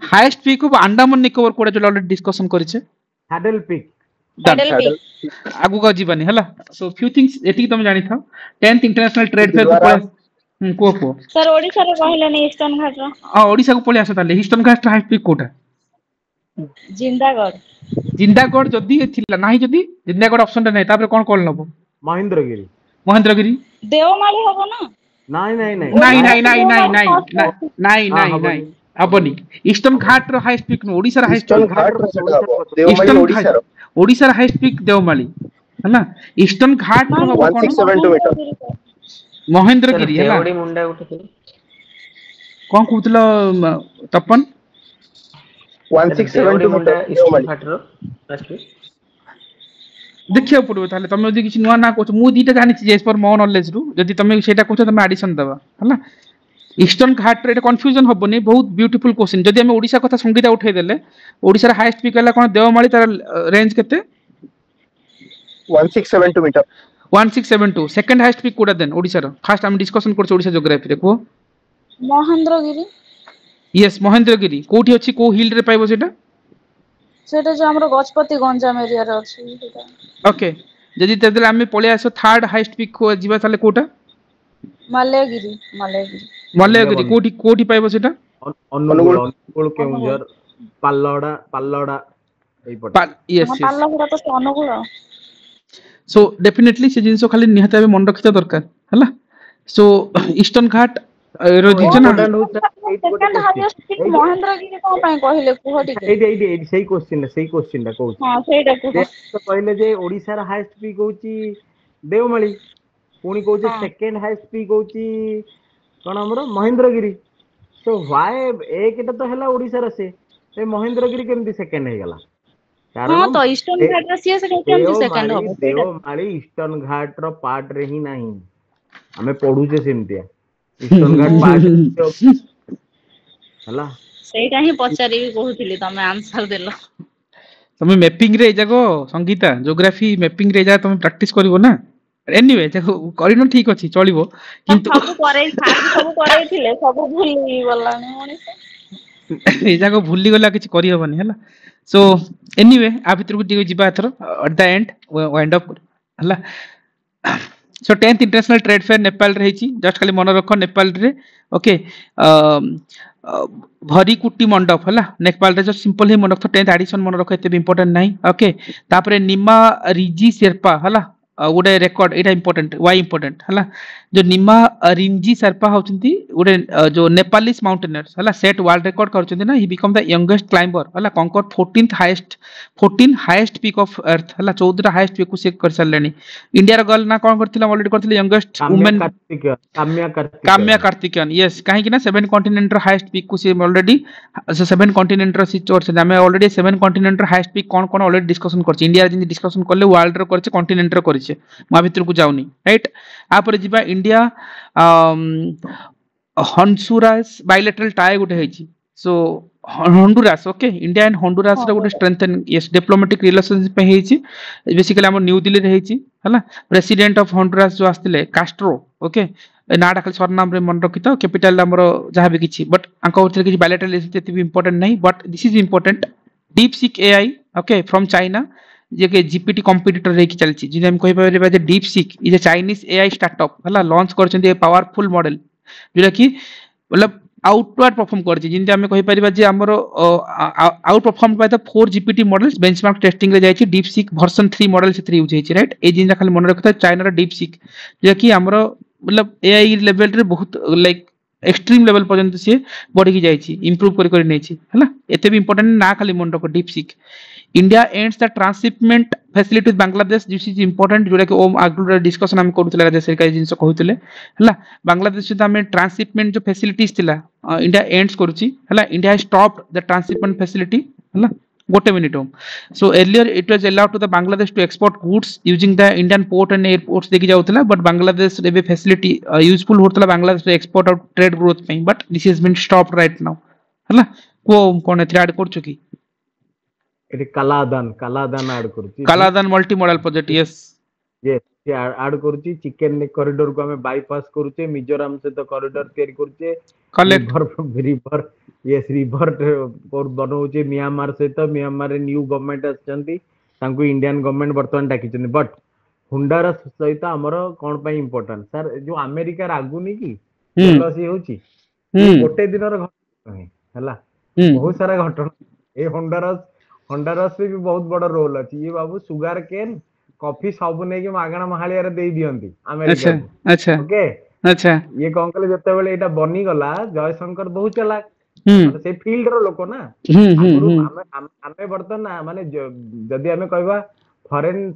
highest peak of Andaman Nicobar कोडा जो ऑलरेडी डिस्कशन करिছে सैडल पीक आगु का जीवानी हला सो फ्यू थिंग्स एटी तुम जानि था 10th इंटरनेशनल ट्रेड फेयर को सर ओडिसा रे कहले नै ईस्टर्न घाट रो हां ओडिसा को पळे आसा ताले ईस्टर्न घाट हाईएस्ट पीक कोटा जिंदागढ़ जदी थिला नाही जदी जिंदागढ़ ऑप्शन नै तापर कोन कॉल नबो महेंद्रगिरी देवमाली हबो ना नहीं हबनी ईस्टर्न घाट रो हाईएस्ट पीक नो ओडिसा रो हाईएस्ट ओडिसा रो हाईएस्ट पीक देवमाली हला ईस्टर्न घाट रो हबो कोन महेंद्रगिरी हला देवडी मुंडा उठे कोन कहतलो तपन 1672 मुंडा ईस्टर्न घाट रो देखिया पड़ो ताले तमे जदी किछ नुवा ना कहछ मु दीटा जानि छी एज पर मो नॉलेज रु जदी तमे सेटा कहछ तमे एडिशन दबा हला ईस्टर्न घाट रे कंफ्यूजन होबनी बहुत ब्यूटीफुल क्वेश्चन जदी हम ओडिसा कथा संगीता उठै देले ओडिसा रे हाईएस्ट पीक हला कोन देवमाली तार रेंज केते 1672 मीटर 1672 सेकंड हाईएस्ट पीक कोडा देन ओडिसा रो फर्स्ट हम डिस्कशन करछ ओडिसा ज्योग्राफी रे को महेंद्रगिरी यस महेंद्रगिरी कोठी अछि को हिल रे पाइबो सेटा सेटा जो हमरो गजपति गंजाम एरिया रे अछि सेटा ओके जदी तेदले हम पळे आसो थर्ड हाईएस्ट पीक को जीवा ताले कोटा मल्लेगिरी कोठी पाइबो सेटा अनुगुल केउंझर पाल्लड़ा एई पट यस पाल्लड़ा तो अनुगुल सो डेफिनेटली से जिंसो खाली निहत आबे मन रखितो दरकार हला सो ईस्टर्न घाट रो जिजना सेकंड हाईएस्ट पीक महेंद्रगिरी को पय कहिले कुहटी एई सेई क्वेश्चन दा कहू हां सेटा को तो कहले जे ओडिसा रा हाईएस्ट पीक होची देवमाली पुनी कहू सेकंड हाईएस्ट पीक होची कोन हमरो महेंद्रगिरी सो व्हाई एकटा तो हला ओडिसा रा से महेंद्रगिरी केमती सेकंड हे गला हां तो ईस्टर्न घाट रा से केमती सेकंड हो देवमाली ईस्टर्न घाट रो पार्ट रे ही नाही हमें पढू जे सेमतिया ଇଷ୍ଟର୍ଣ୍ଣ ଘାଟ ପାର୍କ ହେଲା। ସେଇଟା ହିଁ ପଚାରିବି କହୁଥିଲି, ତମେ ଆନ୍ସର ଦେଲ। ତମେ ମ୍ୟାପିଂ ରେ ଏଇ ଯାକ ସଙ୍ଗୀତା ଜିଓଗ୍ରାଫି ମ୍ୟାପିଂ ରେ ଏଇ ଯାକ ତମେ ପ୍ରାକ୍ଟିସ କରିବ ନା। ଏନିୱେ କରିନ ଠିକ ଅଛି ଚଳିବ, କିନ୍ତୁ ସବୁ କରେଇଥିଲେ, ସବୁ ଭୁଲି ଗଲାଣି ମଣିଷ। ଏଇ ଯାକ ଭୁଲିଗଲା କିଛି କରିହବନି ହେଲା। ସୋ ଏନିୱେ ଆ ଭିତରକୁ ଟିକେ ଯିବା ଏଥର at the end wind up ହେଲା। सो 10th international trade fair Nepal रे ହେଇଛି, जस्ट खाली मन रख नेपाल रे ओके। भरीकुटी मंडप है नेपाल रे, जस्ट सिंपल ही मन रख 10th एडिशन मन रख, एते भी इंपोर्टेंट नहीं ओके। तापर निमा रिजी शेर्पा है गोटे रेकर्ड, यहाँ इंपोर्टेंट वाई इंपोर्टेंट है जो निमा रिंजी शेर्पा होचंती गोटे जो नेपालीस माउंटेनर्स है सेट वर्ल्ड रेकॉर्ड करचंती ना। He become the youngest climber है कंकर 14 हाईएस्ट पीक ऑफ अर्थ है 14 हाईएस्ट पीक को से कर सारलेनी। इंडिया रो गर्ल ना कोन करथिला ऑलरेडी करथिले youngest women Kamya Karthikeyan yes, काहे कि ना 7 कॉन्टिनेंट रो हाईएस्ट पीक को से ऑलरेडी 7 कॉन्टिनेंट रो सिचोर से हमें ऑलरेडी 7 कॉन्टिनेंट रो हाईएस्ट पीक कोन कोन ऑलरेडी डिस्कशन करछि। इंडिया जिन डिस्कशन करले वर्ल्ड रो करछि, कॉन्टिनेंट रो करछि, मा भीतर को जाउनी राइट। आ पर जिबा इंडिया हॉन्डुरास बायलैटरल टाई गोटे ହେଇଛି। सो हॉन्डुरास ओके, इंडिया एंड हॉन्डुरास रो गोटे स्ट्रेंथन यस डिप्लोमेटिक रिलेशनशिप पे ହେଇଛି। बेसिकली हम न्यू दिल्ली रे ହେଇଛି हला। प्रेसिडेंट ऑफ हॉन्डुरास जो आस्तिले कास्ट्रो ओके, नाडा खाली सरनाम रे मन रखि तो कैपिटल हमरो जहां भी किछि, बट अंको उतर किछि बायलैटरल रिलेशनशिप एते भी इंपोर्टेंट नहीं, but this is important. DeepSeek AI okay from China, जे के जीपीटी कॉम्पिटिटर रे की चलछि, जे हम कहि पाबे जे DeepSeek is a Chinese AI startup हला लॉन्च करछन्ती ए पावरफुल मॉडल जेटा कि मतलब आउटवर्ड परफॉर्म करछि। जिंते हमें कहि परिबा जे हमरो out perform by the 4 GPT models benchmark testing रे जायछि। डीप सीक वर्जन 3 मॉडल से 3 यूज ହେଇछि राइट। ए जिंदा खाली मन रखता चाइना रो डीप सीक जे कि हमरो मतलब एआई लेवल रे बहुत लाइक एक्सट्रीम लेवल पर्यंत से बढ़ी जाइछि, इंप्रूव करि करि नेछि हला। एते भी इंपोर्टेंट ना खाली मन रख deep seek. India ends the transshipment facility with Bangladesh, this is important जोटा कि ओम आगुर डिस्कशन हम करूतले राजेश सरकार जिंस कहूतले हला। बांग्लादेश सहित हमें ट्रांसशिपमेंट जो फैसिलिटीज थिला इंडिया एंड्स करूची हला। India stopped the transshipment facility हला। गोटे मिनिट होम। So earlier it was allowed to the Bangladesh to export goods using the Indian port and airports देखि जाउतला, बट बांग्लादेश रे बे फैसिलिटी यूजफुल होतला बांग्लादेश रे एक्सपोर्ट और ट्रेड ग्रोथ पे, but this has been stopped right now हला। को कोन एथि ऐड करछु की एटी कालादान ऐड करछि, Kaladan multi modal project yes ये ऐड करछि। चिकन कॉरिडोर को हमें बाईपास करूचे, मिजोरम से तो कॉरिडोर तैयारी करूचे, रिवर यस रिवर और बनौचे म्यांमार से तो म्यांमार रे न्यू गवर्नमेंट आछंती, तांको इंडियन गवर्नमेंट वर्तमान डाकिछन। बट हुंडारस सहित हमर कोन पई इंपोर्टेंट सर जो अमेरिका रागुनी की जेलसी होची गोटे दिन रो घटना नहीं हला। बहुत सारा घटना ए होंडारस भी बहुत बड़ रोल अछि। ये बाबू सुगर केन कॉफी सब नै के मागणा महालिया रे दे दियंती अमेरिका। अच्छा ओके अच्छा ये कौन कले जते बेले एटा बनी गला जयशंकर बहुत चलाक माने से फील्ड रो लोक ना। हमें बर्तन माने जदि हमें कहबा फॉरेन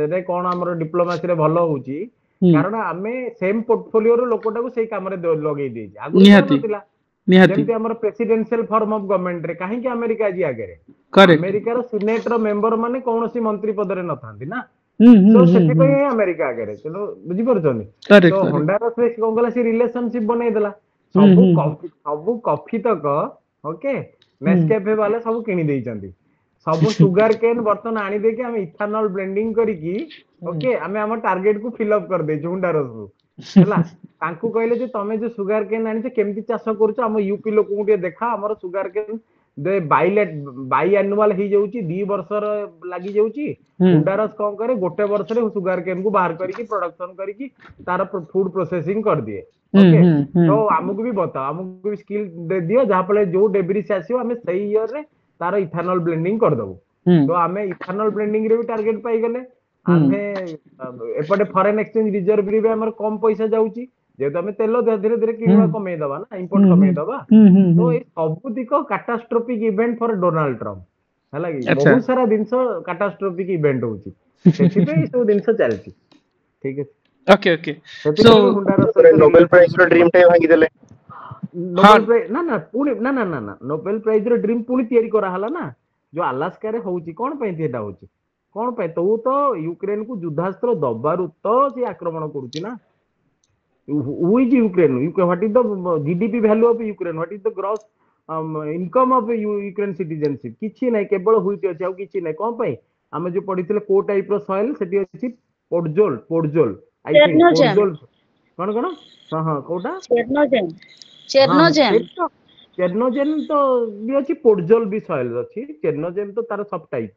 रे कोन हमर डिप्लोमेसी रे भलो होउची, कारण हमें सेम पोर्टफोलियो रो लोकटा को सेही काम रे लगेई देई छी। आगु नथिला जेमति हमर प्रेसिडेंशियल फॉर्म ऑफ गवर्नमेंट रे काहे कि अमेरिका जी आगे रे अमेरिका रो सीनेट रो मेंबर माने कोनोसी मंत्री पद रे नथांती ना। तो सेति पय अमेरिका आगे रे चलो बुझी परछनी। तो होंडारस रे कोन गला सी रिलेशनशिप बनै देला सब कॉफी तक ओके नेस्कैफे वाले सब किनी देई चंदी। सब सुगर केन बर्तन आनी दे के हम इथेनॉल ब्लेंडिंग करी की ओके हमें हम टारगेट को फिल अप कर दे होंडारस को हला। तांकू कहले जे तमे जो सुगर केन आनी केमती चाष करूछ हम यूपी लोक को के देखा हमर सुगर केन दे बाई एनुअल ही जाउची 2 वर्ष लागि जाउची। होंडारस कोन करे गोटे वर्ष रे सुगर केन को बाहर करी की प्रोडक्शन करी की तार फूड प्रोसेसिंग कर दिए ओके। तो हमकु भी बताओ हमकु भी स्किल दे दियो जहा पले जो डेब्री से आसीयो हमें सही ईयर रे तार इथेनॉल ब्लेंडिंग कर दबो। तो हमें इथेनॉल ब्लेंडिंग रे भी टारगेट पाई गले। हमें एपटे फॉरेन एक्सचेंज रिजर्व भी हमर कम पैसा जाउची जेतो हमें तेल धीरे धीरे किनवा कमे दबा ना इंपोर्ट कमे दबा। तो ए सबुतिक catastrophic event for Donald Trump हला कि बहुत सारा दिन कैटास्ट्रोफिक इवेंट होची सेति पे सब दिन चलची ठीक है। Okay okay so Nobel prize रो ड्रीम टाइ भागी देले। नोबेल प्राइज ना पुनी ना नोबेल प्राइज रो ड्रीम पुनी तयारी करा हला ना जो अलास्का रे होची कोन पे एटा होची कोन पे तो यूक्रेन को युद्धास्त्र दबारु तो से आक्रमण करूची ना who is Ukraine? What is the GDP value of Ukraine? What is the gross income of Ukraine citizenship? किछि नै, केवल हुइते अछि, आ किछि नै। कोन पई हम जो पढिथिले को टाइप रो सॉइल सेठी अछि पोडजोल आई थिंक चेर्नोजेम पोडजोल कोन हां हां कोटा चेर्नोजेम हां चेर्नोजेम चेर्नोजेन तो भी अछि, पोडजोल भी सॉइल अछि। चेर्नोजेन तो तार सब टाइप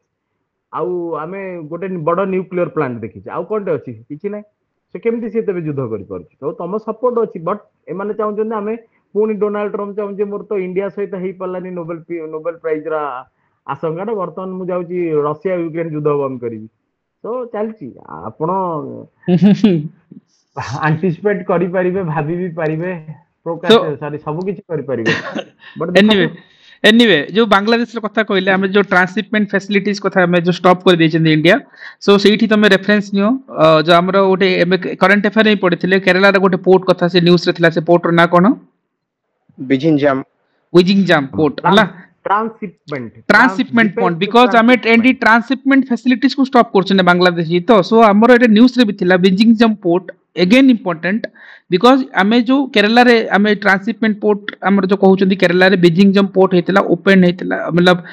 आउ आमे गोटे बड़ न्यूक्लियर प्लांट देखि आउ कोनटे अछि किछि नै। से केमती से तबे युद्ध करि पारछि, तो तम सपोर्ट अछि। बट एमाने चाहउछन आमे पुनी डोनाल्ड ट्रम्प चाहउछे मोर तो इंडिया सहित हेई पल्लानी नोबेल प्राइज रा आशंका ना। वर्तमान मु जाउची रशिया यूक्रेन युद्ध बंद करिवि, तो चलछि। आपण एंटिसिपेट करि परिबे, भाबी भी परिबे, So प्रोकास्ट सॉरी सब किछि करि परिबे। बट anyway देखा anyway जो बांग्लादेश रो कथा कहले हमें जो ट्रांसशिपमेंट फैसिलिटीज कथा हमें जो स्टॉप कर देछन इंडिया। सो सेठी तमे रेफरेंस नियो जो हमरो गोटे करंट अफेयर ही पढिथिले केरला रो गोटे पोर्ट कथा से न्यूज़ रे थिला। से पोर्ट रो ना कोन? बिजिंजाम विजिंगजाम पोर्ट हला। ट्रांसशिपमेंट पॉइंट बिकॉज हमें एंडी ट्रांसशिपमेंट फैसिलिटीज को स्टॉप करछने बांग्लादेश जी। तो सो हमरो एटे न्यूज़ रे भी थिला विजिंगजाम पोर्ट अगेन इंपोर्टेंट बिकॉज आमे जो केरला रे आमे ट्रांसशिपमेंट पोर्ट हमर जो कहउछंदी केरला रे विजिंगजाम पोर्ट हेतिला, ओपन हेतिला, मतलब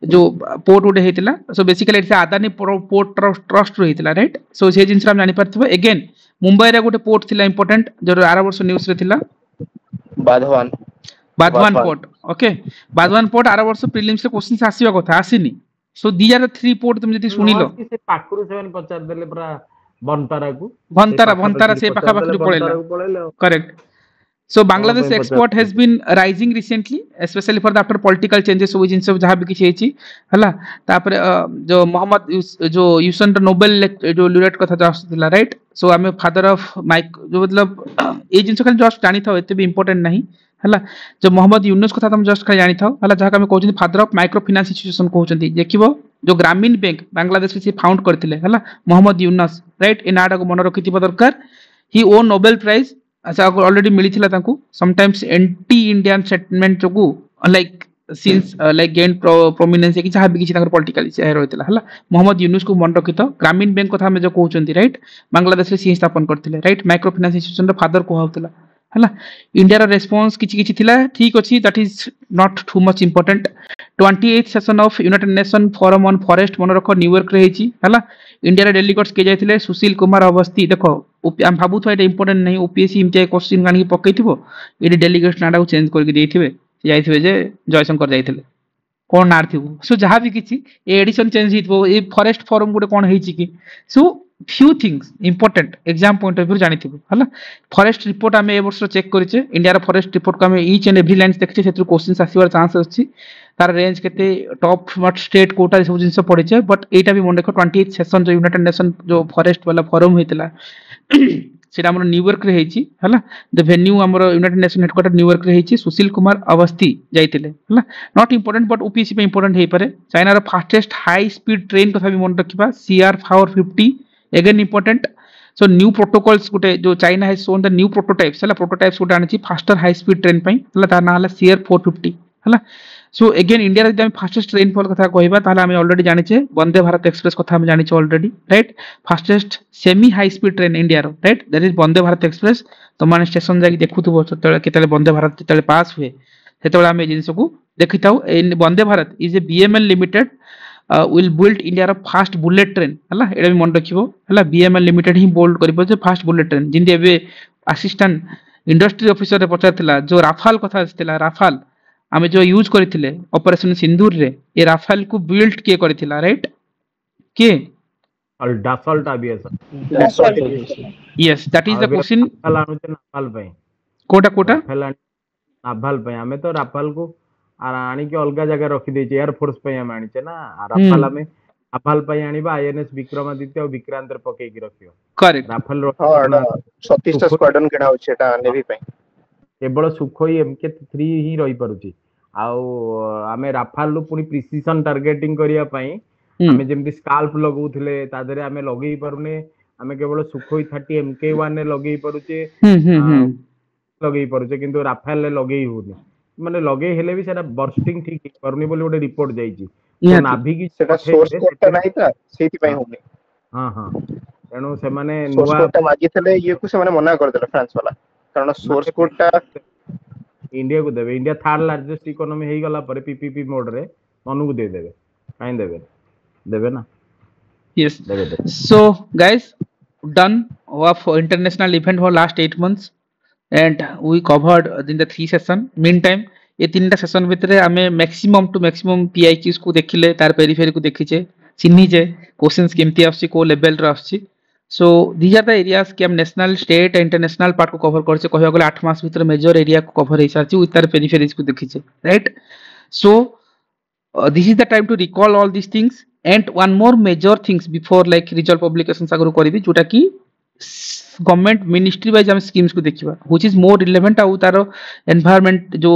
जो पोर्ट उडे हेतिला। So basically it's Adani port trust रो हेतिला, राइट। सो से जिंस हम जानि परथबो। अगेन मुंबई रे गोटे पोर्ट थिला इंपोर्टेंट जो आरा वर्ष न्यूज़ रे थिला, Vadhavan port. Okay, Vadhavan port आरा वर्ष प्रीलिम्स रे क्वेश्चंस आसीबा कथा आसीनी। So these are the three port तुम जति सुनिलो। से पाखरु सेवन पचार देले पूरा बंतारा को भंतारा से पाखा पाखी पळेला, correct. So Bangladesh export has been rising recently, especially for the after political changes so जिन सब जहाँ भी किसी चीज़ हला। तापर जो मोहम्मद जो यूसन नोबेल जो लॉरेट कथा जो आसुला, राइट। सो आमे फादर ऑफ माइक जो मतलब ए जिन खाली जस्ट जानी था एते भी इंपोर्टेंट नहीं हला। जो मोहम्मद यूनुस कथा तुम जस्ट खाली जानी था हला, जहाँ आमे कहउछन father of micro finance institution कहउछन। देखिबो जो ग्रामीण बैंक बांग्लादेश से फाउंड करथिले हला मोहम्मद यूनुस, राइट। ए नाडा को मन रखिथिबा दरकार। ही ओन नोबेल प्राइज अच्छा ऑलरेडी मिली थिला तांकू। समटाइम्स एंटी इंडियन सेटलमेंट जोगु like since like gain prominence कि जहाँ भी किसी तांकर पॉलिटिकल इशू रहितला हला। मोहम्मद यूनुस को मन रखित ग्रामीण बैंक कथा हम जो कहउछंती, राइट। बांग्लादेश रे सी स्थापन करथिले, राइट। माइक्रो फाइनेंस इंस्टीट्यूशन रो फादर को होतला हला। इंडिया रो रेस्पॉन्स किछि थिला, ठीक अछि, that is not to much important. 28th session of United nation forum on forest मन रखो न्यूयॉर्क रे हेची हला। इंडिया रे डेलीगेट्स के जाइथिले सुशील कुमार अवस्थी। देखो हम भाबु तो एटा इंपोर्टेंट नहीं, ओपीएससी इमतिया क्वेश्चन गानी पकैथिबो एडी डेलीगेट्स नाडा को चेंज करके देथिबे, जाइथिबे जे जयशंकर जाइथिले कोन नार थिबो। सो जहाँ भी किछि एडिशन चेंज हितबो ए फॉरेस्ट फोरम गुटे कोन हेची कि। So few things important exam point of view जानिथिबो हला। फॉरेस्ट रिपोर्ट आमे ए वर्ष चेक करिचे, इंडिया रो फॉरेस्ट रिपोर्ट को आमे ईच एंड एवरी लाइन देखिचे, सेतु क्वेश्चंस आसीबार चांस अछि। तार रेंज केते टॉप मट स्टेट कोटा सब जिंस पड़िचे। बट एटा भी मन देखो 28th सेशन जो यूनाइटेड नेशन जो फॉरेस्ट वाला फोरम हेतिला सेटा हमर न्यूयॉर्क रे हेची हला। द वेन्यू हमर यूनाइटेड नेशन हेडक्वार्टर न्यूयॉर्क रे हेची। सुशील कुमार अवस्थी जाइतिले हला। नॉट इंपोर्टेंट बट ओपीएससी पे इंपोर्टेंट हे पारे। चाइना रो फास्टेस्ट हाई स्पीड ट्रेन कथा भी मन रखिबा, CR450 again important. So new protocols गुटे जो China has shown the new prototypes हला। प्रोटोटाइप्स गुटे आनिची फास्टर हाई स्पीड ट्रेन पई हला, तार ना हला CR450 हला। सो अगेन इंडिया रे जब फास्टेस्ट रेनफॉल कथा कहबा ताला हम ऑलरेडी जानिचे वंदे भारत एक्सप्रेस कथा हम जानिचे already, right. Fastest semi high speed train India रो, right, that is Vande Bharat express. तो माने स्टेशन जाकी देखुथबो तळे केतले वंदे भारत तळे पास हुए सेतळे हम ए जिंस को देखिताउ। Vande Bharat is a BEML limited will build India रो फास्ट बुलेट ट्रेन हला। एडा भी मन रखिबो हला। बीएमएल लिमिटेड ही बोल्ड करबो जे फास्ट बुलेट ट्रेन। जिंदे एबे असिस्टेंट इंडस्ट्री ऑफिसर रे पचारथिला जो राफाल कथा आथिला, राफाल आमे जो यूज करथिले ऑपरेशन सिंदूर रे, ए राफेल को बिल्ड के करथिला, राइट। के Dassault aviation, yes that is the question. Naval पे कोटा कोटा नाभाल पे हमें तो राफेल को आनी के अलग जगह रखी देचे, एयर फोर्स पे हम आनीचे ना। राफेल हमें नाभाल पे आनीबा आईएनएस विक्रमादित्य और विक्रांत रे पके की रखियो, करेक्ट। राफेल रो 36 टा स्क्वाड्रन केडा होचे एटा नेवी पे केवल सुखोई MK3 ही रही पारुची। आउ आमे राफाल पुनी प्रिसिजन टार्गेटिंग करिया पई आमे जेमति स्काल्प लगौथिले ता देरे आमे लगेई पारुने। आमे केवल सुखोई 30 MK1 ने लगेई पारुचे, लगेई पारुचे, किंतु राफेल ले लगेई होनी। माने लगेई हेले भी सेटा बर्स्टिंग ठीक पारुनी बोली गोटे रिपोर्ट जाईची। तो नाभि की सेटा सोर्स कोड नाही ता सेति पई होनी। हां हां ତେଣୁ ସେମାନେ सोर्स ନୂଆ कोड टा मागिଥିଲେ ये को से मना कर देले फ्रांस वाला कारण सोर्स कोड टा इंडिया को देबे इंडिया थर्ड लार्जेस्ट इकोनॉमी हे गला पर पीपीपी मोड रे मनु को दे देबे काई देबे देबे ना Yes. देबे So, guys, done of international event for last 8 months, and we covered in the 3 session. Meantime, ये 3टा सेशन भितर आमे मैक्सिमम टू मैक्सिमम PIQs को देखिले, तार पेरिफेरी को देखिचे, चिन्हिचे, क्वेश्चंस केमती आछि, को लेवल रे आछि. So these are the areas कि हम नेशनल स्टेट इंटरनेशनल पार्ट को कवर करछे. कहया गेले 8 मास भितर मेजर एरिया को कवर हे सारछि, विथ तार पेरिफेरीज को देखिचे, right. So this is the time to recall all these things, and one more major things before like result publications आगु करिवि जोटा कि गवर्नमेंट मिनिस्ट्री वाइज हम स्कीम्स को देखिबा व्हिच इज मोर रिलेवेंट आउ तारो एनवायरनमेंट जो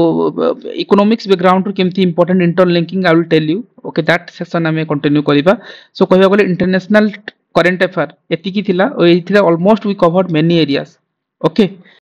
इकोनॉमिक्स बैकग्राउंड रो केमती important interlinking I will tell you. Okay, that session हमें कंटिन्यू करिबा. सो कहया गेले इंटरनेशनल करंट अफेयर एतिकी थिला, ओ एथिरा almost we covered many areas. Okay,